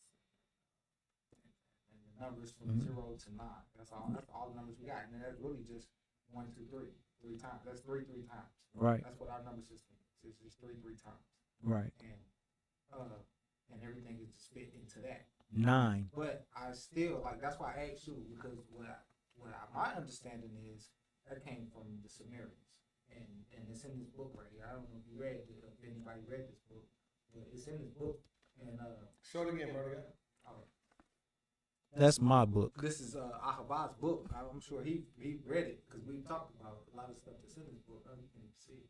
and the numbers from 0 to 9. That's all the numbers we got, and that's really just 1, 2, 3, 3 times. That's three times. Right. That's what our number system is. It's three times, Right. and everything is just fit into that. 9. But I still like, that's why I asked you, because my understanding is that came from the Sumerians, and it's in this book right here. I don't know if you read it, if anybody read this book, but it's in this book. And Show it again, brother. That's my book. this is Ahabad's book. I'm sure he read it because we talked about a lot of stuff that's in this book. I don't even see it.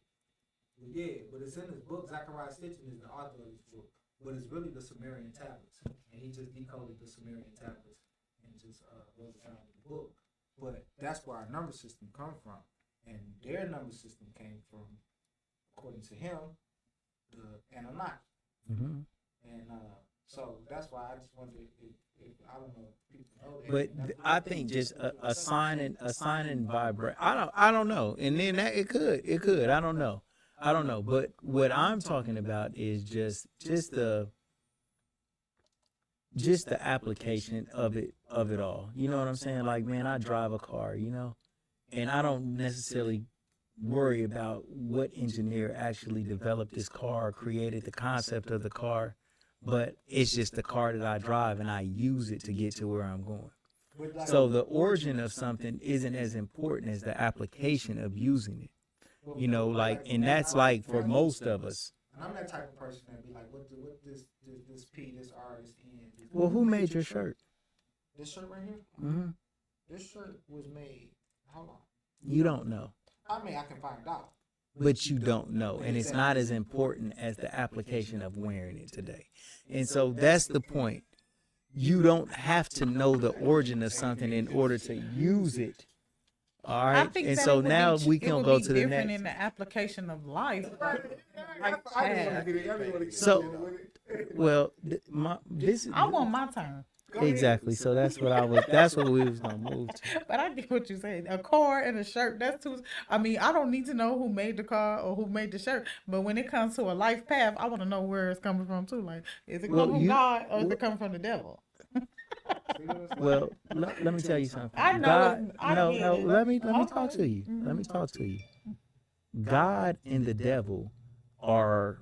But yeah, but it's in this book. Zachariah Stitchin is the author of this book, but it's really the Sumerian tablets, and he just decoded the Sumerian tablets and just wrote it down in the book. But that's where our number system come from, and their number system came from, according to him, the Anunnaki. Mm-hmm. And so that's why I just wondered if I don't know if people know that. But I think just assigning vibrate. I don't know. And then that it could. I don't know. But what I'm talking about is just the application of it all. You know what I'm saying? Like, man, I drive a car, and I don't necessarily worry about what engineer actually developed this car or created the concept of the car, but it's just the car that I drive, and I use it to get to where I'm going. So the origin of something isn't as important as the application of using it. And that's like for most of us. And I'm that type of person that be like, what this P, this R, this N. Well, who made your shirt? This shirt right here? Mm-hmm. This shirt was made, how long? You don't know. I mean, I can find out. But you don't know, and it's not as important as the application of wearing it today. And so that's the point. You don't have to know the origin of something in order to use it. All I right, think and that so it would now be, we it can would go be to the different next. in the application of life. So, well, I want my turn. exactly. So that's what we was gonna move to. But I get what you're saying. A car and a shirt, that's too. I mean, I don't need to know who made the car or who made the shirt. But when it comes to a life path, I want to know where it's coming from too. Like, is it coming from God or is it coming from the devil? Well, let me tell you something. I know God, I no, get no. it. Let me Okay. talk to you. Let me talk to you. God and the devil are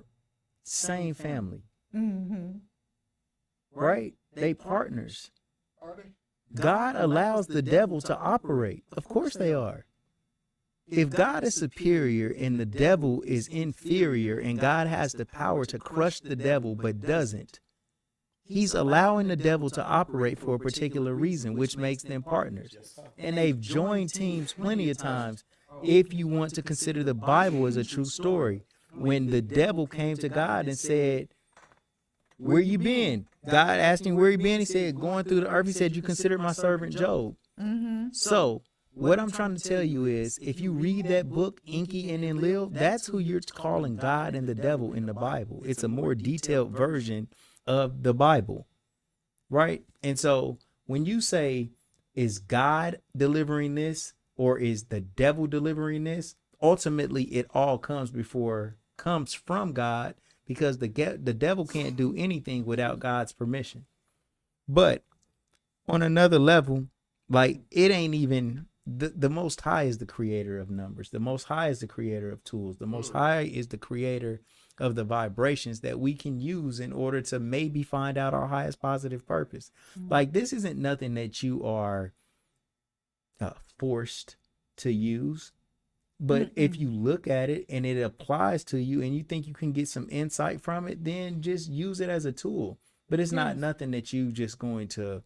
same family, Mm-hmm. right? They partners. Are they? God allows the devil to operate. Of course they are. If God is superior and the devil is inferior, and God has the power to crush the devil but doesn't, He's allowing the devil to operate for a particular reason, which makes them partners. And they've joined teams plenty of times. If you want to consider the Bible as a true story, when the devil came to God and said, where you been? God asked him where he been. He said, going through the earth. He said, you considered my servant Job. So what I'm trying to tell you is, if you read that book, Enki and Enlil, that's who you're calling God and the devil in the Bible. It's a more detailed version of the Bible, right? And so when you say, is God delivering this or is the devil delivering this? Ultimately, it all comes from God, because the devil can't do anything without God's permission. But on another level, like, it ain't even the Most High is the creator of numbers. The Most High is the creator of tools. The Most High is the creator of the vibrations that we can use in order to maybe find out our highest positive purpose. Like, this isn't nothing that you are forced to use. But if you look at it and it applies to you and you think you can get some insight from it, then just use it as a tool. But it's not nothing that you just going to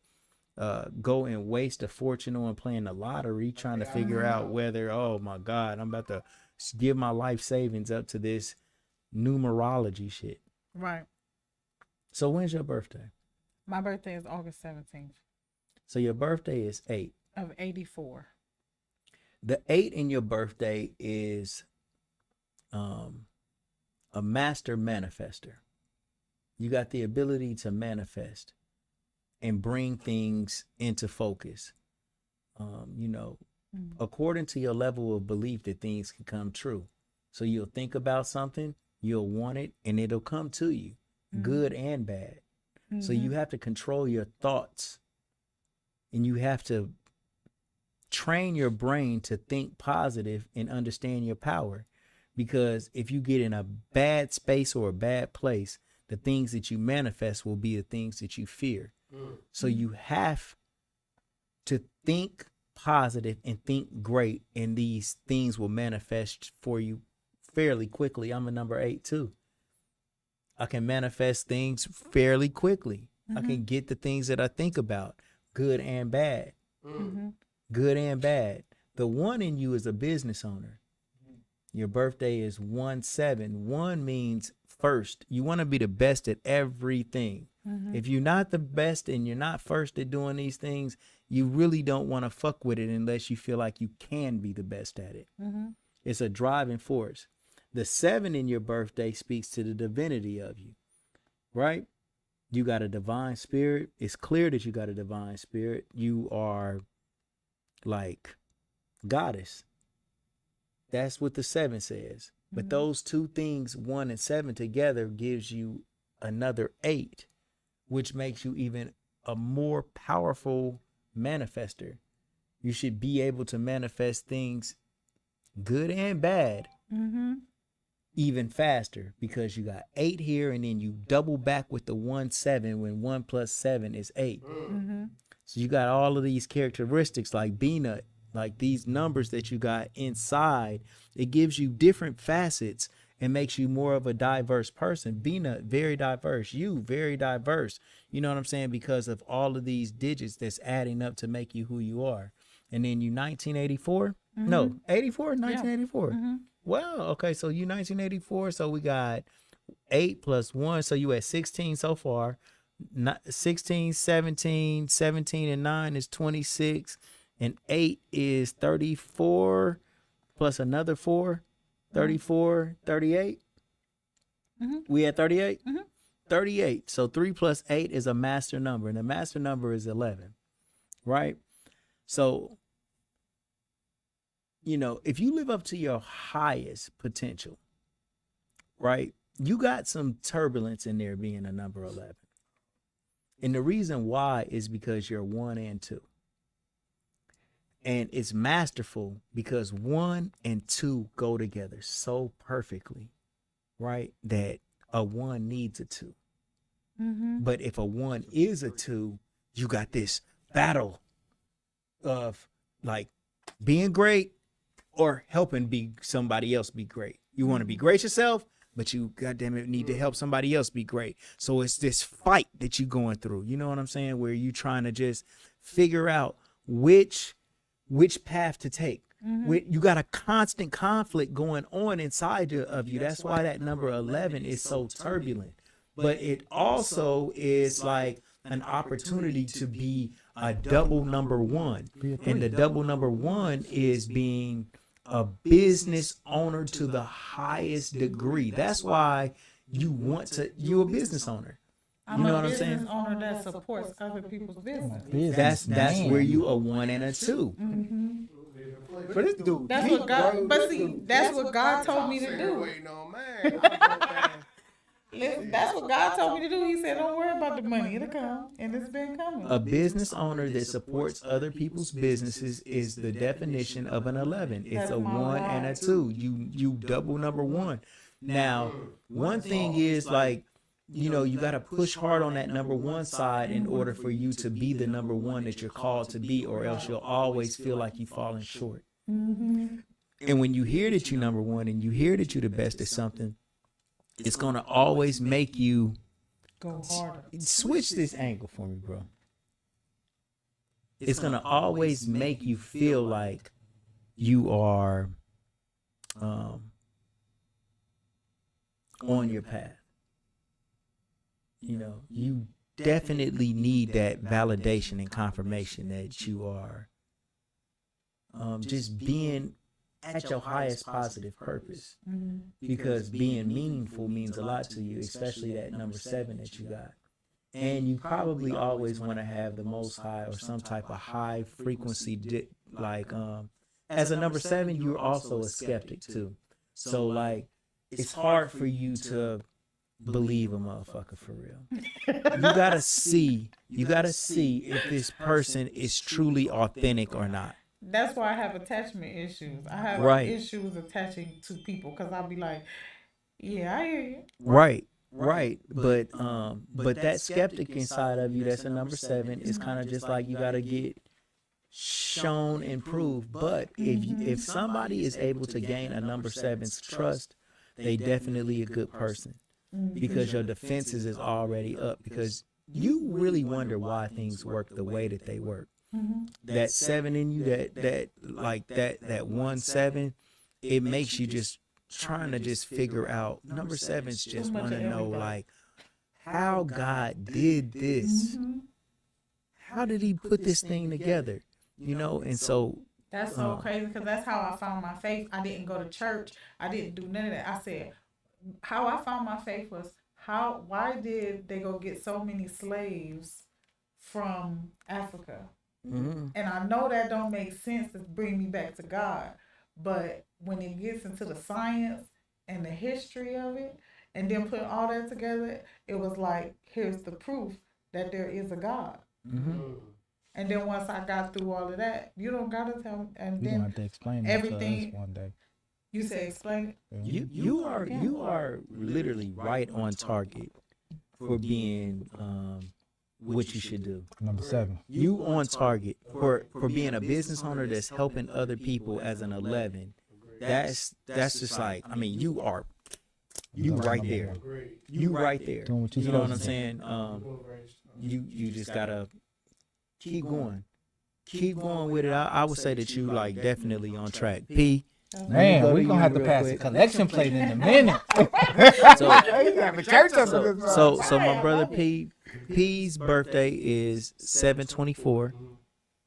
go and waste a fortune on playing the lottery, trying to figure out whether, oh my God, I'm about to give my life savings up to this numerology shit. Right. So when's your birthday? My birthday is August 17th So your birthday is 8. of 84. The 8 in your birthday is a master manifester. You got the ability to manifest and bring things into focus. According to your level of belief that things can come true. So you'll think about something, you'll want it, and it'll come to you, good and bad. So you have to control your thoughts, and you have to train your brain to think positive and understand your power. Because if you get in a bad space or a bad place, the things that you manifest will be the things that you fear. So you have to think positive and think great, and these things will manifest for you fairly quickly. I'm a number 8 too. I can manifest things fairly quickly. I can get the things that I think about, good and bad. Good and bad. The 1 in you is a business owner. Your birthday is 1/7. 1 means first. You want to be the best at everything. If you're not the best and you're not first at doing these things, you really don't want to fuck with it unless you feel like you can be the best at it. It's a driving force. The 7 in your birthday speaks to the divinity of you, right? You got a divine spirit. It's clear that you got a divine spirit. You are like goddess. That's what the 7 says. But those two things, 1 and 7 together, gives you another 8, which makes you even a more powerful manifester. You should be able to manifest things good and bad even faster, because you got 8 here, and then you double back with the 1/7 when 1 plus 7 is 8. So you got all of these characteristics like B-Nut, like these numbers that you got inside. It gives you different facets and makes you more of a diverse person. B-Nut, very diverse. You, very diverse. You know what I'm saying? Because of all of these digits that's adding up to make you who you are. And then you 1984? No, 84? 1984. Well, okay, so you 1984. So we got 8 plus 1. So you at 16 so far. 16, 17, 17 and 9 is 26. And 8 is 34 plus another 4. 34, 38. We at 38? 38. So 3 plus 8 is a master number, and the master number is 11, right? So, if you live up to your highest potential, right, you got some turbulence in there being a number 11. And the reason why is because you're 1 and 2. And it's masterful because 1 and 2 go together so perfectly, right? That a 1 needs a 2. But if a 1 is a 2, you got this battle of like being great or helping somebody else be great. You want to be great yourself? but you goddamn it need to help somebody else be great. So it's this fight that you going through. You know what I'm saying? Where you trying to just figure out which path to take. You got a constant conflict going on inside of you. That's why that number 11 is so turbulent. But it also is like an opportunity to be a double number one. And the double number one is being a business owner to the highest degree. That's why you're a business owner. I'm a business owner that supports other people's business. That's where you a 1 and a 2. But this dude, That's what God. But see, that's what God told me to do. Waiting on man. Listen, that's what God told me to do. He said, "Don't worry about the money; it'll come, and it's been coming." A business owner that supports other people's businesses is the definition of an 11. It's That's a my 1 and a 2. You double number 1. Now, one thing is like, you got to push hard on that number 1 side in order for you to be the number 1 that you're called to be, or else you'll always feel like you've fallen short. And when you hear that you're number 1 and you hear that you're the best at something, it's going to always make you Go harder. switch this angle for me, bro. It's going to always make you feel like you are on your path. You definitely need that validation and confirmation that you are just being at your highest positive purpose. Because being meaningful means a lot to you, especially that number 7 that you got. And you probably always want to have the most high or some type of high frequency, as a number 7, you're also a skeptic too. So like, it's hard for you to believe a motherfucker for real. You gotta see if this person is truly authentic or not. That's why I have attachment issues. I have issues attaching to people because I'll be like, "Yeah, I hear you." Right. But that skeptic inside of you, that's a number 7, is kind of just like you gotta get shown and proved. But if somebody is able to gain a number 7's trust, they definitely a good person. Because your defenses is already up, because you really wonder why things work the way that they work. That 7 in you, that 1-7, it makes you just trying to just figure out. Number 7s just want to know like how God did this. How did he put this thing together? And so that's so crazy, because that's how I found my faith. I didn't go to church. I didn't do none of that. I said, how I found my faith was why did they go get so many slaves from Africa? And I know that don't make sense to bring me back to God, but when it gets into the science and the history of it, and then put all that together, it was like, here's the proof that there is a God. And then once I got through all of that, you don't gotta tell me, and then have to explain everything. to us one day. You say explain it. You are literally right on target for being what you should do. Number 7. You on target for being a business owner that's helping other people as an 11. That's just like, I mean, you right there. You right there. Doing what you're You know what I'm supposed to saying? You just gotta keep going. Keep going with it. I would say that you like definitely on track. P. Man, we're gonna have to pass a collection plate in a minute. So my brother P's birthday is 7/24.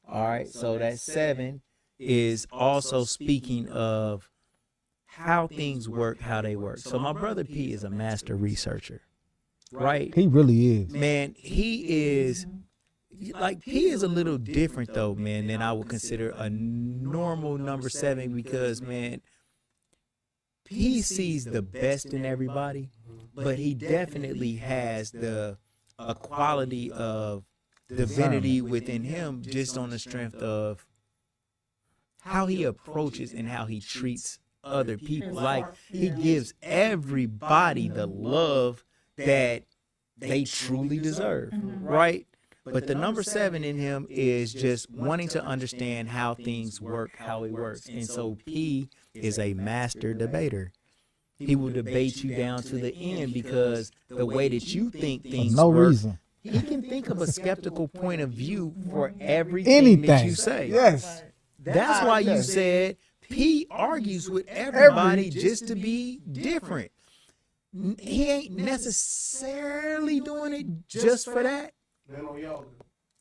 All right, so that 7 is also speaking of how things work, how they work. So my brother P is a master researcher, right? He really is. Man, he is. Like, P is a little different though, man, than I would consider a normal number 7, because, man, P sees the best in everybody, but he definitely has a quality of divinity within him, just on the strength of how he approaches and how he treats other people. Like, he gives everybody the love that they truly deserve, right? But the number 7 in him is just wanting to understand how things work, how it works. And so P is a master debater. He will debate you down to the end because the way that you think things no work, reason. he can think of a skeptical point of view for everything that Anything. you say. Yes. That's why you said P argues with everybody just to be different. He ain't necessarily doing it just for that,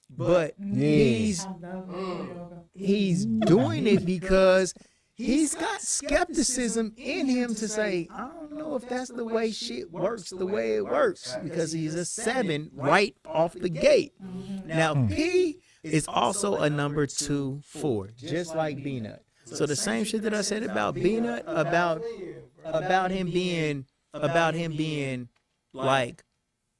but he's doing it because he's got skepticism in him to say, I don't know if that's the way shit works the way it works, because he's a 7 right off the gate. Now P is also a number 2-4, just like B-Nut. So the same shit that I said about B-Nut, about him being like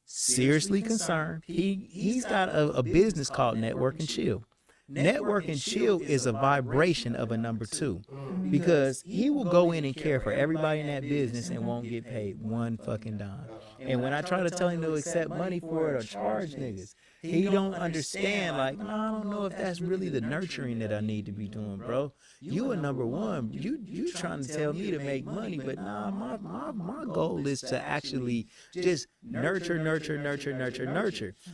seriously concerned. He's got a business called Network and Chill. Network and Chill is a vibration of a number 2, because he will go in and care for everybody in that business and won't get paid one fucking dime. And when I try to tell him to accept money for it or charge niggas, he don't understand, like, no, I don't know if that's really the nurturing that I need to be doing, bro. You a number 1. You trying to tell me to make money, but nah, my goal is to actually just nurture.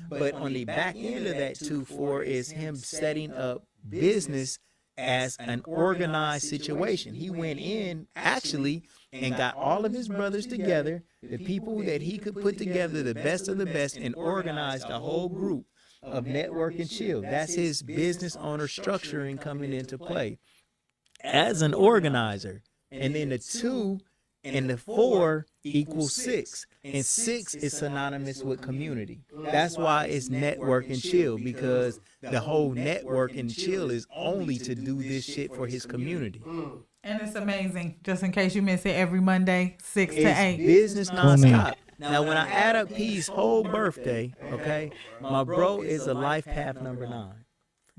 But on the back end of that 2-4 is him setting up business as an organized situation. He went in actually and got all of his brothers together, the people that he could put together, the best of the best, and organized a whole group of Network and Chill. That's his business owner structuring coming into play as an organizer. And then the 2 and the 4 equals 6, and 6 is synonymous with community. That's why it's Network and Chill, because the whole Network and Chill is only to do this shit for his community. And it's amazing. Just in case you miss it, every Monday, 6 to It's 8. business nonstop. Now, when I add up P's whole birthday, okay, my bro is a life path number 9.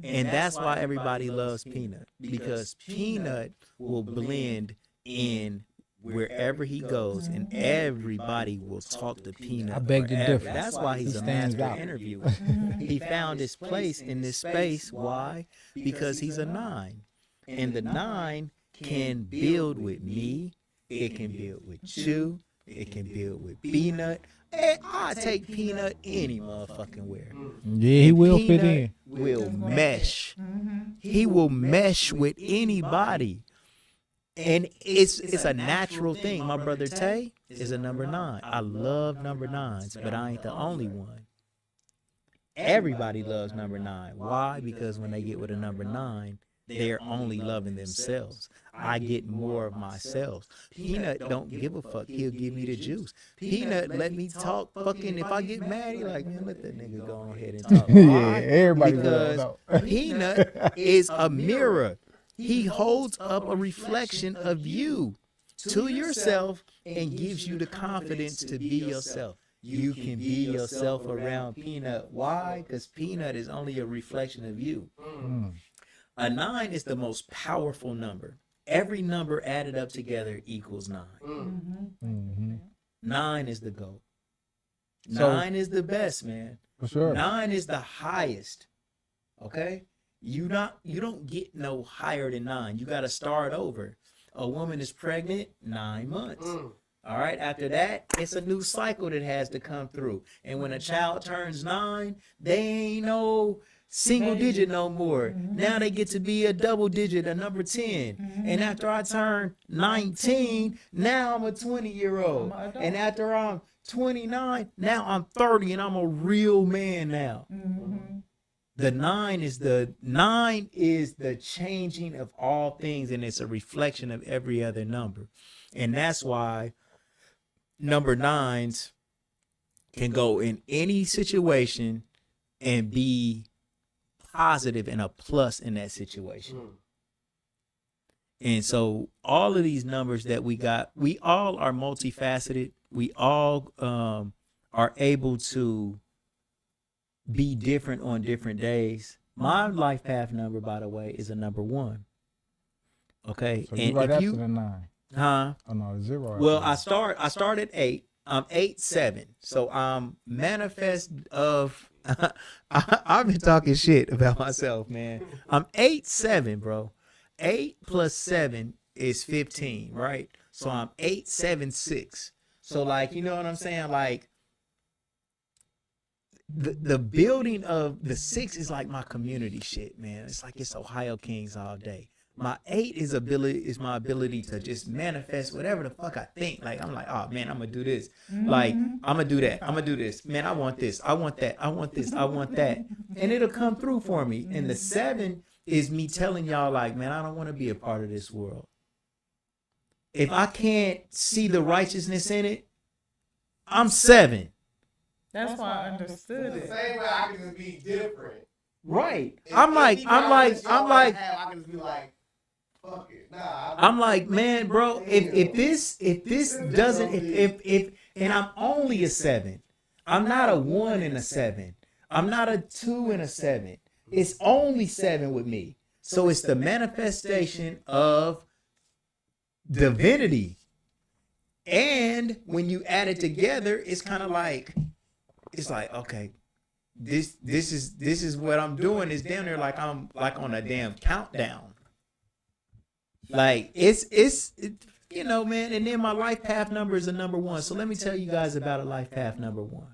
And that's why everybody loves Peanut, because Peanut will blend in wherever he goes, and everybody will talk to Peanut. I beg to forever. differ. That's why he's He a stands master out. interviewer. He found his place in this space. Why? Because he's a 9. And the 9 can build with me. It can build with you. It can build with Peanut. And I take Peanut any motherfucking where. Yeah, he will fit Peanut in. will mesh. He will mesh with anybody. And it's a natural thing. My brother Tay is a number 9. I love number 9s, but I ain't the only one. Everybody loves number 9. Why? Because when they get with a number 9, they're only loving themselves. I get more of myself. Peanut don't give a fuck. He'll give me the juice. Peanut let me talk. Fucking if I get mad, he like, man, let that nigga go ahead and talk. Yeah, everybody Because will. Peanut is a mirror. He holds up a reflection of you to yourself and gives you the confidence to be yourself. You can be yourself around Peanut. Why? Because Peanut is only a reflection of you. A 9 is the most powerful number. Every number added up together equals 9. 9 is the GOAT. 9 is the best, man. For sure. 9 is the highest. Okay? You don't get no higher than 9. You got to start over. A woman is pregnant 9 months. All right. After that, it's a new cycle that has to come through. And when a child turns 9, they ain't no single digit no more. Now they get to be a double digit, a number 10. And after I turn 19, now I'm a 20-year-old. And after I'm 29, now I'm 30 and I'm a real man now. The 9 is the changing of all things, and it's a reflection of every other number. And that's why number 9s can go in any situation and be positive and a plus in that situation. And so all of these numbers that we got, we all are multifaceted. We all are able to be different on different days. My life path number, by the way, is a number 1. Okay. So and you right if after you, the 9. huh? Oh no, the 0. Well, after I start at 8. I'm 8-7. So I'm manifest of I've been talking shit about myself, man. I'm 8-7, bro. 8 plus 7 is 15, right? So I'm 8, 7, 6. So like, you know what I'm saying? Like the building of the 6 is like my community shit, man. It's like it's Ohio Kings all day. My 8 is my ability to just manifest whatever the fuck I think. Like I'm like, oh man, I'm gonna do this. Like I'm gonna do that. I'm gonna do this. Man, I want this. I want that. I want this. I want that. And it'll come through for me. And the 7 is me telling y'all like, man, I don't want to be a part of this world. If I can't see the righteousness in it, I'm 7. That's why I understood The it. same way I can just be different. Right. If I'm like, I can just be like, fuck it. Nah. I'm like, man, bro, if this doesn't, if and I'm only a 7. I'm not a 1 and a 7. I'm not a 2 and a 7. It's only 7 with me. So it's the manifestation of divinity. And when you add it together, it's kind of like, it's like, okay, this is what I'm doing. It's down there like I'm like on a damn countdown. Like it's you know, man. And then my life path number is a number 1. So let me tell you guys about a life path number 1.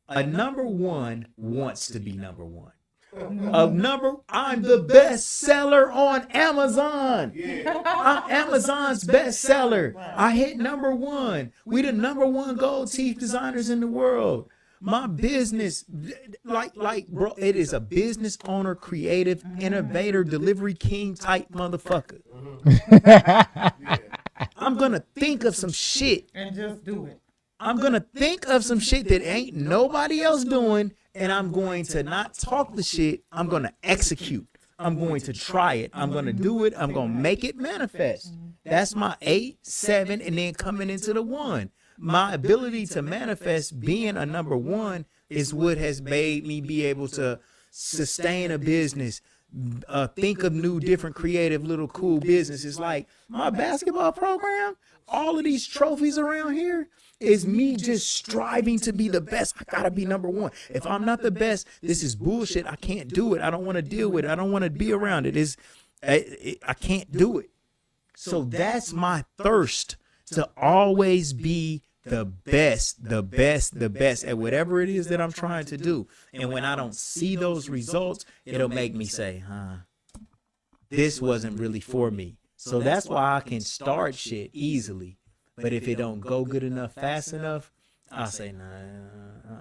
A number 1 wants to be number 1. I'm the best seller on Amazon. I'm Amazon's best seller. I hit number 1. We the number 1 gold teeth designers in the world. My business, like, bro, it is a business owner, creative, innovator, delivery king type motherfucker. I'm gonna think of some shit And just do it. I'm going to think of some shit that ain't nobody else doing, and I'm going to not talk the shit. I'm going to execute. I'm going to try it. I'm going to do it. I'm going to make it manifest. That's my 8, 7, and then coming into the 1. My ability to manifest being a number 1 is what has made me be able to sustain a business, think of new, different, creative, little cool businesses. Like my basketball program, all of these trophies around here is me just striving to be the best. I gotta be number 1. If I'm not the best, this is bullshit. I can't do it. I don't want to deal with it. I don't want to be around it. I can't do it. So that's my thirst to always be the best at whatever it is that I'm trying to do. And when I don't see those results, it'll make me say, this wasn't really for me. So that's why I can start shit easily. But if it don't go good enough, fast enough, I'll say, nah,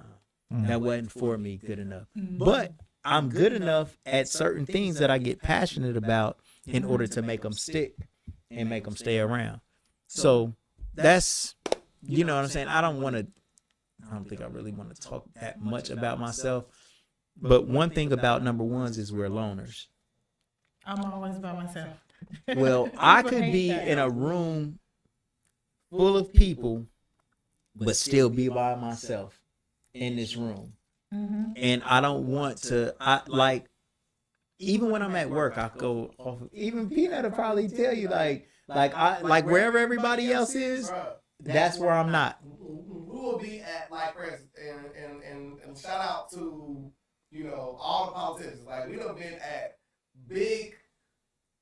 that wasn't for me good enough. But I'm good enough at certain things that I get passionate about in order to make them stick and make them stay around. So that's, you know what I'm saying? I don't think I really want to talk that much about myself. But one thing about number 1s is we're loners. I'm always by myself. Well, I could be in a room full of people, but still be by myself in this room. And I don't want to, even when I'm at work, I go off, even Peanut will probably tell you, like wherever everybody else is, that's where I'm not. We will be at, like, for instance, and shout out to, you know, all the politicians. Like, we done been at big,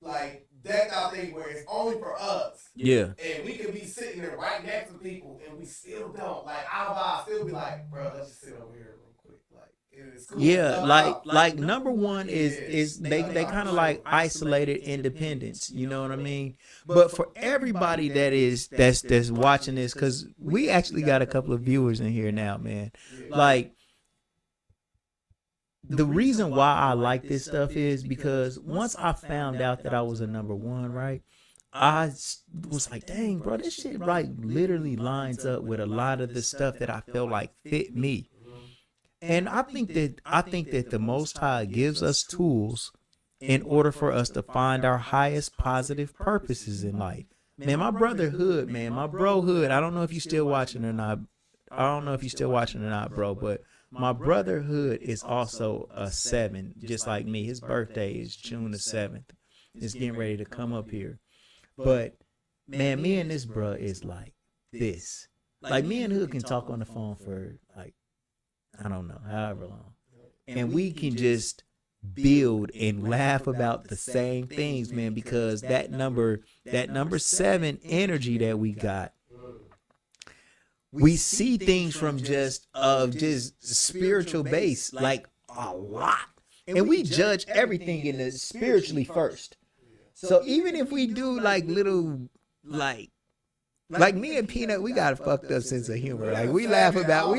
like, decked out thing where it's only for us. Yeah. And we could be sitting there right next to people, and we still don't. Like, I'll still be like, bro, let's just sit over here real quick. Like, it's cool. Yeah, like number 1 is they kind of like isolated independence. You know what I mean? But for everybody that's watching this, because we actually got a couple of viewers in here now, man. Like, the reason why I like this stuff is because once I found out that I was a number 1, right, I was like, dang, bro, this shit right literally lines up with a lot of the stuff that I feel like fit me. And I think that the Most High gives us tools in order for us to find our highest positive purposes in life. Man, my brotherhood, man, my brohood, I don't know if you still watching or not. Bro, but my brotherhood is also a 7, just like me. His birthday is June the 7th. It's getting ready to come up here. But, man, me and this bro is like this. Like, me and Hood can talk on the phone for, like, I don't know, however long. And we can just build and laugh about the same things, man, because that number 7 energy that we got, we see things from just spiritual base, like a lot. And we judge everything in the spiritually first. So even if we do like little, like me and Peanut, we got a fucked up sense of humor. Like we laugh about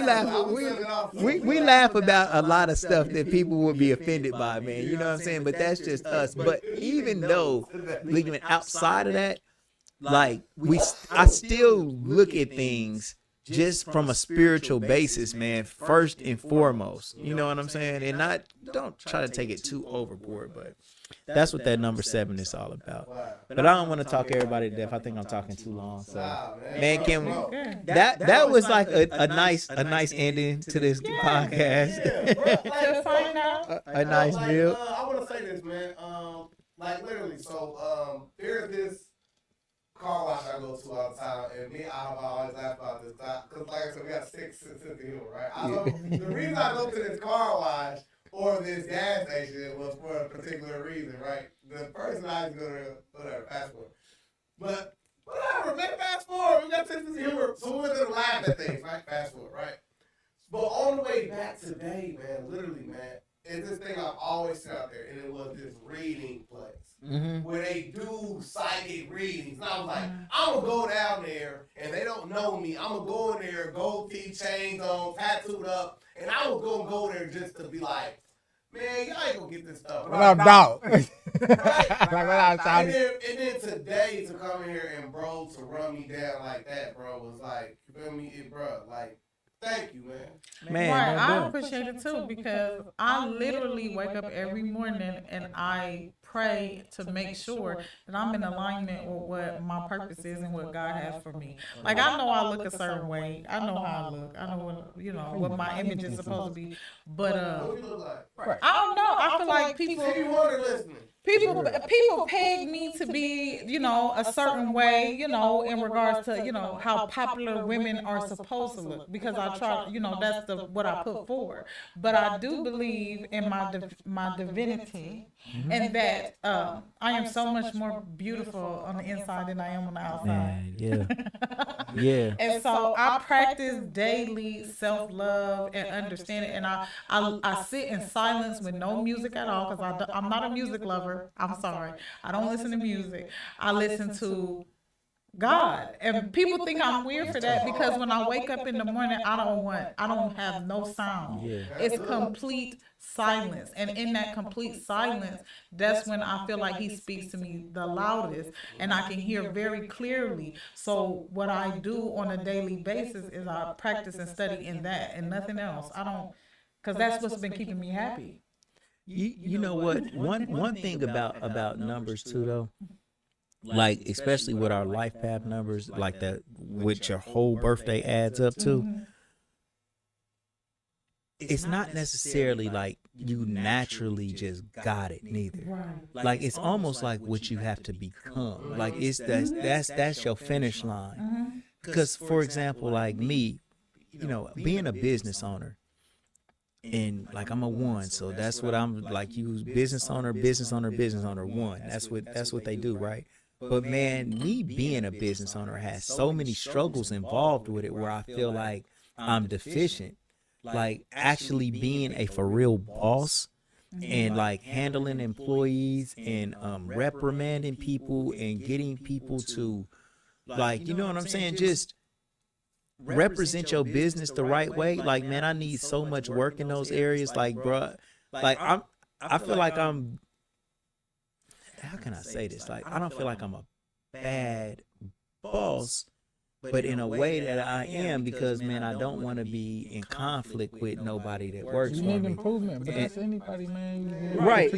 a lot of stuff that people would be offended by, man. You know what I'm saying? But that's just us. But even though, even outside of that, like I still look at things just from a spiritual basis, man, first and foremost. You know what I'm saying? And don't try to take it too overboard, but that's what that number 7 is all about. But I don't want to talk everybody to death. I think I'm talking too long. So, man, can we? That was like a nice ending to this podcast. A nice build. I want to say this, man. Like literally, so there's this car wash I go to all the time, and me and Adam always laugh about this, because like I said, we got 6 sense of humor, right? The reason I go to this car wash or this gas station was for a particular reason, right? The person I used to go to, whatever, fast forward. But whatever, man, fast forward. We got sense of humor, so we're gonna laugh at things, right? Fast forward, right? But on the way back today, man, literally, man, it's this thing I've always seen out there, and it was this reading place. Where they do psychic readings. And I was like, I'm going to go down there, and they don't know me. I'm going to go in there, gold teeth, chains on, tattooed up, and I was going to go there just to be like, man, y'all ain't going to get this stuff. Without doubt. Right? And then today, to come in here and, bro, to run me down like that, bro, was like, you feel me? Bro, like, thank you, man. Right, I appreciate it too, because I literally wake up every morning and I pray to make sure that I'm in alignment with what my purpose is and what God has for me. Like I know I look a certain way. I know how I look. I know what my image is supposed to be. But What do you look like? I don't know. I feel like people. If you wonder listening. People peg me to be, a certain way, in regards to, how popular women are supposed to look, because I try, that's what I put forward. But I do believe in my divinity, and that I am so much more beautiful on the inside than I am on the outside. Man, yeah. And so I practice daily self-love and understanding, and I sit in silence with no music at all, because I'm not a music lover. I'm sorry. I don't listen to music. I listen to God. And people think I'm weird for that, because when I wake up in the morning, I don't have no sound. Yeah. It's complete silence. And in that complete silence, that's when I feel like he speaks to me the loudest, and I can hear very clearly. So what I do on a daily basis is I practice and study in that and nothing else. Because that's what's been keeping me happy. You know what? One thing about numbers too, though, like especially with our life path numbers, like that, which your whole birthday adds up to. It's not necessarily like you naturally just got it, neither. Right. Like it's almost like what you have to become. Like that's your finish line. Because for example, like me, being a business owner. And like I'm a 1, so that's what I'm like. You business owner, one. That's what they do, right? But man, me being a business owner has so many struggles involved with it, where I feel like I'm deficient. Like actually being a for real boss, and like handling employees and reprimanding people and getting people to, like, you know what I'm saying, just represent your business the right way. Like, man, I need so much work in those areas. Like, bro, like I feel like I'm, how can I say this? Like, I don't feel like I'm a bad boss, but in a way that I am, because man, I don't want to be in conflict with nobody that works for me. You need improvement, but that's anybody, man. Right.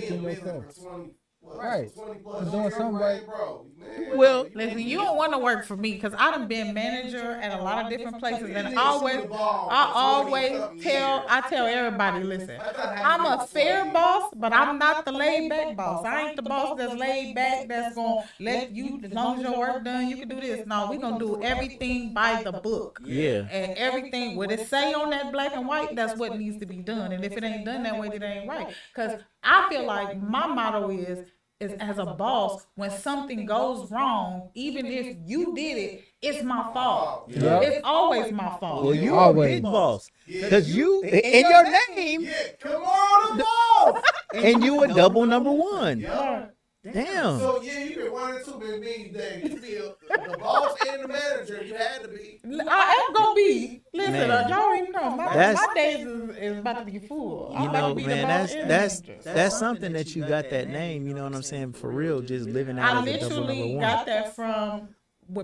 Right. 20 plus Doing years, something man, right. bro. Man, Well, Listen, you don't want to work for me because I done been manager at a lot of different places, and Niggas always, shoot the ball I for always 20-something tell, years. I tell everybody, listen, That doesn't have I'm to be a for fair 20 boss, but I'm not the laid back boss. I ain't the boss that's laid back, that's gonna let you, as long as your work done, you can do this. No, we gonna do everything by the book. yeah. And everything, what it say on that black and white, that's what needs to be done. And if it ain't done that way, it ain't right. Because I feel like my motto is as a boss, when something goes wrong, even if you did it, it's my fault. Yep. It's always my fault. Well, you Always. a big boss. Because you, in your name, Yeah, Kimora Da Boss. and you a double number one. Yeah. Damn. So yeah, you been 1 and 2, been me. That you be the boss and the manager. You had to be. I am gonna be. Listen, Man. y'all already know my That's- days is about to be full. I'm You about know, to be the man, boss and that's manager. that's something that you got that name. You know what I'm saying? For real, just living out I as a double number literally one. got that from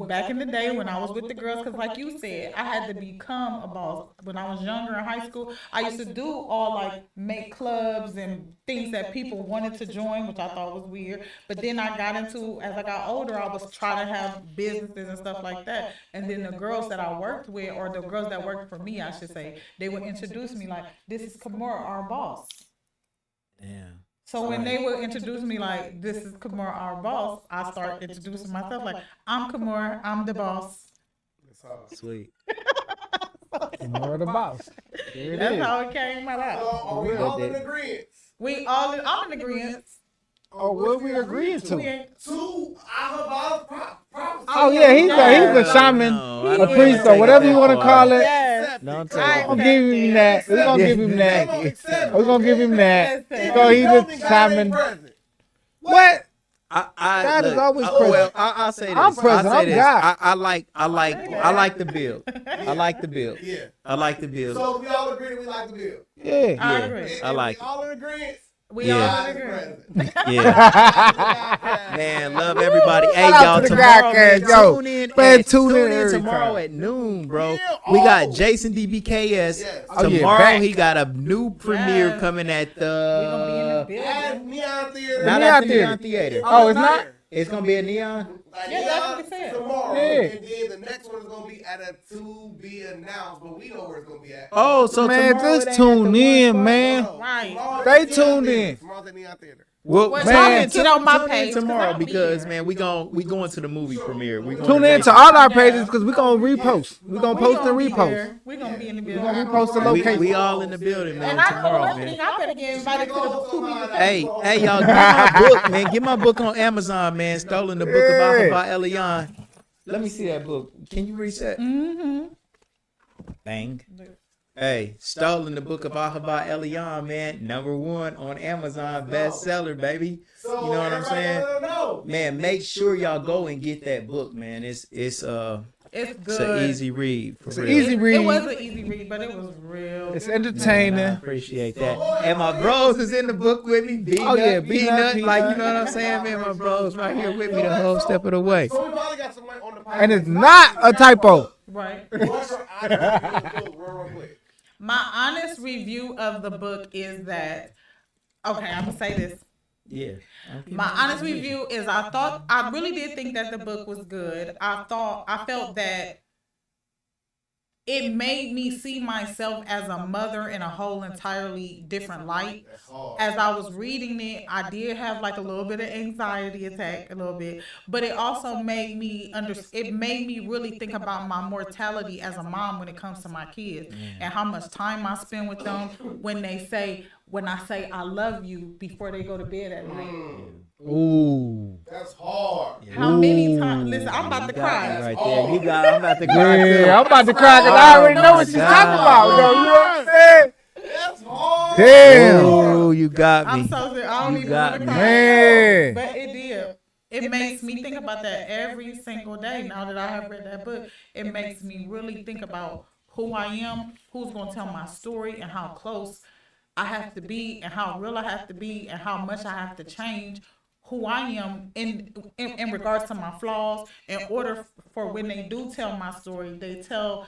back in the day when I was with the girls, because like you said, I had to become a boss. When I was younger in high school, I used to do all like make clubs and things that people wanted to join, which I thought was weird. But then I got into, as I got older, I was trying to have businesses and stuff like that. And then the girls that I worked with, or the girls that worked for me, I should say, they would introduce me like, this is Kimora, our boss. Damn. So when they would introduce me like, this is Kimora, our boss, I start introducing myself like, I'm Kimora, I'm the boss. Sweet. Kimora Da Boss. There it That's is. how it came So out. are we all in agreement? I'm in agreement. Oh, what we agreeing to? Two Ahabas props. Oh yeah, he's a shaman, a priest, or whatever you want to call it. Yes. Don't We're take gonna give him that. We're gonna give him that. We're gonna give him that. So he's a shaman. What? God is always Well, present. I'll say this. I'm present. I'll say I'm this. God. I like the build. I like the build. Yeah. I like the build. So we all agree that we like the bill. Yeah. I agree. I like we all in agreement. We Yeah. all God is agree. present. Yeah. Man, love everybody. Hey, Shout out y'all, to the tomorrow, man, Godcast, yo. tune in. Man, at- tune in tune in every tomorrow time. at noon, bro. Yeah. We got Oh. Jason DBKS. Yes. Oh, yeah, Tomorrow, back. he got a new premiere Yes. coming at We gonna be in the the... building. At Neon Theater. Not Neon at the Theater. Neon Theater. Oh, it's not? It's going to be a Neon? Like Yeah, Neon that's what he said. tomorrow. Yeah. And then the next one is gonna be at a to be announced, but we know where it's gonna be at. Oh, so Man, tomorrow just it ain't tune at the in, one spot? man. Right. Tomorrow's Stay at Neon tuned Theater. in. Tomorrow's at Neon Theater. Well, Well, Man, get on my tune in page 'cause tomorrow I'll be because here. man, we going to the movie premiere. We Tune in to all our pages because we're gonna repost. We're gonna post and repost. We're gonna be in the We're building. gonna repost the location. we all in the building, man. And I know Tomorrow, one man. thing, I better get invited to the two people. Hey, y'all, get my book, man. Get my book on Amazon, man. Stolen the book of Yeah. Ahava Elion. Let me see that book. Can you reach that? Mm-hmm. Bang. Hey, Stolen the book of Ahava Elion, man. #1 on Amazon, bestseller, baby. So You know what I'm everybody saying? let them know. Man, make sure y'all go and get that book, man. It's It's an good. easy read. For It's an real. easy read. It was an easy read, but it was real. It's Man, I entertaining. appreciate that. And my bros is in the book with me. Oh, yeah, Peanut. Peanut. Like, you know what I'm saying, man? My bros right here with me the whole step of the way. So we probably got someone on the podcast. And it's not a typo. Right. What's your honest review of the book, real quick? My honest review of the book is that, okay, I'm gonna say this. Yeah. My honest review is I really did think that the book was good. I felt that it made me see myself as a mother in a whole entirely different light. As I was reading it, I did have like a little bit of anxiety attack, a little bit, but it also made me it made me really think about my mortality as a mom when it comes to my kids and how much time I spend with them when I say I love you before they go to bed at night. Ooh. That's hard. How many times? Listen, I'm about to cry. Right there. I'm about to cry too. Yeah, I'm about to cry because I already know what she's talking about, though. You know what I'm saying? That's hard. Damn. Oh, you got I'm me. so serious. I don't You even got want to me. cry. Man. But it did. It makes me think about that every single day. Now that I have read that book, it makes me really think about who I am, who's going to tell my story, and how close I have to be, and how real I have to be, and how much I have to change who I am in regards to my flaws in order for when they do tell my story, they tell